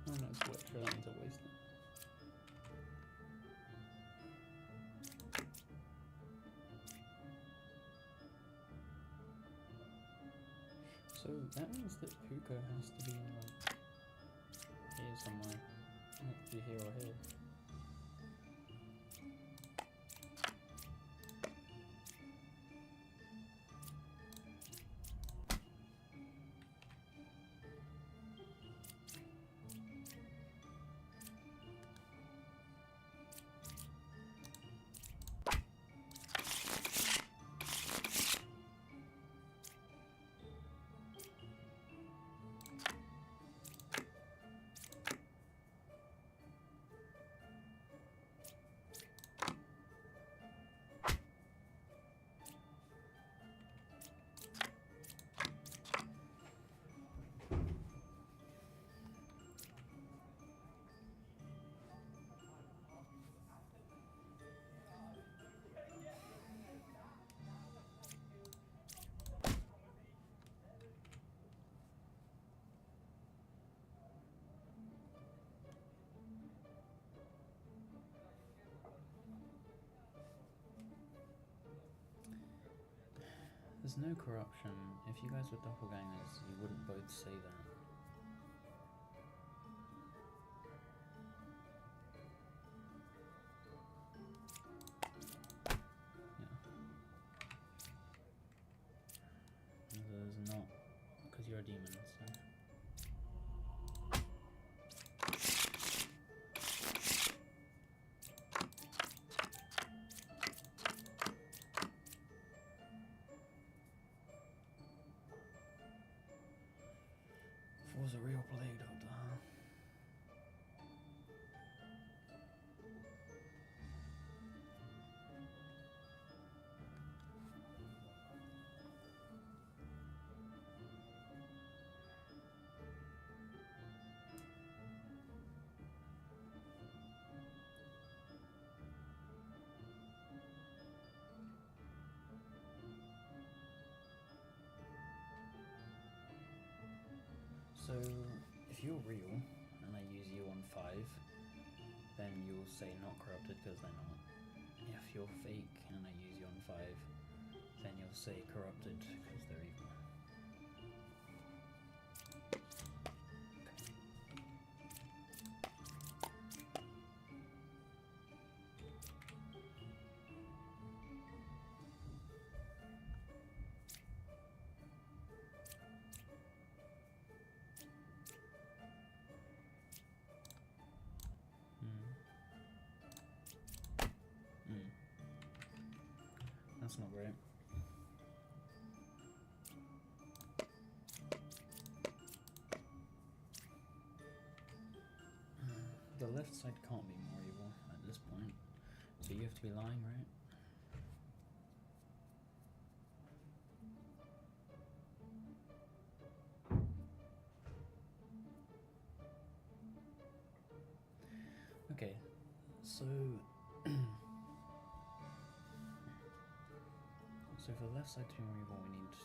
Oh no, it's wet. Sure, that means I wasted it. So that means that Puka has to be like here somewhere. It has to be here or here. There's no corruption. If you guys were doppelgangers, you wouldn't both say that. Yeah. There's not. So, if you're real and I use you on 5, then you'll say not corrupted because they're not. If you're fake and I use you on 5, then you'll say corrupted because they're evil. That's not great. The left side can't be more evil at this point, so you have to be lying, right? Okay, so so for the left side to be more evil, we need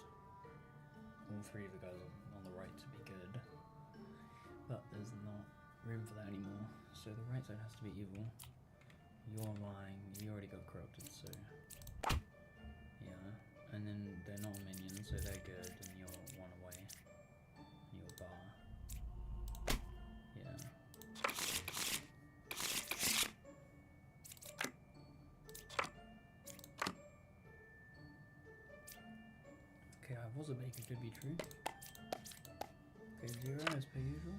all 3 of the guys on the right to be good, but there's not room for that anymore, so the right side has to be evil. You're lying, you already got corrupted, so yeah, and then they're not a minion, so they're good, and you're 1 away, and you're bar, yeah. Okay, I was a baker, could be true. Okay, 0 as per usual.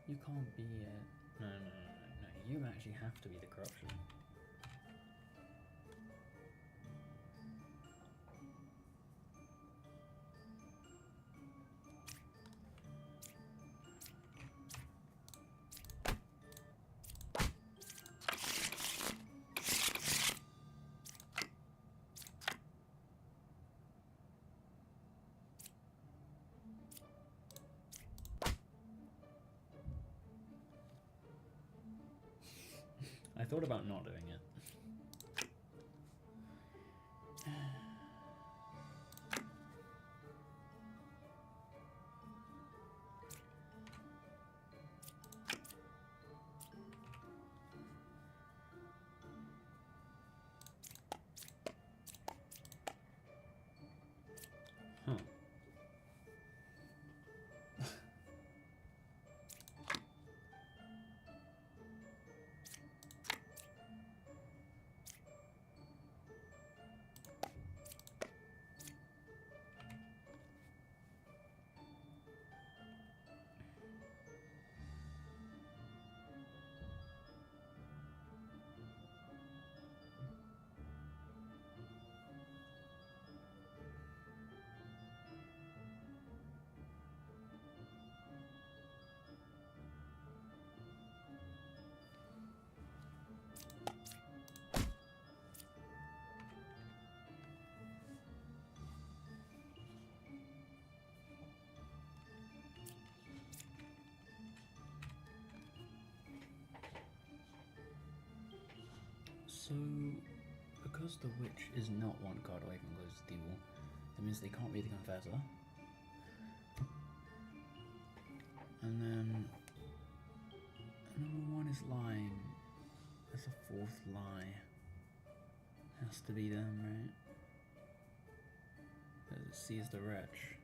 You can't be it. No. You actually have to be the corruption. I thought about not doing it. Huh. So, because the witch is not 1 card away from close to evil, that means they can't be the confessor. And then number 1 is lying. That's a 4th lie. Has to be them, right? Because it sees the wretch.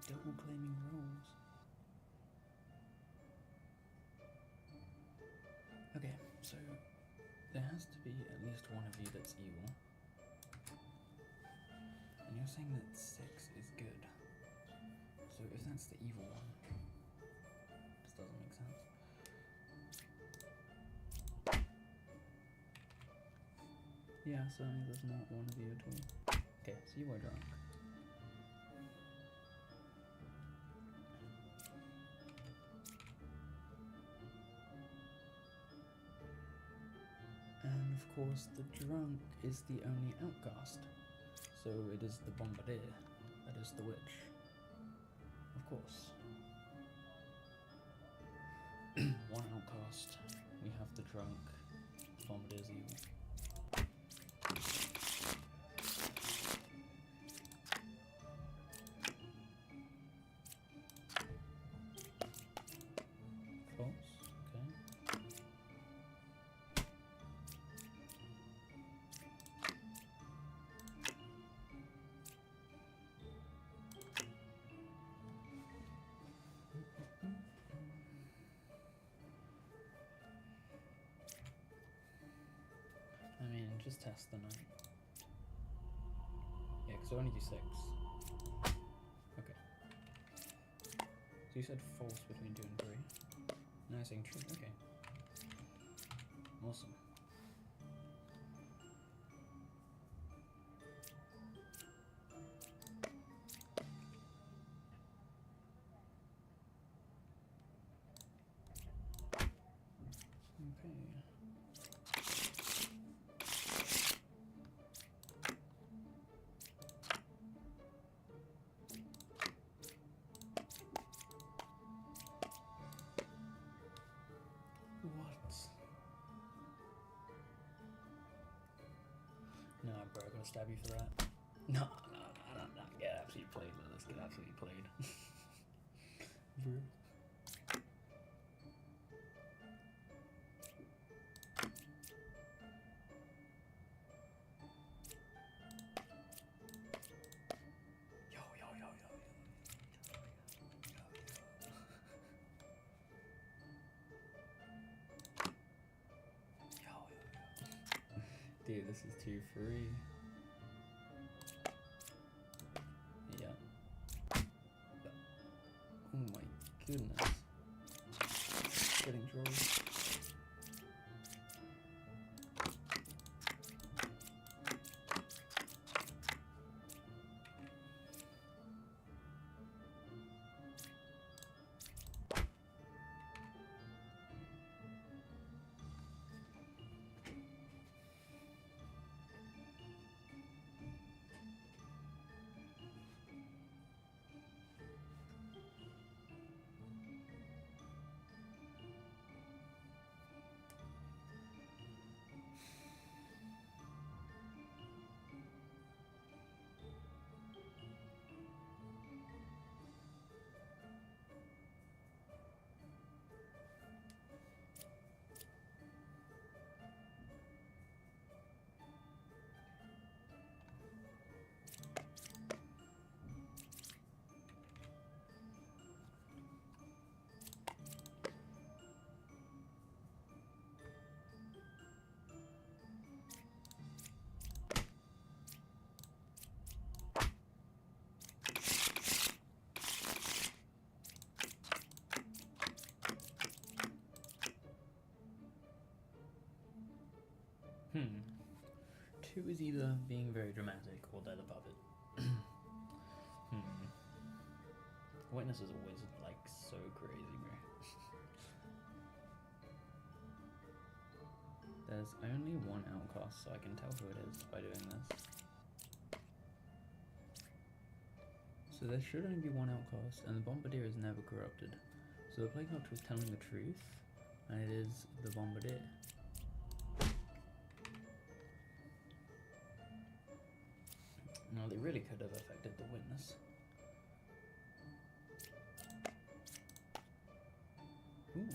double claiming roles. Okay, so there has to be at least one of you that's evil. And you're saying that 6 is good. So if that's the evil one, this doesn't make sense. Yeah, certainly there's not one of you at all. Okay, so you were drunk. And of course the drunk is the only outcast. So it is the bombardier that is the witch. Of course. One outcast. We have the drunk. Bombardier's evil. False. Okay. I mean, just test the 9. Yeah, because I only do 6. Okay. So you said false between 2 and 3. Now I'm saying true. Okay. Awesome. Okay. What? No, bro, I'm gonna stab you for that. No, I don't get absolutely played. Let's get absolutely played. Bro. Yo. Dude, this is too free. Yeah. Oh my goodness. Getting trolls. Hmm. 2 is either being very dramatic or they're the puppet. Witness is always like so crazy, bro. There's only one outcast, so I can tell who it is by doing this. So there should only be one outcast, and the bombardier is never corrupted. So the plague doctor is telling the truth, and it is the bombardier. No, they really could have affected the witness. Ooh.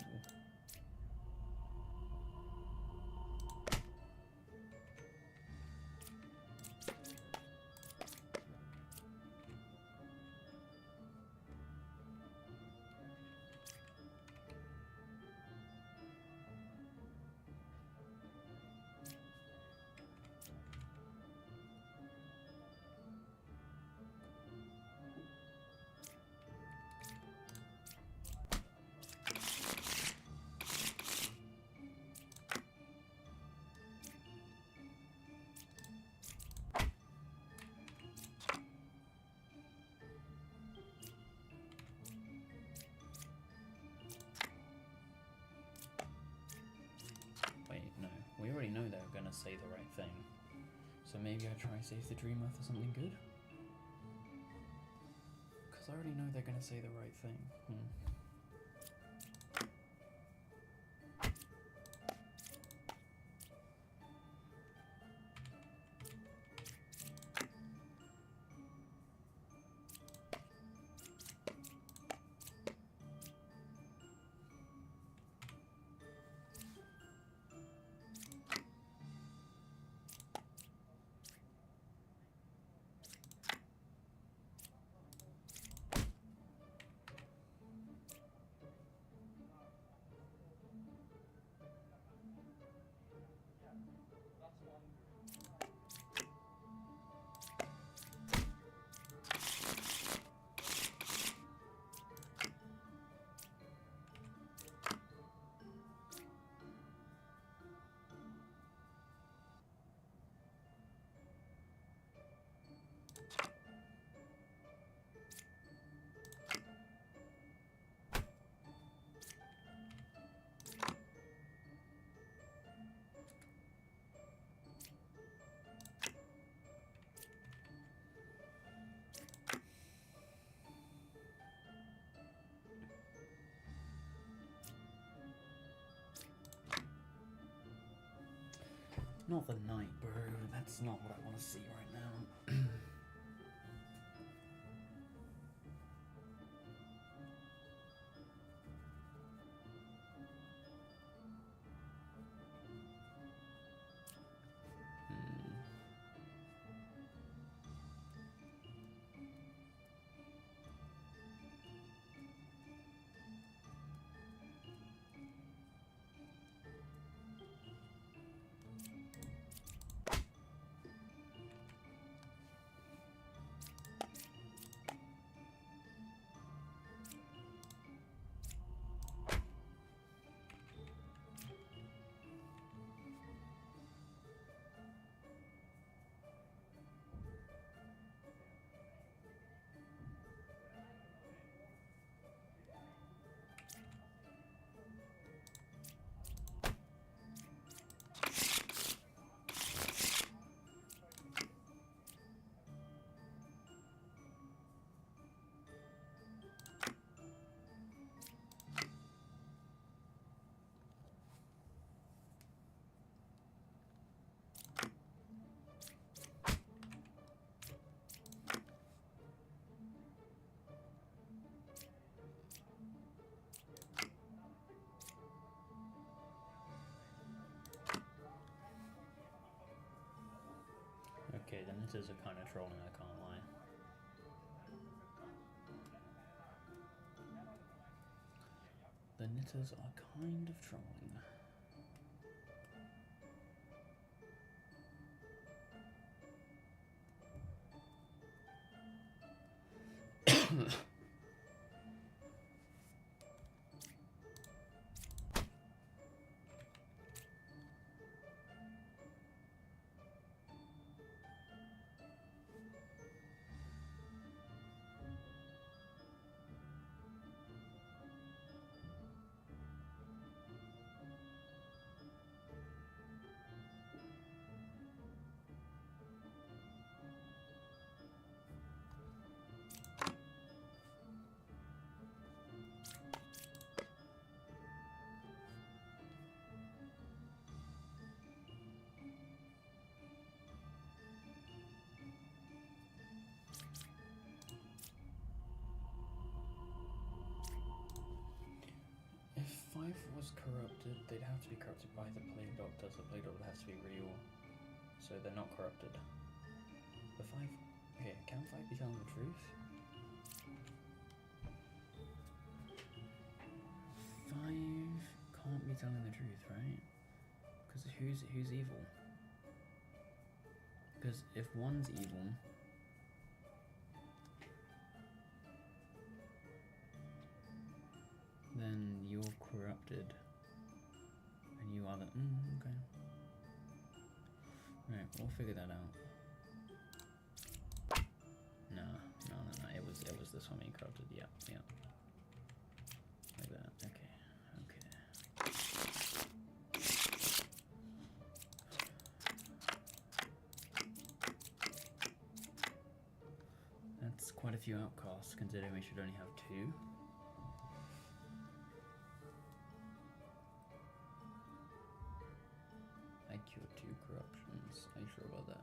gonna say the right thing. So maybe I try Save the Dreamer for something good? Because I already know they're gonna say the right thing. Not the knight, bro. That's not what I want to see right now. Okay, the knitters are kind of trolling, I can't lie. The knitters are kind of trolling. If 5 was corrupted, they'd have to be corrupted by the Plague Doctor, so the Plague Doctor has to be real. So they're not corrupted. The 5... Okay, can 5 be telling the truth? 5 can't be telling the truth, right? Because who's evil? Because if 1's evil... then you're corrupted. And you are the... okay. Right, we'll figure that out. No. It was this one being corrupted. Yeah. Like that. Okay. quite a few outcasts, considering we should only have 2. I cured 2 corruptions. Are you sure about that?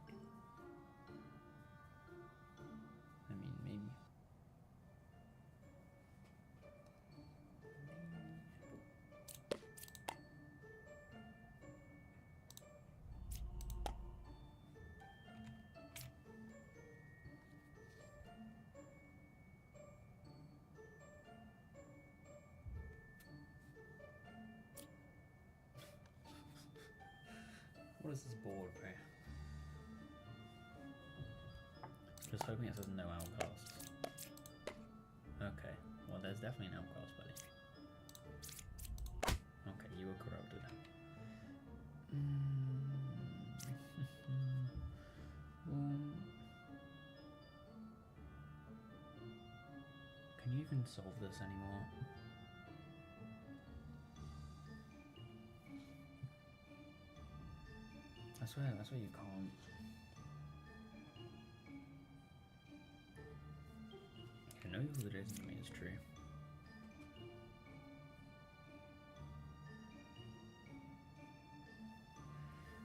I mean, maybe. What is this board, pray? Just hoping it says no outcasts. Okay, well there's definitely an outcast, buddy. Okay, you were corrupted. Can you even solve this anymore? I swear you can't. I know that it isn't me, it's true.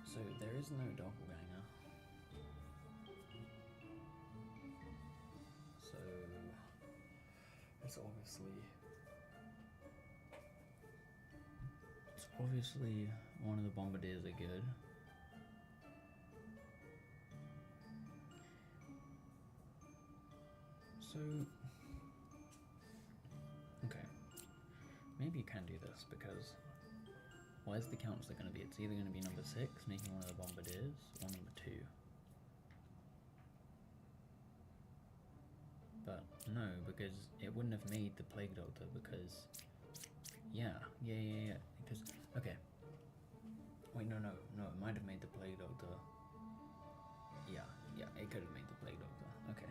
So there is no doppelganger. So it's obviously one of the bombardiers are good. So, okay, maybe you can do this because where's the counselor going to be? It's either going to be number 6, making one of the bombardiers, or number 2. But no, because it wouldn't have made the Plague Doctor because, yeah, because, okay, wait, no, it might have made the Plague Doctor, yeah, it could have made the Plague Doctor, okay.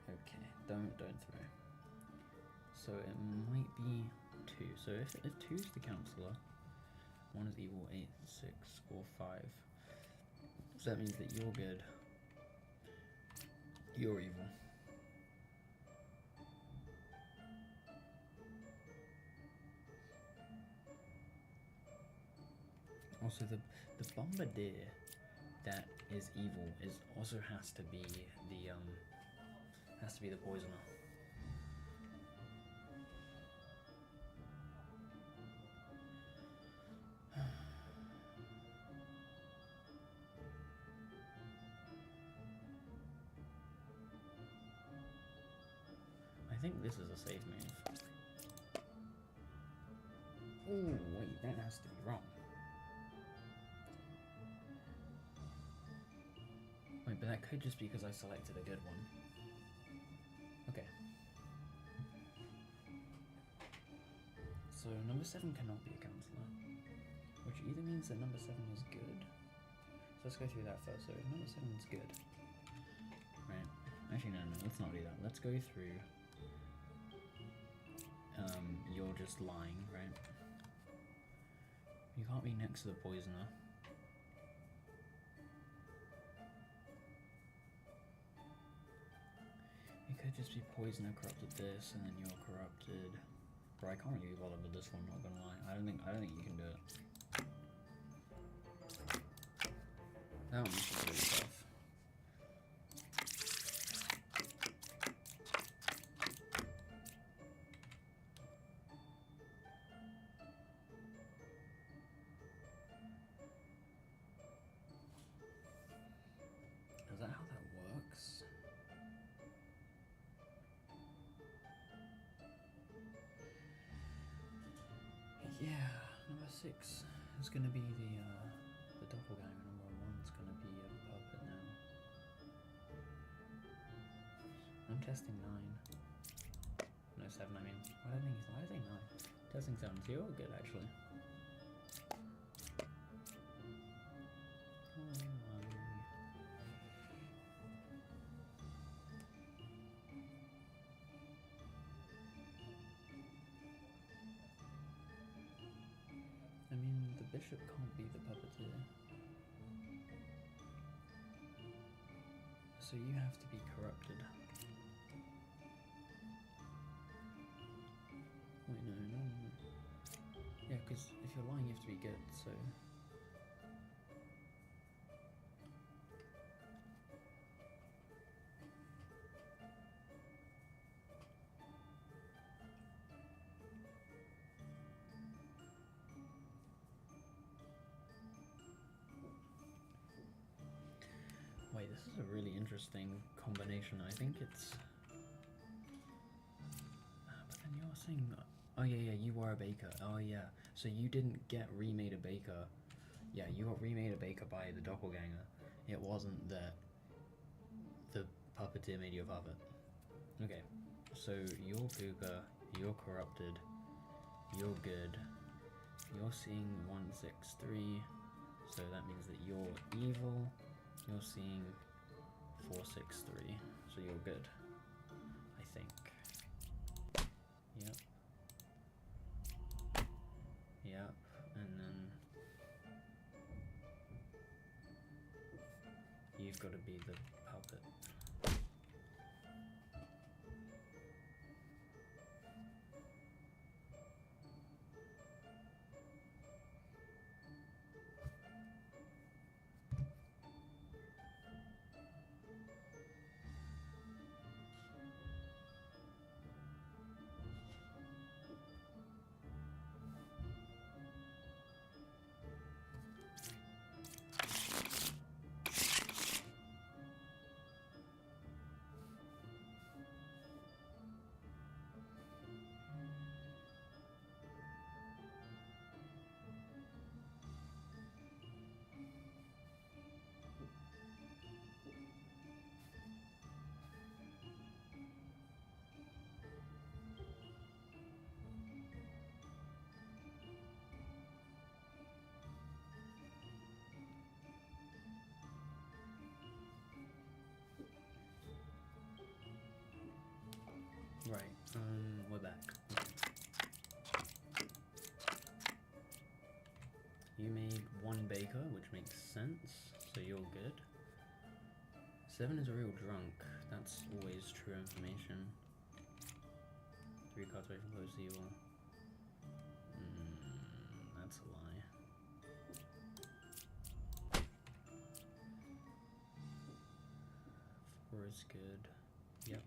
Okay, don't throw. So it might be 2. So if 2 is the counselor, 1 is evil, 8, 6, or 5. So that means that you're good. You're evil. Also, the bombardier that is evil also has to be the poisoner. I think this is a safe move. Ooh, wait, that has to be wrong. Wait, but that could just be because I selected a good one. Okay. So number 7 cannot be a counselor, which either means that number 7 is good. So let's go through that first. So if number 7 is good, right? Actually, no, let's not do that. Let's go through. You're just lying, right? You can't be next to the poisoner. It could just be poisoner corrupted this, and then you're corrupted. Bro, I can't really be bothered with this one. Not gonna lie. I don't think you can do it. That one is really tough. Is that how that works? Yeah, number 6 is going to be the doppelganger. Number 1 is going to be a puppet now. I'm testing 9. No, 7, I mean. Why did I say 9? Testing 7. So you're good, actually. I mean, the bishop can't be the puppeteer. So you have to be corrupted. Wait, no. Yeah, because if you're lying, you have to be good, so... Wait, this is a really interesting combination. I think it's... but then you're saying... Oh yeah, you were a baker. Oh yeah. So you didn't get remade a baker. Yeah, you got remade a baker by the doppelganger. It wasn't that the puppeteer made you a puppet. Okay. So you're Puka, you're corrupted, you're good, you're seeing 163, so that means that you're evil. You're seeing 463, so you're good, I think. Yep. Yep, and then you've got to be the puppet. Right, we're back. You made one baker, which makes sense, so you're good. 7 is a real drunk, that's always true information. 3 cards away from close evil. That's a lie. Four is good. Yep.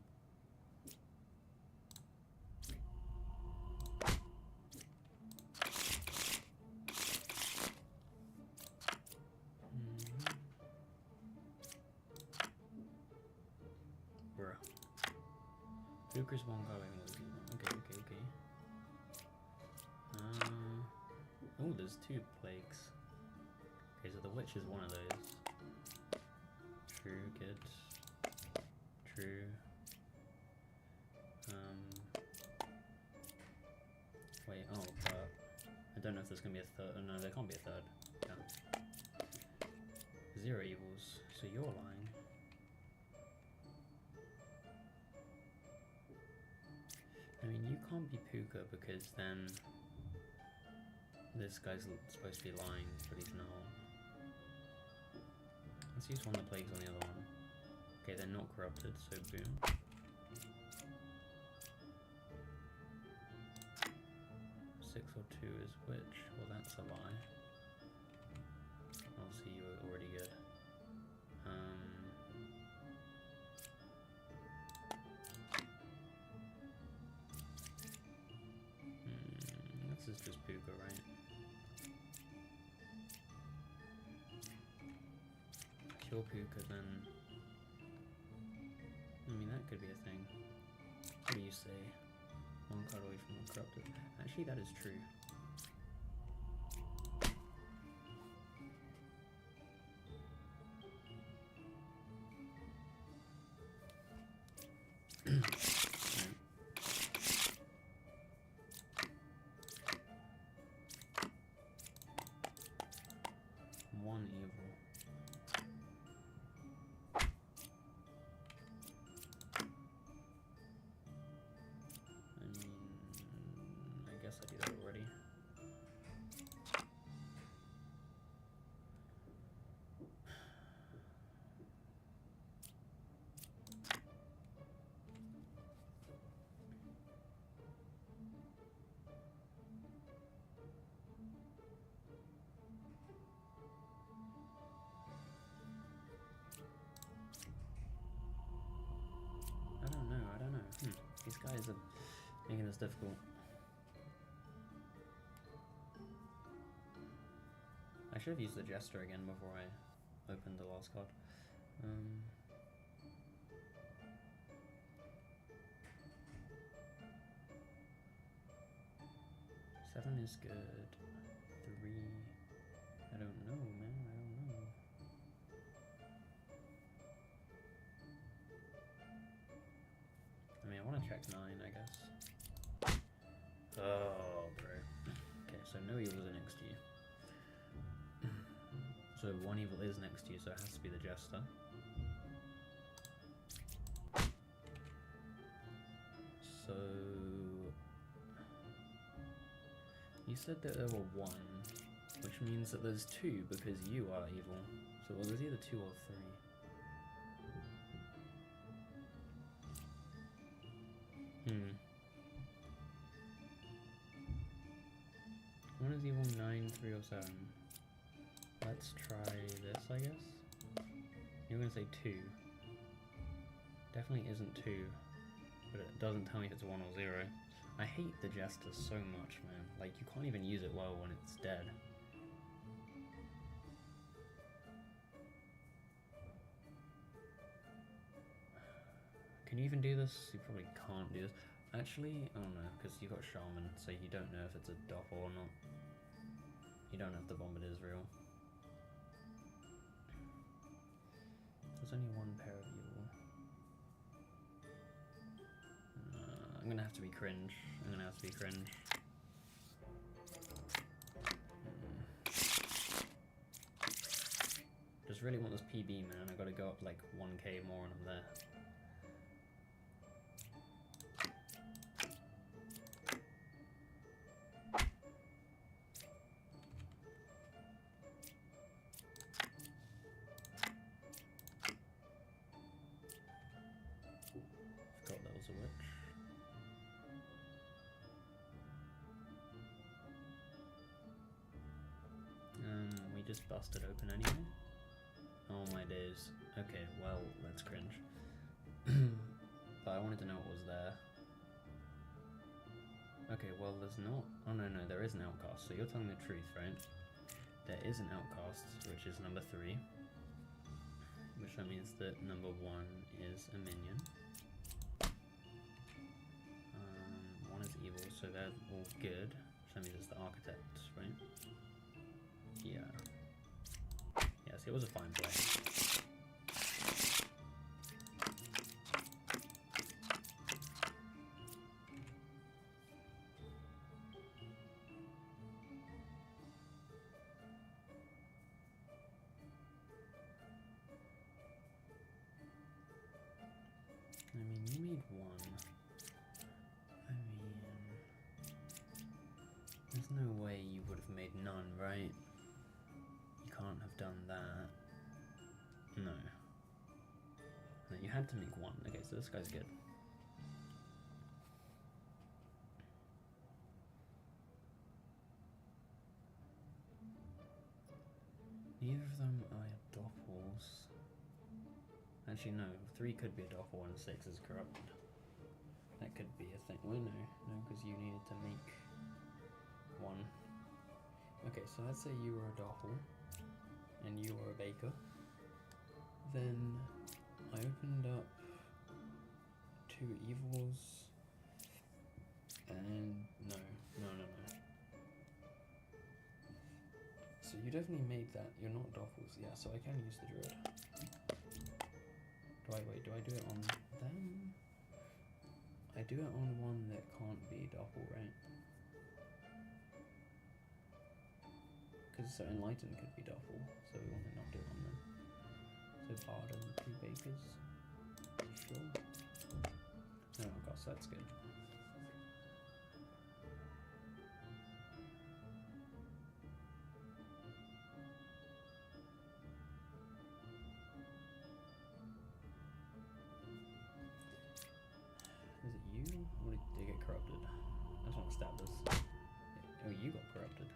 Lucre's one card away from okay. Oh, there's 2 plagues. Okay, so the witch is one of those. True, good. True. Wait, but I don't know if there's gonna be a third. Oh, no, there can't be a third. Yeah. 0 evils, so you're lying. I mean, you can't be Puka because then this guy's supposed to be lying, but he's not. Let's use one of the plagues on the other one. Okay, they're not corrupted, so boom. 6 or 2 is which? Well, that's a lie. Obviously, you were already good. This is just Puka, right? If you're Puka, then... I mean, that could be a thing. What do you say? 1 card away from corrupted. Actually, that is true. One evil. I mean, I guess I do that already. difficult. I should have used the Jester again before I opened the last card. 7 is good. 3... I don't know, man. I don't know. I mean, I want to check 9, I guess. Oh, bro. Okay, so no evils are next to you. So one evil is next to you, so it has to be the Jester. So... you said that there were 1, which means that there's 2 because you are evil. So well, there's either 2 or 3. 1 is evil, 9, 3 or 7. Let's try this, I guess. You're gonna say 2. Definitely isn't 2, but it doesn't tell me if it's 1 or 0. I hate the Jester so much, man. Like, you can't even use it well when it's dead. Can you even do this? You probably can't do this. Actually, I don't know, because you got Shaman, so you don't know if it's a doppel or not. You don't know if the Vomit is real. There's only 1 pair of evil. I'm gonna have to be cringe. Just really want this PB, man. I gotta go up like 1k more and I'm there. Forgot that was a witch. We just busted open anyway. Oh my days. Okay, well, that's cringe. But I wanted to know what was there. Okay, well, there's not... oh no, there is an outcast, so you're telling the truth, right? There is an outcast, which is number 3. Which that means that number 1 is a minion. 1 is evil, so they're all good. Which that means it's the architect, right? Yeah. Yes, it was a fine play. I mean, you made 1. I mean, there's no way you would have made none, right? You can't have done that. No. No, you had to make 1. Okay, so this guy's good. Neither of them are doppels. Actually, no. 3 could be a doppel and 6 is corrupted. That could be a thing. Well, no, because you needed to make 1. Okay, so let's say you were a doppel and you were a baker. Then I opened up 2 evils and no. So you definitely made that. You're not doppels, yeah, so I can use the druid. Do I do it on them? I do it on 1 that can't be doppel, right? Because so enlightened could be doppel, so we want to not do it on them. So bard and 2 bakers. Sure. No, gosh, that's good. Is it you? Or did they get corrupted? I just want to stab this. Oh, you got corrupted.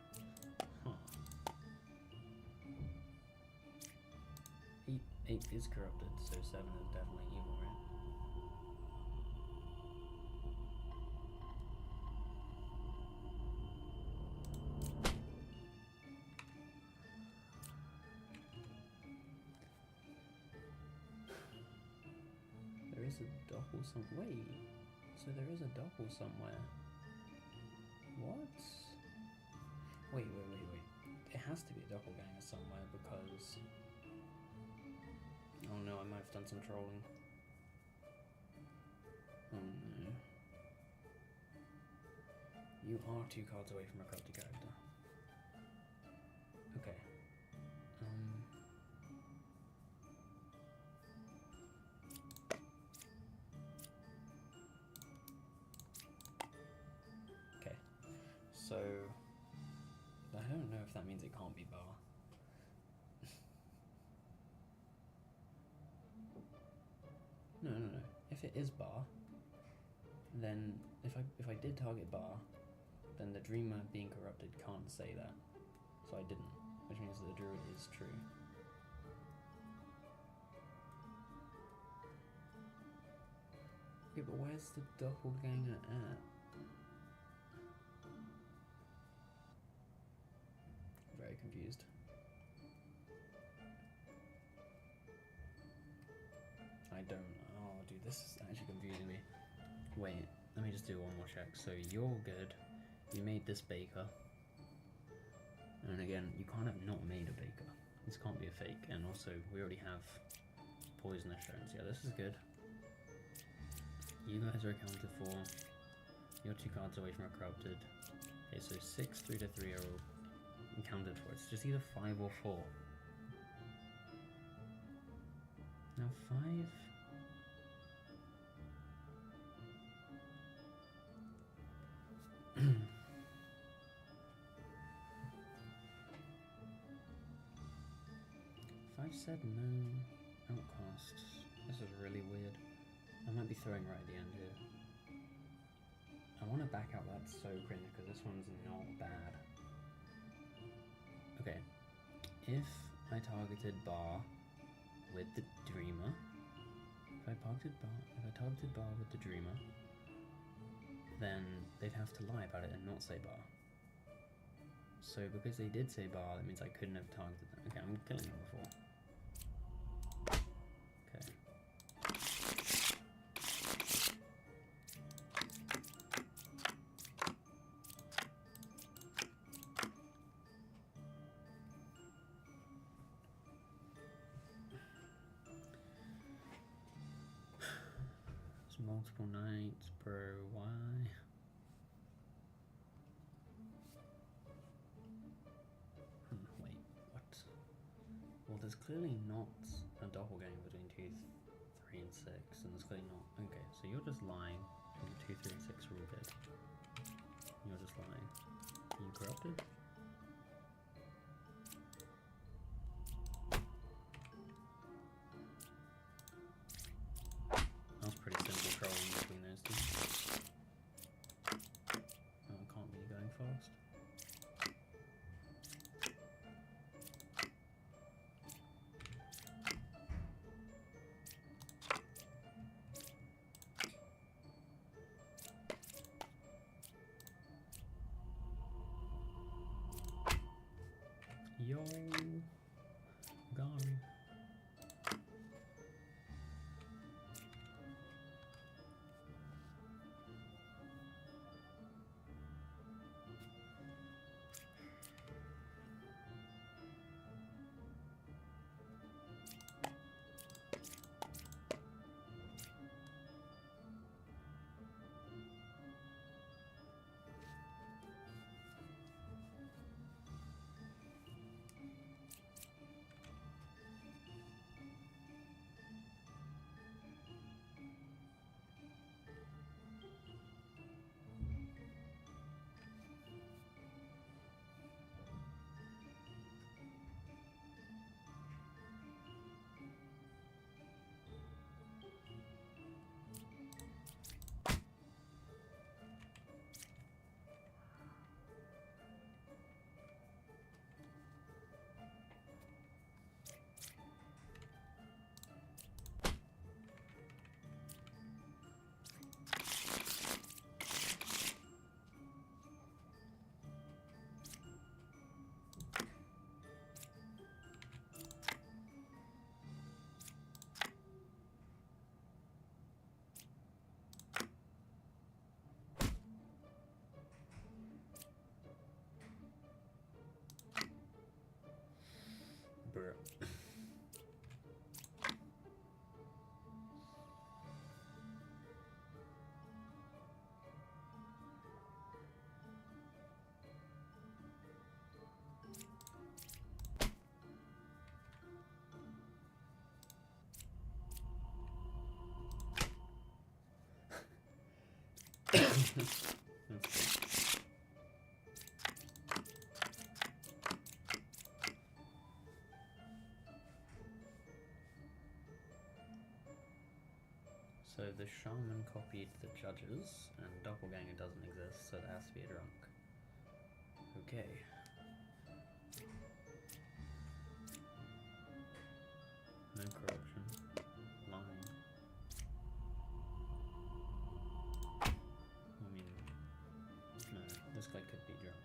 Huh. 8 is corrupted, so 7 is definitely evil, right? is a doppel wait, so there is a doppel somewhere. What? Wait. It has to be a doppelganger somewhere because... Oh no, I might have done some trolling. Oh no. You are 2 cards away from a corrupted character. Okay. Okay. So... I don't know if that means it can't be bar. No. If it is bar, then if I did target bar, then the dreamer being corrupted can't say that. So I didn't, which means that the druid is true. Yeah, but where's the doppelganger at? Very confused. I don't. Oh, dude, this is actually confusing me. Wait, let me just do one more check. So you're good. You made this baker. And again, you can't have not made a baker. This can't be a fake. And also, we already have poisonous stones. Yeah, this is good. You guys are accounted for. You're 2 cards away from a corrupted. Okay, so 6, 3 to 3 are all accounted for. It's just either 5 or 4. Now 5... 5 said no. Outcast. This is really weird. I might be throwing right at the end here. I want to back out that so cringe because this one's not bad. Okay. If I targeted bar with the dreamer, if I targeted bar with the dreamer, then they'd have to lie about it and not say bar. So because they did say bar, that means I couldn't have targeted them. Okay, I'm killing them before. Okay. It's multiple nights, bro. Why? Wait, what? Well, there's clearly not a doppelganger between 2, 3, and 6, and there's clearly not. Okay, so you're just lying. 2, 3, and 6 are all good. You're just lying. Are you corrupted? That was pretty simple trolling between those two. Oh, I can't be going fast. That's good. So the shaman copied the judges, and doppelganger doesn't exist, so it has to be a drunk. Okay. No corruption. Lying. I mean, no, this guy could be drunk.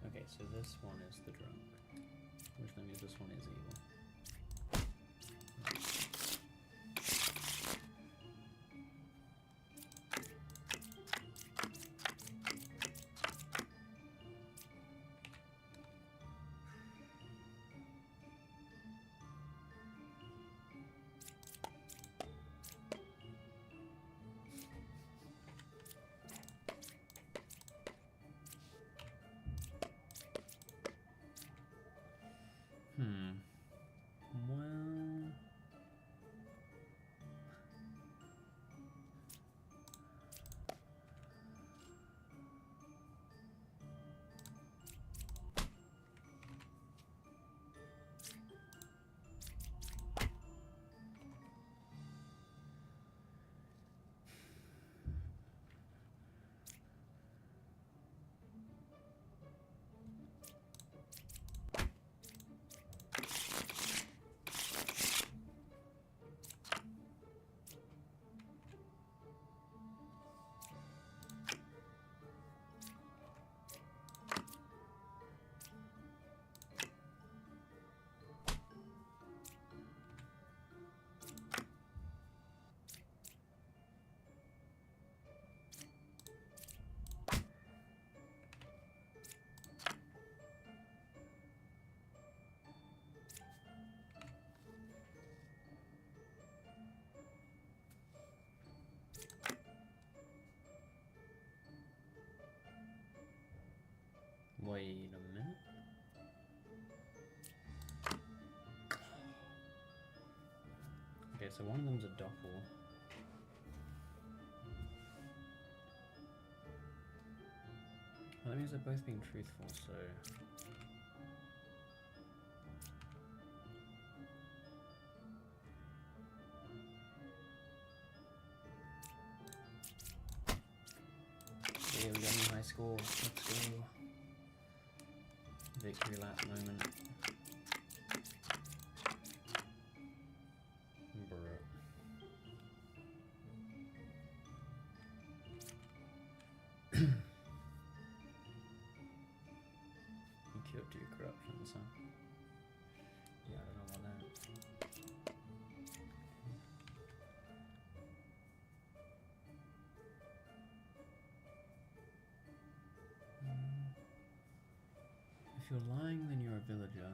Okay, so this one is the drunk, which means this one is evil. Well, wait a minute. Okay, so one of them's a doppel. Well, that means they're both being truthful, so... Yeah, we got new high score. Let's go. Victory lap moment. Bruh. You killed 2 corruptions, huh? Yeah, I don't know about that. If you're lying, then you're a villager.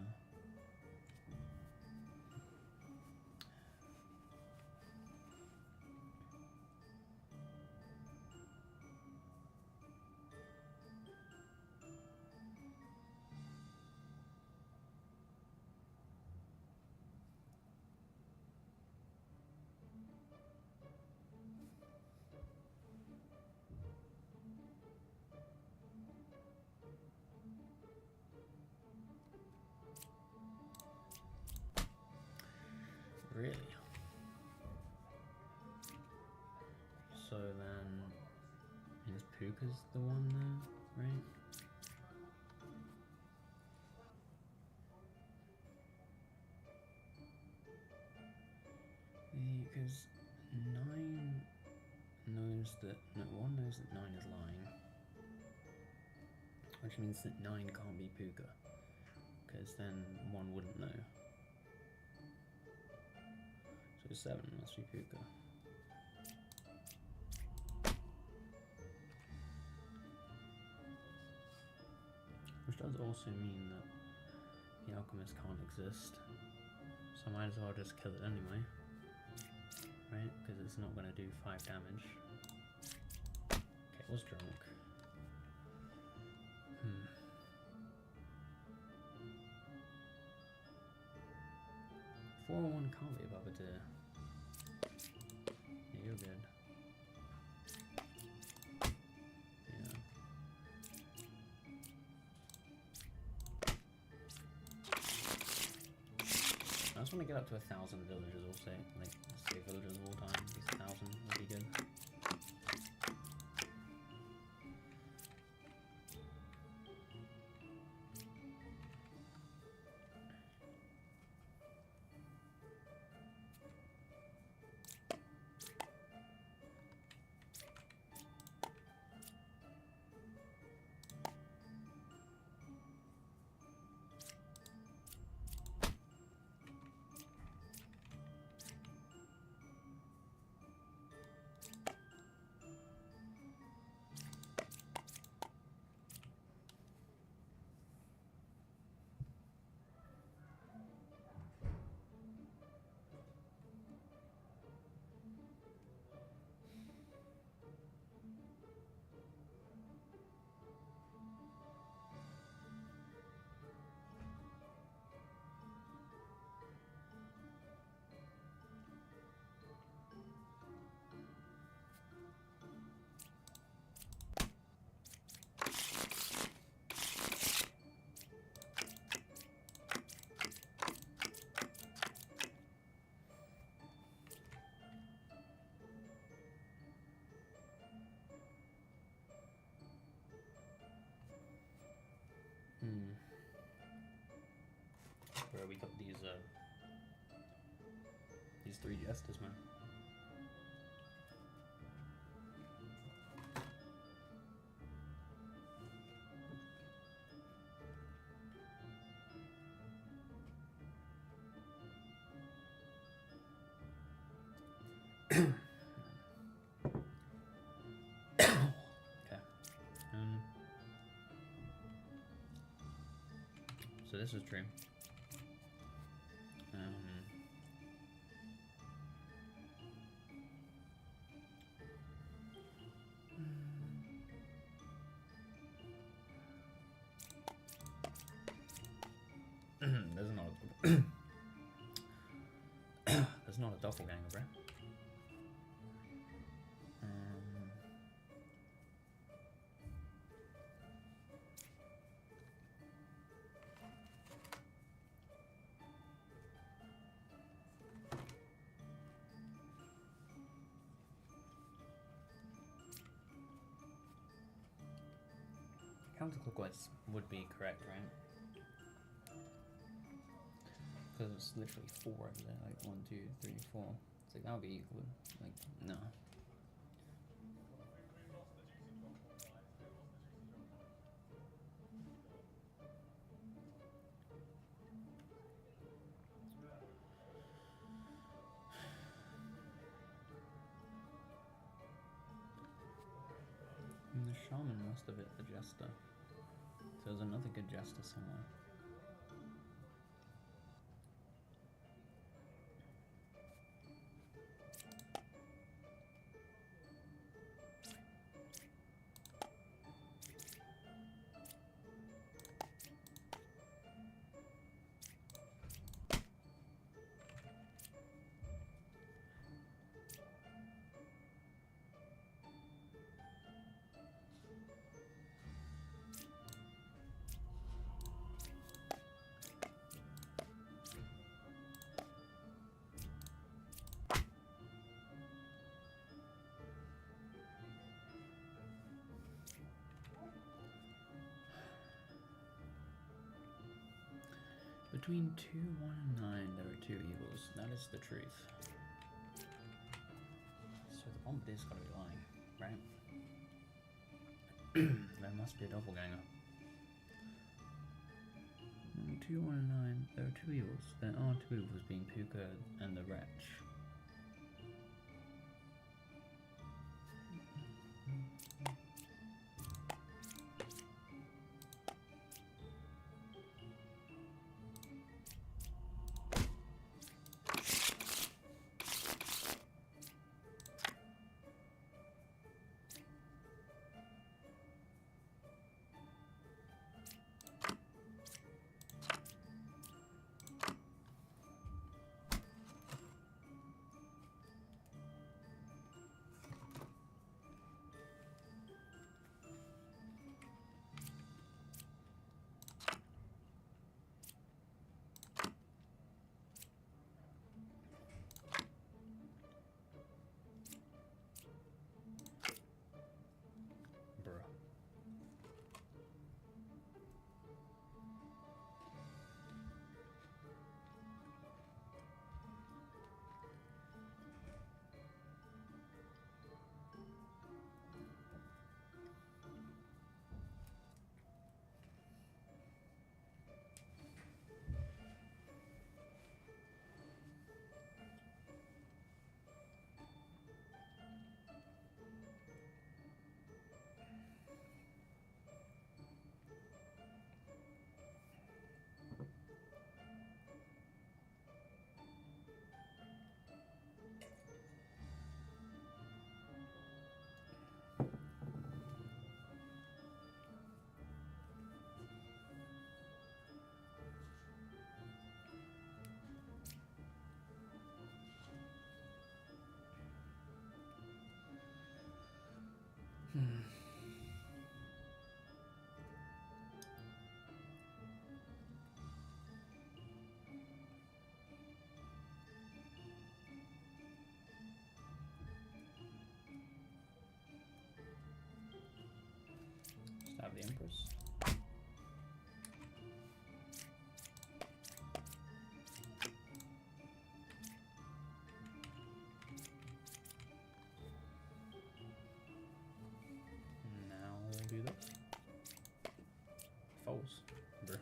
Really? So then, I guess Puka's the one there, right? Because 9 knows that, no, 1 knows that 9 is lying. Which means that 9 can't be Puka. Because then 1 wouldn't know. So 7 must be Puka. Which does also mean that the alchemist can't exist. So I might as well just kill it anyway. Right? Because it's not going to do 5 damage. Okay, it was drunk. 401 can't be above a tier. Yeah, you're good. Yeah. I just want to get up to 1,000 villagers also. Like, say villagers of all time. At least 1,000 would be good. Where we got these 3 jesters, man. Okay. So this is true. There's not a doppelganger, bro. Counterclockwise would be correct, right? Because it's literally 4 over there, like 1, 2, 3, 4. It's like that would be equal. Like, no. And the shaman must have hit the jester. So there's another good jester somewhere. Between 2, 1, and 9, there are 2 evils. That is the truth. So the bomb is gotta be lying, right? There must be a doppelganger. 2, 1, and 9, there are 2 evils. There are 2 evils, being Puka and the Wretch. Hmm. Stab the Empress. Now we'll do this. Falls. Bruh.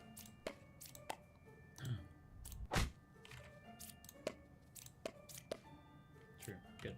True. Good.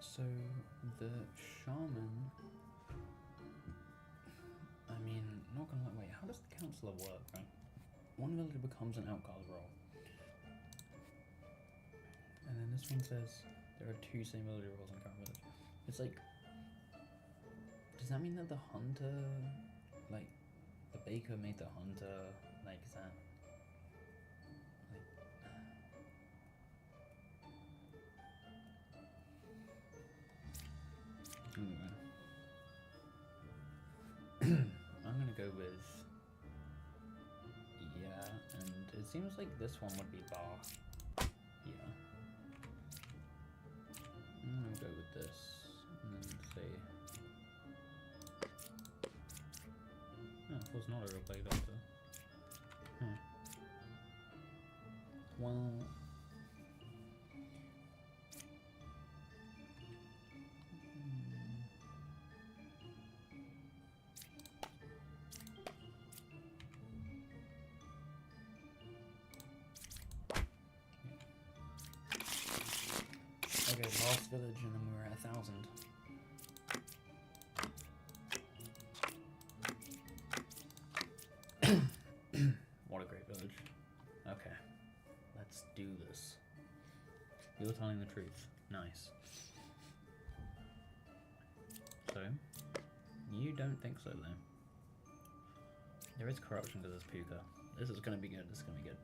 So the shaman, I mean, not gonna wait, how does the counselor work, right? One villager becomes an outcast role. And then this one says there are 2 same villager roles in current village. It's like, does that mean that the hunter, like, the baker made the hunter, like, is that, like, I'm gonna go with, yeah, and it seems like this one would be bar. Yeah. I'm gonna go with this, and then say, oh, it was not a real play doctor. Well, okay, last village, and then we're at 1,000. What a great village. Okay, let's do this. You're telling the truth. Nice. So, you don't think so, though. There is corruption because there's Puka. This is gonna be good. This is gonna be good.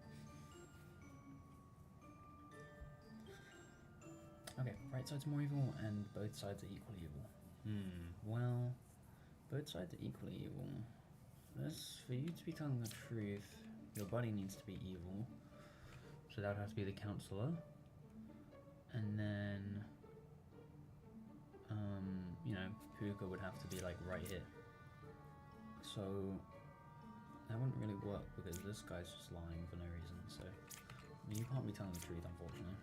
Okay, right side's more evil, and both sides are equally evil. Well, both sides are equally evil. This, for you to be telling the truth, your buddy needs to be evil. So that would have to be the counselor. And then, you know, Puka would have to be like right here. So that wouldn't really work because this guy's just lying for no reason. So you can't be telling the truth, unfortunately.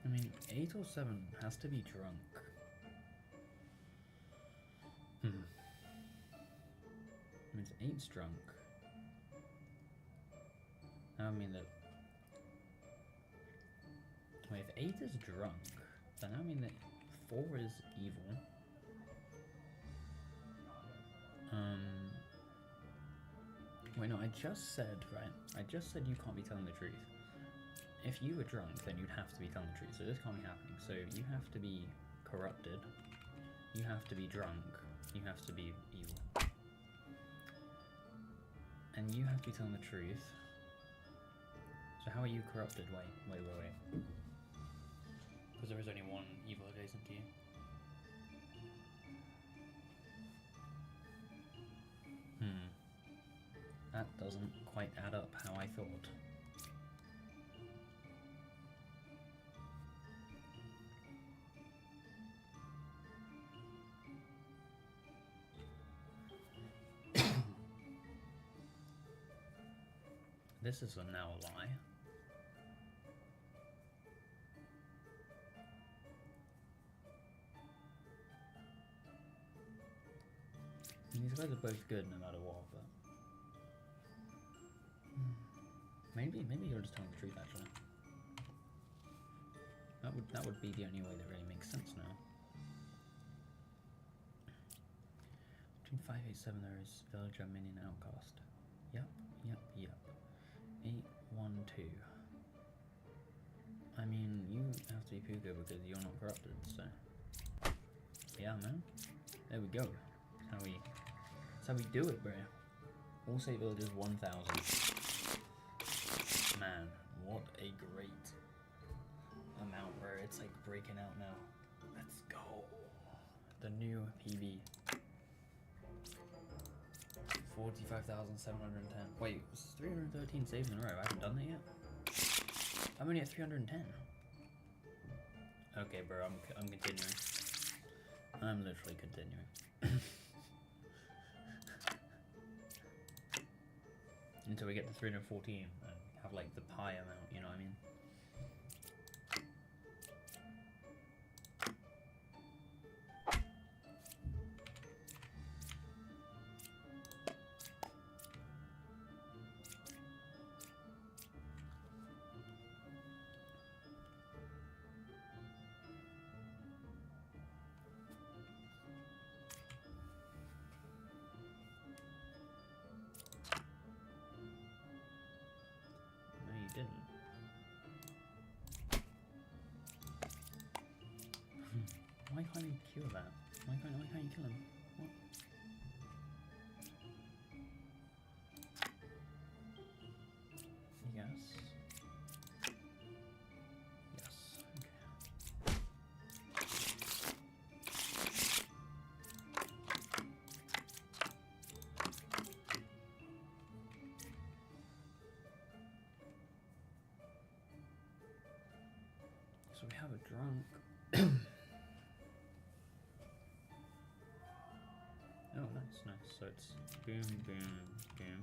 I mean, 8 or 7 has to be drunk. I mean, 8's drunk. I mean that. Wait, if 8 is drunk, then I mean that 4 is evil. Wait, no, I just said, right? I just said you can't be telling the truth. If you were drunk, then you'd have to be telling the truth, so this can't be happening. So you have to be corrupted, you have to be drunk, you have to be evil. And you have to be telling the truth. So how are you corrupted? Wait. Because there is only one evil adjacent to you. That doesn't quite add up how I thought. This is now a lie. These guys are both good no matter what, but maybe you're just telling the truth actually. That would be the only way that really makes sense now. Between 587 there is villager, minion, outcast. Yep. 812. I mean, you have to be Puka because you're not corrupted, so yeah, man. There we go. That's how we do it, bro. All state villagers 1,000. Man, what a great amount, bro. It's like breaking out now. Let's go. The new PB. 45,710. Wait, it's 313 saves in a row. I haven't done that yet. I'm only at 310. Okay, bro, I'm continuing. I'm literally continuing. Until we get to 314 and have like the pie amount, you know what I mean? Didn't. Why can't you kill that? Why can't you kill him? What? Yes. So we have a drunk. Oh, that's nice. So it's boom, boom, boom.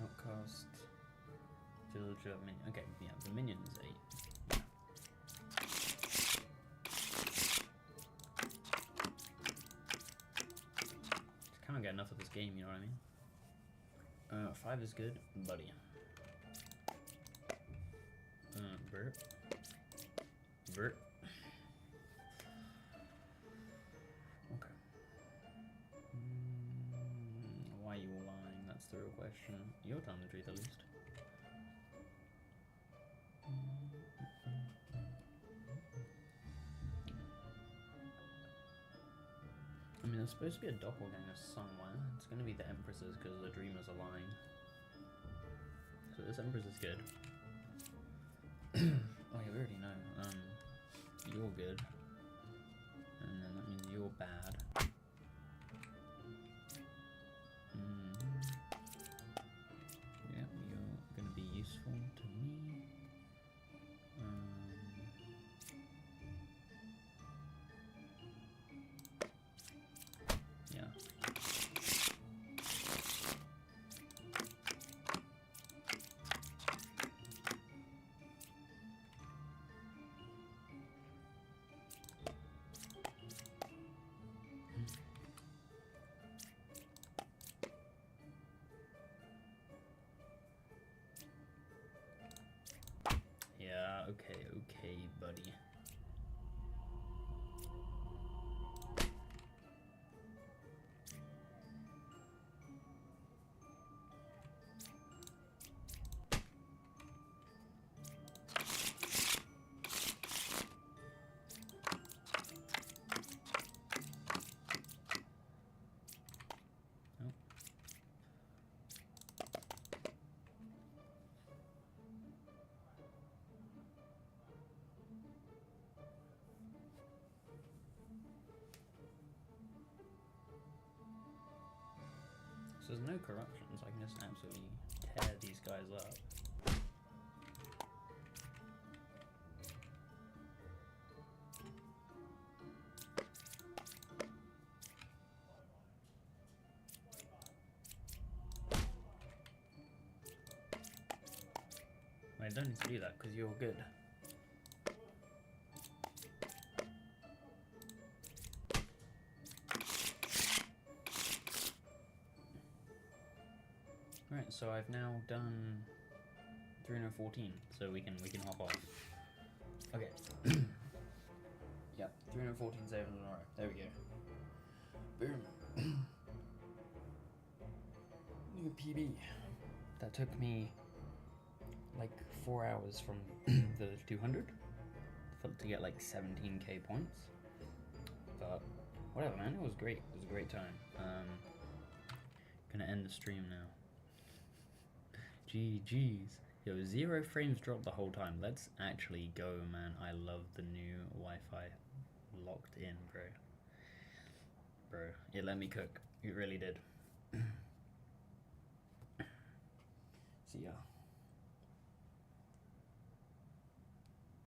Outcast, villager, minion. Okay, yeah, the minion's 8. Just can't get enough of this game, you know what I mean? 5 is good, buddy. Bert. Okay. Why are you lying? That's the real question. You're telling the truth at least. I mean, there's supposed to be a doppelganger somewhere. It's going to be the Empresses because the Dreamers are lying. So this Empress is good. Oh yeah, we already know. You're good. And then that means you're bad. Yeah, you're going to be useful to me. Yeah. Yeah, okay, buddy. there's no corruptions, I can just absolutely tear these guys up. I don't need to do that because you're good. Right, so I've now done 314, so we can hop off. Okay. Yep, 314 saves in a row. There we go. Boom. New PB. That took me like 4 hours from village 200 to get like 17k points. But whatever, man, it was great. It was a great time. Gonna end the stream now. GG's. Yo, 0 frames dropped the whole time. Let's actually go, man. I love the new Wi-Fi. Locked in, bro. Bro, it let me cook. It really did. See ya.